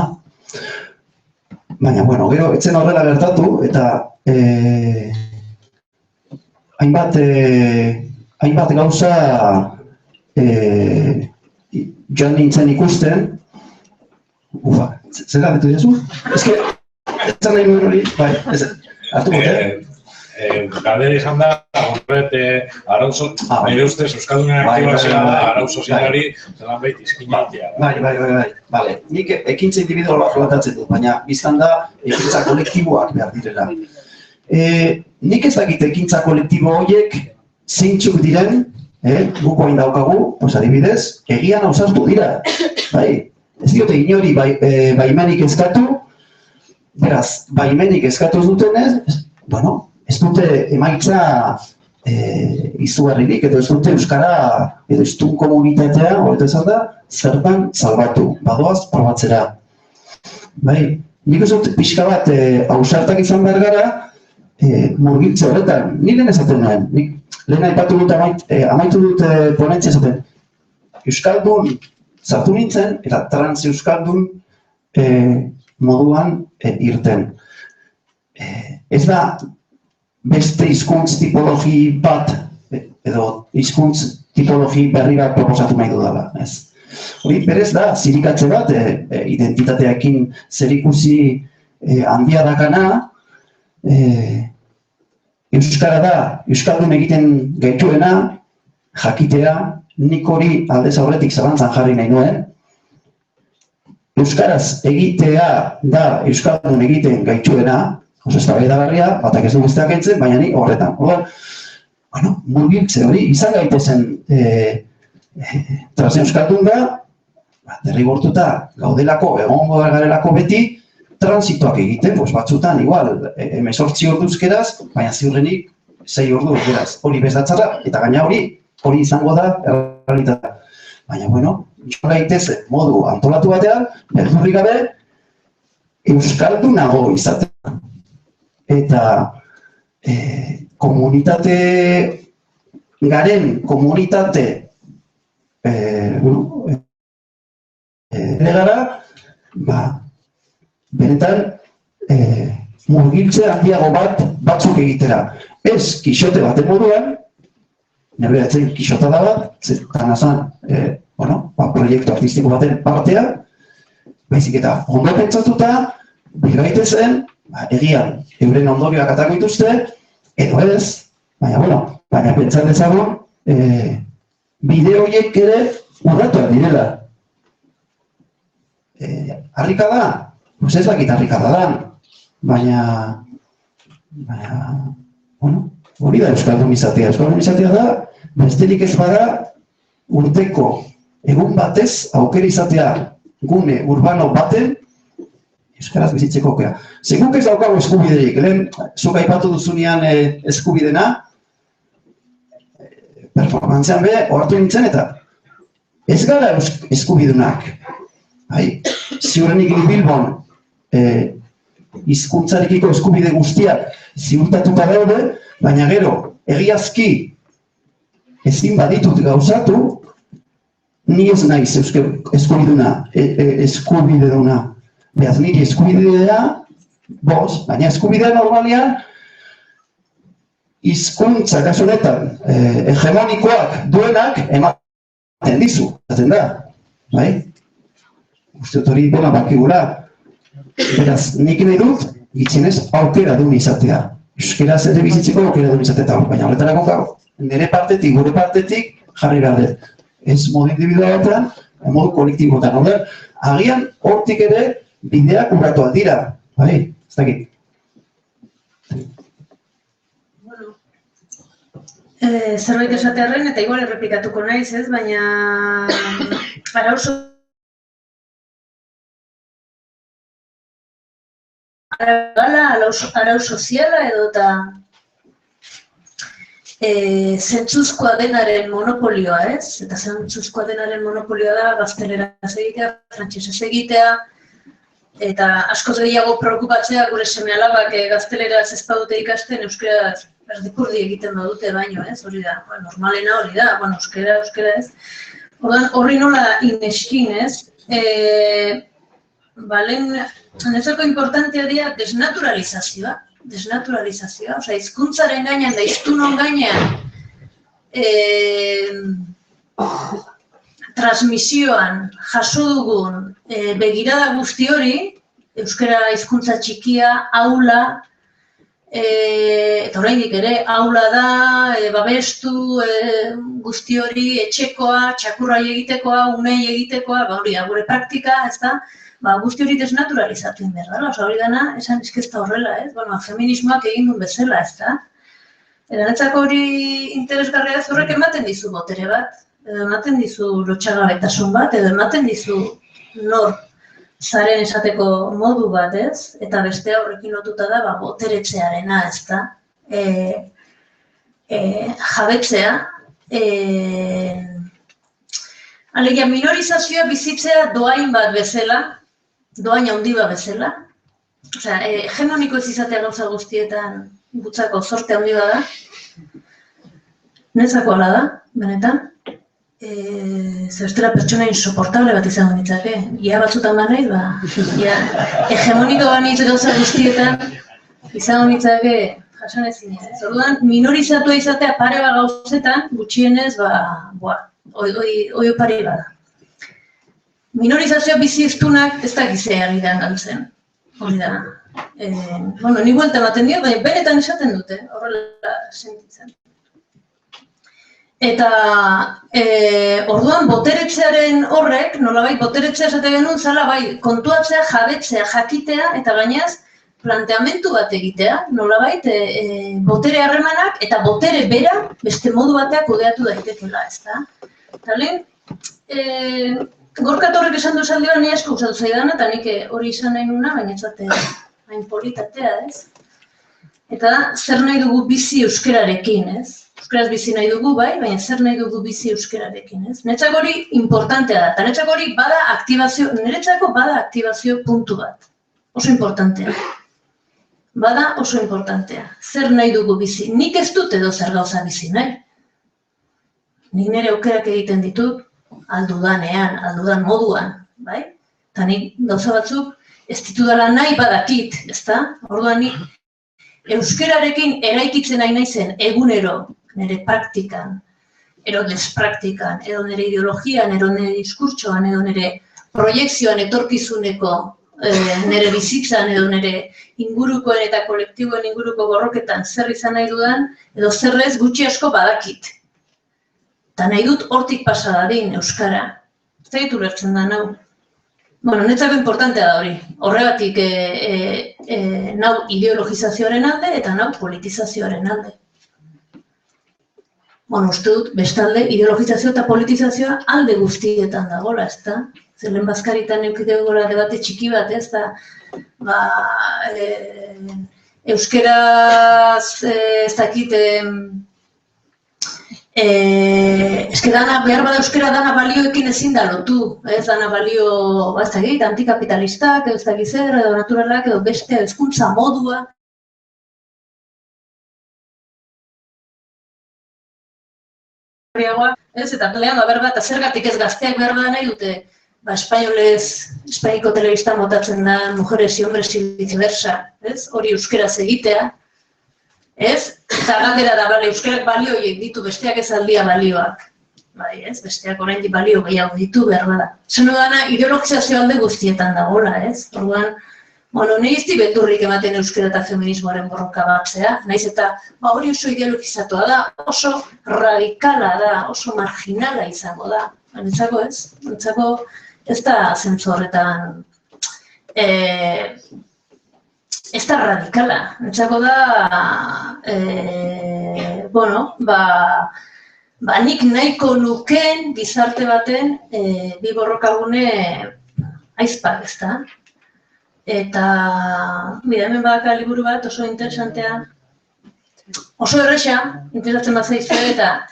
Baina, bueno, gero, etzen horrela gertatu, eta hainbat gauza joan nintzen ikusten, zer galdetu dira zu? Ez que, ez nahi nuen hori, bai, ez, hartuko, Galdera izan da, horret, nire ustez, Euskaldunen aktibazioa da, arau sozialari, zelan behit izkinatzea. Bai, nik ekintza individuala flatatzen dut, baina biztan da, ekintza kolektiboak behar direla. Nik ez dakit ekintza kolektibo horiek zeintzuk diren, guk hain daukagu, adibidez, egian ausartu dira. Ez diote inori baimenik eskatu, beraz, baimenik eskatu dutenez, bueno, ez dute emaitza izugarririk, edo ez dute euskara, edo iztun komunitatea, horretu esan da, zertan salbatu, badoaz probatzera. Nik ez dut pixka bat ausartak izan behar gara, murgiltze horretan, ni lehen esaten nuen, lehen aipatu dut amaitu dut ponentzia esaten. Euskaldun zartu nintzen, eta trans euskaldun moduan irten. Ez da, beste hizkuntz tipologi bat, edo hizkuntz tipologi berri bat proposatu nahi dudala. Hori, berez da, zirikatze bat, identitateakin zerikusi handia dakana, euskara da, euskaldun egiten gaituena, jakitea, nik hori aldez aurretik zalantzan jarri nahi nuen. Euskaraz egitea da euskaldun egiten gaituena, oso ez da behidagarria, batak ez du besteak entzen, baina ni horretan. Bueno, murgiltze hori, izan gaitezen trazen euskaldun da, derrigortuta gaudelako, egongo garelako beti, transitoak egiten, batzutan, igual, 18 orduzkeraz, baina ziurrenik 6 ordu eraz. Hori bezatzara, eta gaina hori izango da, errealitatea. Baina, bueno, joan gaitezen modu antolatu batean, beldurrik gabe, euskaldunago izatea. Eta komunitate, garen komunitate gara, benetan murgiltze handiago batzuk egitera. Ez kixote baten moduan, nire atzen kixota da bat, zetan azan, proiektu artistiko baten partea, baizik eta ondo pentsatuta, bigaitezen, egian, euren ondorioak atako dituzte, edo ez, baina pentsan dezagun, bide horiek ere urratuak direla. Harrika da? Ez dakit harrika da, baina, hori da euskaldun izatea. Euskaldun izatea da, besterik ez bada, urteko egun batez aukera izatea gune urbano baten euskaraz bizitzeko aukera. Zeguk ez daukagu eskubiderik, lehen zuk aipatu duzunean eskubidena, performantzean be, ohartu nintzen eta ez gara eskubidunak. Ziurrenik Bilbon hizkuntzarekiko eskubide guztiak ziurtatuta daude, baina gero, egiazki ezin baditut gauzatu, ni ez naiz eskubideduna. Beaz, niri eskubidea, baina eskubidea normalian, hizkuntza kasu honetan hegemonikoak duenak ematen dizu, zaten da, bai? Uste dut hori dena bakigula. Beraz, nik nahi dut, gitzenez, aukera duen izatea. Euskaraz ere bizitzeko aukera duen izatea, baina horretarako gau, nire partetik, gure partetik, jarri behar dut. Ez modu individualetan, modu kolektibotan. Agian, hortik ere, bideak urratuak dira, bai? Ez dakit. Zerbait esatearren, eta igual errepikatuko naiz, ez? Baina arau soziala edo eta zentzuzkoa denaren monopolioa, ez? Eta zentzuzkoa denaren monopolioa da gazteleraz egitea, frantsesez egitea, eta askoz gehiago preokupatzea gure seme-alabak gazteleraz ez badute ikasten, euskaraz erdikurdi egiten badute baino, ez? Hori da, normalena hori da, euskara ez. Horri nola ineskin, ez? Netzako importantea dira desnaturalizazioa, osea, hizkuntzaren gainean da hiztunon gainean transmisioan jaso dugun begirada guzti hori, euskara hizkuntza txikia, aula, eta oraindik ere, aula da, babestu guzti hori, etxekoa, txakurrai egitekoa, umei egitekoa, hori da, gure praktika, ez da, guzti hori desnaturalizatu egin behar dela, hori dana, esan izkezta horrela, ez? Feminismoak egin duen bezala, ez da? Eta netzako hori interesgarria ez horrek ematen dizu botere bat, edo ematen dizu lotxagabetasun bat, edo ematen dizu nor zaren esateko modu bat, ez? Eta bestea horrekin lotuta da, boteretzearena, ez da? Jabetzea. Alegia, minorizazioa bizitzea doain bat bezala, doain handi bat bezala. Osea, hegemoniko ez izatea gauza guztietan gutzako zorte handi bat da. Netzako ala da, benetan. Zerestela pertsona insoportable bat izango nitzake. Ia batzutan banaiz, hegemoniko banitz gauza guztietan izango nitzake jasan ezin. Orduan, minorizatua izatea pare bat gauzetan, gutxienez, oi opari bada. Minorizazioa bizi iztunak ez dakizea egitan galtzen. Hori da. Ni buelta ematen dio, baina benetan esaten dute, horrela sentitzen. Eta orduan boteretzearen horrek, nolabait boteretzea esate genuen zela, kontuatzea, jabetzea, jakitea, eta gainaz, planteamentu bat egitea, nolabait botere harremanak eta botere bera beste modu bateak kudeatu daitekela, ez da? Eta lehen, Gorka Torrek esan du zaldioan ni asko usatu zaidan, eta nik hori izan nahi nuna, baina ez hain politatea, ez? Eta zer nahi dugu bizi euskararekin, ez? Euskaraz bizi nahi dugu, baina zer nahi dugu bizi euskararekin, ez? Netzako hori importantea da, eta netzako hori bada aktibazio, niretzako bada aktibazio puntu bat. Oso importantea. Bada oso importantea. Zer nahi dugu bizi? Nik ez dut edo zer gauza bizi nahi. Nik nire aukerak egiten ditut, aldudanean, aldudan moduan, bai? Eta nik gauza batzuk ez ditudala nahi badakit, ezta? Orduan nik euskararekin eraikitzen nahi naizen egunero, nire praktikan, edo despraktikan, edo nire ideologian, edo nire diskurtsoan, edo nire proiekzioan etorkizuneko nire bizitzan, edo nire ingurukoen eta kolektiboen inguruko borroketan zer izan nahi dudan, edo zerrez gutxi asko badakit. Eta nahi dut hortik pasa dadin euskara. Ez da ditu lertzen da, nau. Netzako importantea da hori. Horregatik nau ideologizazioaren alde eta nau politizazioaren alde. bueno, uste dut, bestalde, ideologizazio eta politizazioa alde guztietan dagoela, ez da? Zelen bazkaritan eukideu gola debate txiki bat, ez da? Euskeraz, ez dakit, dana, behar bada euskera dana balioekin ezin da lotu, ez dana balio, ez dakit, antikapitalistak, ez dakit zer, edo naturalak, edo beste hezkuntza modua. Ez, eta lehan, behar bat, zergatik ez gazteak behar bada nahi dute, espainiko telebista motatzen da, mujeres y hombres y viceversa, ez? Hori euskeraz egitea, ez? Eta galdera da, bale, euskerak balioiek ditu, besteak ez aldia balioak. Bai, ez? Besteak oraindik balio gehiago ditu behar bada. Zeno dana, ideologizazio alde guztietan dagoela, ez? Orduan, bueno, nahi izti beldurrik ematen euskera eta feminismoaren borroka batzea, nahiz eta hori oso ideologizatua da, oso radikala da, oso marginala izango da. Nintzako ez? Nintzako ez da zentzu horretan, ez da radikala. Nintzako da, bueno, nik nahiko nukeen gizarte baten bi borrokagune aizpak, ez da? Eta, mira, hemen badaka liburu bat oso interesantea, oso erresa, interesatzen bat zaizue, eta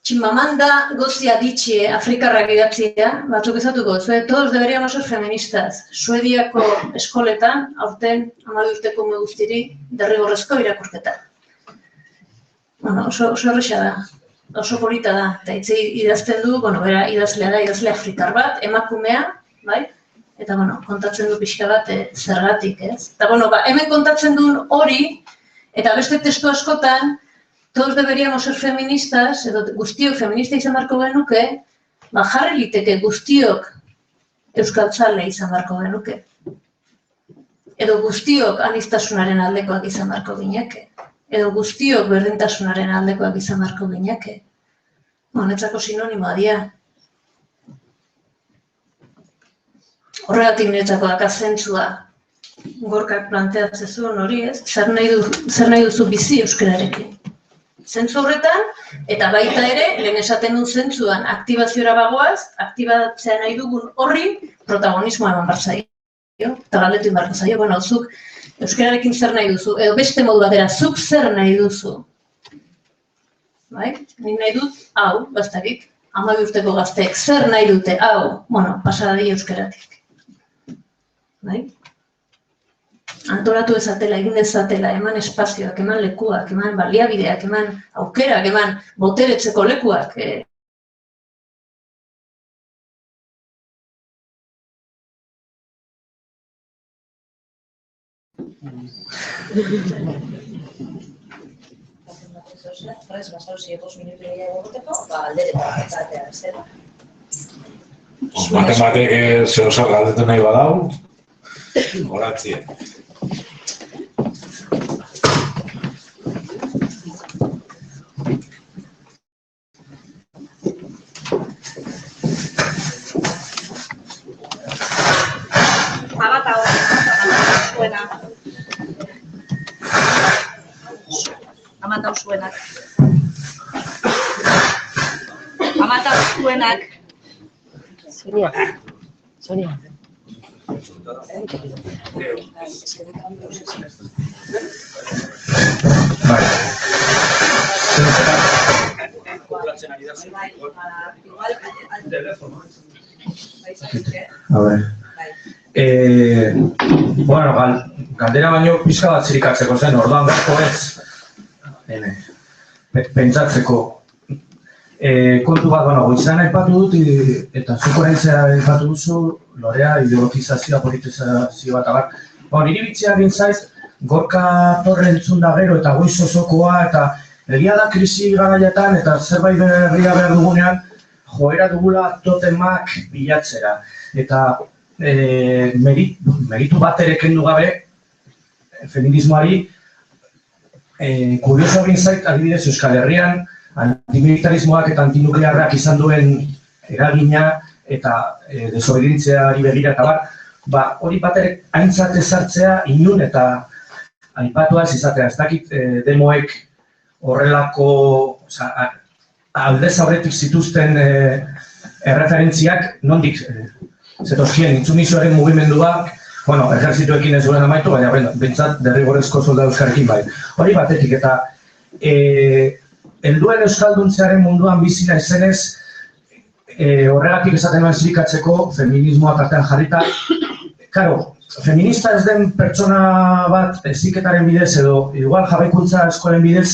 Chimamanda Ngozi Adichie, afrikarrak idatzia, batzuk ezatuko, todos deberíamos ser feministas. Suediako eskoletan, aurten 12 urteko ume guztiri, derrigorrezko irakurketa. Bueno, oso erresa da, oso polita da, eta idazten du, bueno, bera idazlea da, idazle afrikar bat, emakumea, bai? Eta, bueno, kontatzen du pixka bat zergatik, ez? Eta, bueno, hemen kontatzen duen hori, eta beste testu askotan, todos deberíamos ser feministas, edo guztiok feminista izan beharko genuke, jarri liteke guztiok euskaltzale izan beharko genuke. Edo guztiok aniztasunaren aldekoak izan beharko gineke. Edo guztiok berdintasunaren aldekoak izan beharko gineke. Honetzako sinonimoa dira. Horregatik niretzako daka zentzua Gorkak planteatzen zuen hori, ez? Zer nahi duzu bizi euskararekin. Zentzu horretan, eta baita ere, lehen esaten duen zentzuan aktibaziora bagoaz, aktibatzea nahi dugun horri protagonismoa eman behar zaio. Eta galdetu inbarko zaio, bueno, zuk euskararekin zer nahi duzu, edo beste modu batera, zuk zer nahi duzu. Bai? Nik nahi dut, hau, bastakik, 12 urteko gazteek, zer nahi dute, hau, bueno, pasadari euskaratik. Bai? Antolatu ezatela, egin dezatela, eman espazioak, eman lekuak, eman baliabideak, eman aukerak, eman boteretzeko lekuak. Matematik zehozak galdetu nahi badau, horatzien. Amata usuenak. Sonia. Bueno, galdera baino pixka bat zirikatzeko zen, orduan gazko ez pentsatzeko. Kontu bat, goizan aipatu dut, eta zuko nahitzea aipatu duzu, lorea, ideologizazioa, politizazioa eta bat. Niri bitxea gintzaiz, Gorka Torre entzun da gero eta goiz osokoa, eta egia da krisi garaiatan eta zerbait berria behar dugunean, joera dugula totemak bilatzera. Eta meritu bat ere kendu gabe, feminismoari, kurioso gintzait, adibidez Euskal Herrian, antimilitarismoak eta antinuklearrak izan duen eragina eta desobedientziari begira eta bat, hori bat ere aintzat ezartzea inun eta aipatu ez izatea. Ez dakit demoek horrelako aldez aurretik zituzten erreferentziak nondik zetozkien intsumisioaren mugimenduak, ejerzituekin ez duen amaitu, baina bintzat derrigorrezko soldadu euskarrekin bai. Hori batetik eta helduen euskalduntzearen munduan bizi naizenez, horregatik esaten nuen zirikatzeko feminismoa tartean jarrita. Karo, feminista ez den pertsona bat heziketaren bidez edo igual jabekuntza eskolen bidez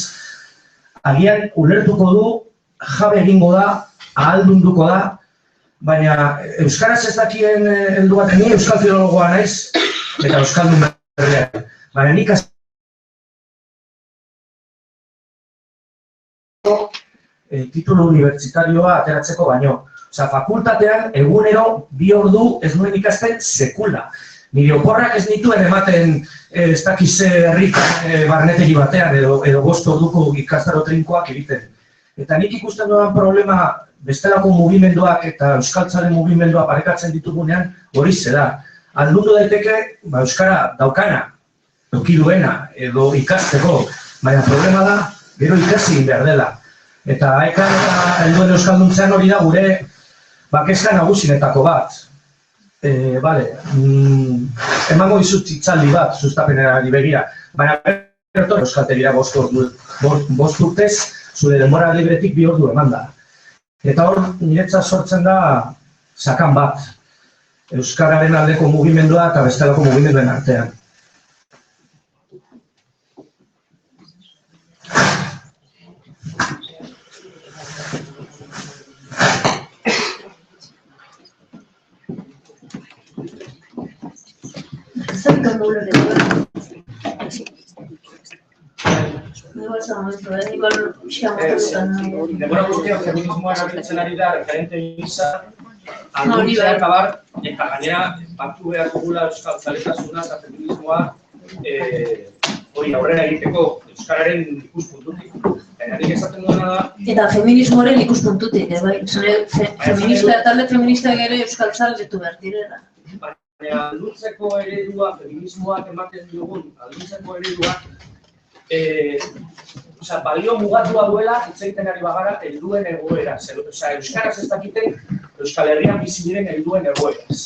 agian ulertuko du, jabe egingo da, ahaldunduko da, baina euskaraz ez dakien heldu bat, ni euskal filologoa naiz eta euskaldun berriak. Baina nik titulu unibertsitarioa ateratzeko baino. Fakultatean egunero 2 ordu ez nuen ikasten sekula. Nire oporrak ez nituen ematen ez dakize herritan barnetegi batean edo 5 orduko ikastaro trinkoak egiten. Eta nik ikusten dudan problema bestelako mugimenduak eta euskaltzaren mugimendua parekatzen ditugunean hori da. Aldundu daiteke euskara daukana, eduki duena edo ikasteko, baina problema da gero ikasi egin behar dela. Eta haikan eta helduen euskalduntzean hori da gure kezka nagusinetako bat. Emango dizut hitzaldi bat sustapenari begira, baina bertor euskaltegira 5 urtez, zure denbora libretik 2 ordu eman da. Eta hor niretzat sortzen da sakan bat, euskararen aldeko mugimendua eta bestelako mugimenduen artean. Denbora guztiak feminismoan abiltzen ari da, referente gisa, alduntzea acabar, eta gainera, batu behar dugula euskaltzaletasuna eta feminismoa hori aurrera egiteko euskararen ikuspuntutik. Nik esaten duena da... Eta feminismoaren ikuspuntutik, bai? Feminista, talde feministak ere euskaltzaletu behar direla. Baina alduntzeko eredua, feminismoak ematen dugun, alduntzeko eredua, balio mugatua duela hitz egiten ari bagara helduen egoera. Euskaraz ez dakiten Euskal Herrian bizi diren helduen egoeraz.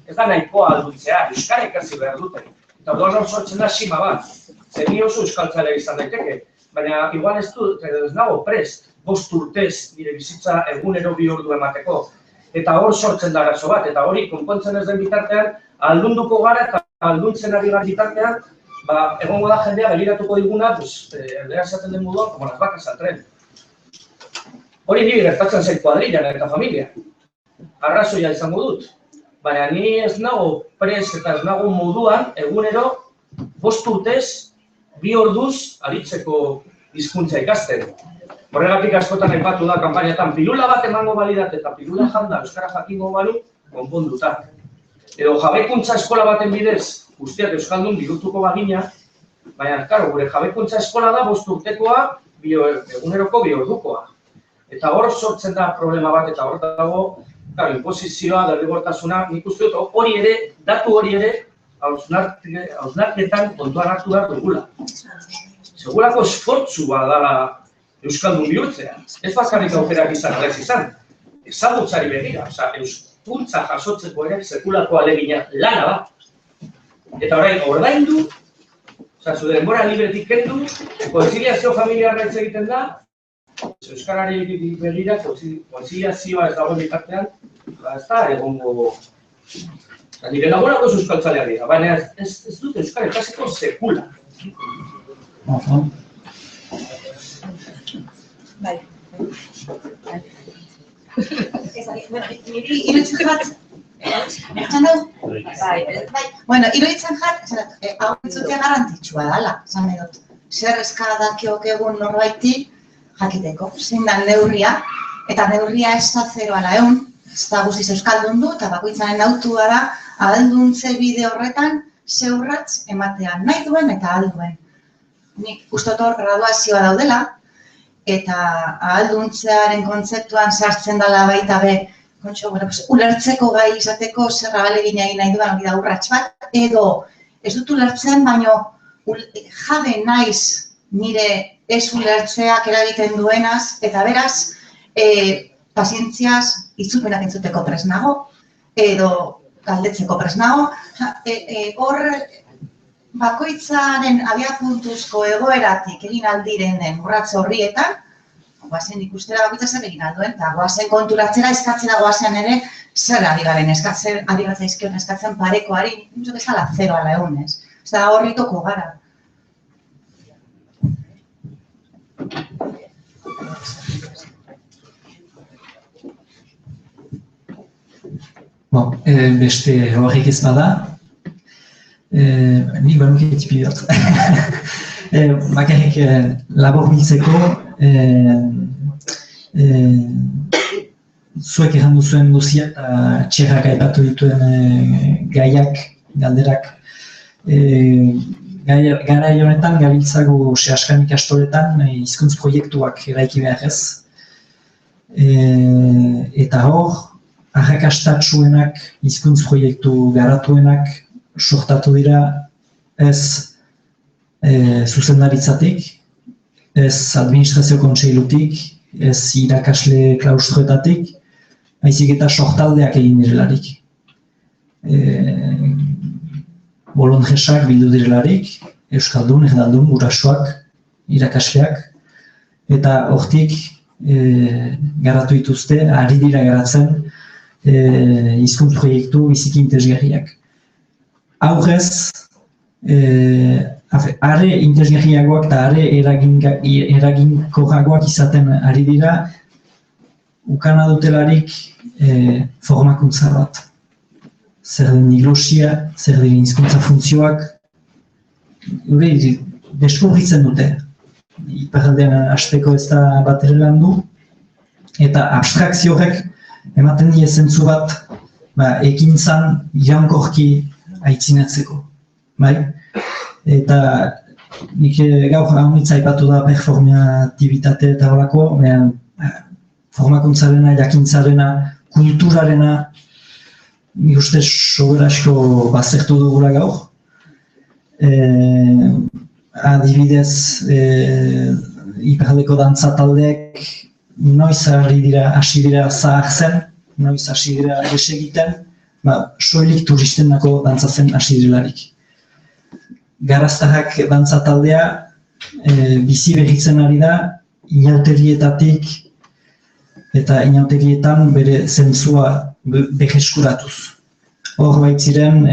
Ez da nahikoa alduntzea, euskara ikasi behar dute. Eta orduan hor sortzen da sima bat. Zer ni oso euskaltzale izan daiteke, baina igual ez nago prest 5 urtez nire bizitza egunero 2 ordu emateko. Eta hor sortzen da arazo bat, eta hori konpontzen ez den bitartean, aldunduko gara eta alduntzen ari gara bitartean, egongo da jendea begiratuko diguna, erdera esaten den moduan, como las vacas al tren. Hori nire gertatzen zait kuadrillan eta familia. Arrazoia izango dut. Baina ni ez nago prest eta ez nago moduan, egunero 5 urtez, 2 orduz aritzeko hizkuntza ikasten. Horregatik askotan aipatu da kanpainetan, pilula bat emango balidat eta pilula janda euskara jakingo balu, konponduta. Edo jabekuntza eskola baten bidez, guztiak euskaldun bihurtuko bagina, baina, karo, gure jabekuntza eskola da 5 urtekoa, eguneroko 2 ordukoa. Eta hor sortzen da problema bat, eta hor dago, karo, inposizioa, derrigortasuna, nik uste dut hori ere, datu hori ere, hausnarketan kontuan hartu behar dugula. Segurako esfortzua dala euskaldun bihurtzea. Ez bakarrik aukerak izan, ala ez izan. Ezagutzari begira, euskuntza jasotzeko ere sekulako alegina lana da. Eta orain, ordaindu, zure denbora libretik kendu, konziliazio familiarra hitz egiten da, euskarari begira, konziliazioa ez dagoen bitartean, ez da egongo... Nire lagunako euskaltzaleak dira, baina ez dut euskara ikasiko sekula. Bai. Niri iruditzen jat, ertzen dugu? Bai. Bueno, iruditzen jat, hau entzutea garrantzitsua dala, esan nahi dut. Zer eskadakiok egun norbaiti jakiteko, zein da neurria, eta neurria ez da 0/100, ez da guztiz euskaldun du, eta bakoitzaren autua da, ahalduntze bide horretan zeurratz ematean nahi duen eta ahalduen. Nik uste hor graduazioa daudela, eta ahalduntzearen kontzeptuan sartzen dela baita be, ulertzeko gai izateko zer ahalegina egin nahi duen hori da urrats bat, edo ez dut ulertzen, baino jabe naiz nire ez ulertzeak eragiten duenaz, eta beraz, pazientziaz itzupenak entzuteko prest nago, edo galdetzeko prest nago. Hor, bakoitzaren abiapuntuzko egoeratik egin aldirenen urratz horrietan, goazen ikustera bakoitza zer egin alduen, eta goazen konturatzera eskatzera goazen ere, zer ari garen eskatzen, ari gatzaizkion eskatzen parekoari, nintzuk ez ala 0 ala 1, ez? Ez da horritoko gara. Beste horrek ez bada, nik banuke etipi dut. Bakarrik labor biltzeko, zuek errandu zuen guzia eta txerrak aipatu dituen gaiak, galderak. Garai honetan gabiltzagu Seaskanik ikastoletan hizkuntz proiektuak eraiki behar ez. Eta hor, arrakastatsuenak, hizkuntz proiektu garatuenak sortatu dira ez zuzendaritzatik, ez administrazio kontseilutik, ez irakasle klaustroetatik, baizik eta sortaldeak egin direlarik. Bolondresak bildu direlarik, euskaldun, erdaldun, gurasoak, irakasleak, eta hortik garatu dituzte, ari dira garatzen hizkuntz proiektu biziki interesgarriak. Aurrez, are interesgarriagoak eta are eraginkorragoak izaten ari dira, ukana dutelarik formakuntza bat. Zer den diglosia, zer den hizkuntza funtzioak, deskubritzen dute. Iparraldean hasteko ez da bat ere landu, eta abstrakzio horrek ematen die zentzu bat ekintzan iraunkorki aitzinatzeko. Eta nik gaur haunitza aipatu da performatibitate eta horako, formakuntzarena, jakintzarena, kulturarena, nik uste sobera asko baztertu dugula gaur. Adibidez, iparraldeko dantza taldeek noiz hasi dira zahartzen, noiz hasi dira desegiten, soilik turistenako dantzatzen hasi direlarik. Garaztarrak dantza taldea bizi berritzen ari da, inauterietatik eta inauterietan bere zentzua beheskuratuz. Hor baitziren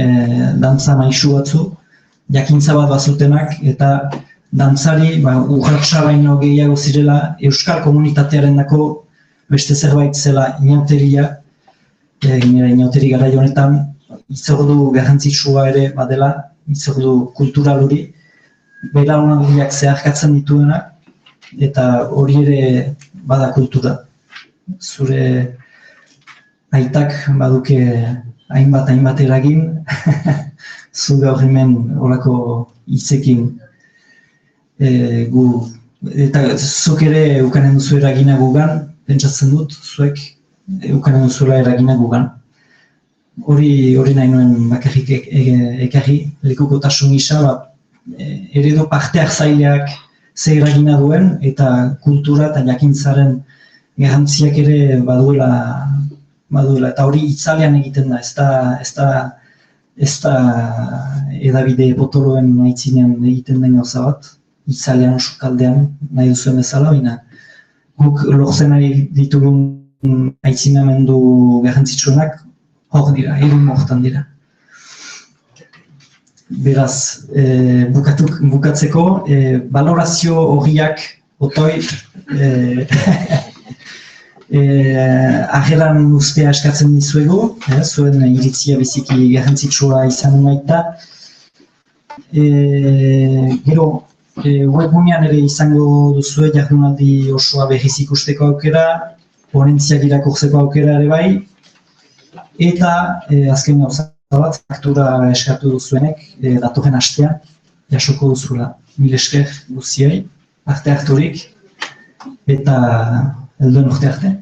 dantza maisu batzu, jakintza bat bazutenak eta dantzari urratsa baino gehiago zirela euskal komunitatearen dako beste zerbait zela inauteria, inauteri garai honetan hitzordu garrantzitsua ere badela, hitzordu kultural hori, belaunaldiak zeharkatzen dituenak eta hori ere bada kultura. Zure aitak baduke hainbat eragin, zu gaur hemen horako hitzekin eta zuk ere ukanen duzu eragina gugan, pentsatzen dut, zuek ukanen duzuela eragina gugan. Hori nahi nuen bakarrik ekarri, lekukotasun gisa, eredu parte hartzaileak ze eragina duen eta kultura eta jakintzaren garrantziak ere baduela, eta hori itzalean egiten da, ez da edabide potoloen aitzinean egiten den gauza bat, itzalean, sukaldean, nahi duzuen bezala, baina guk lortzen nahi ditugun aitzinamendu garrantzitsuenak hor dira, egun hortan dira. Beraz, bukatzeko, balorazio horiak otoi ageran ustea eskatzen dizuegu, zuen iritzia biziki garrantzitsua izan baita. Gero, webgunean ere izango duzue jardunaldi osoa berriz ikusteko aukera, ponentziak irakurtzeko aukera ere bai, eta azken gauza bat, faktura eskatu duzuenek, datorren astean, jasoko duzula. Mil esker guziei, parte harturik, eta helduen urte arte.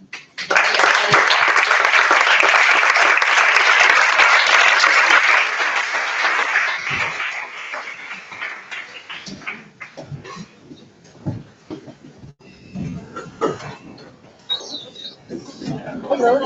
Ondo,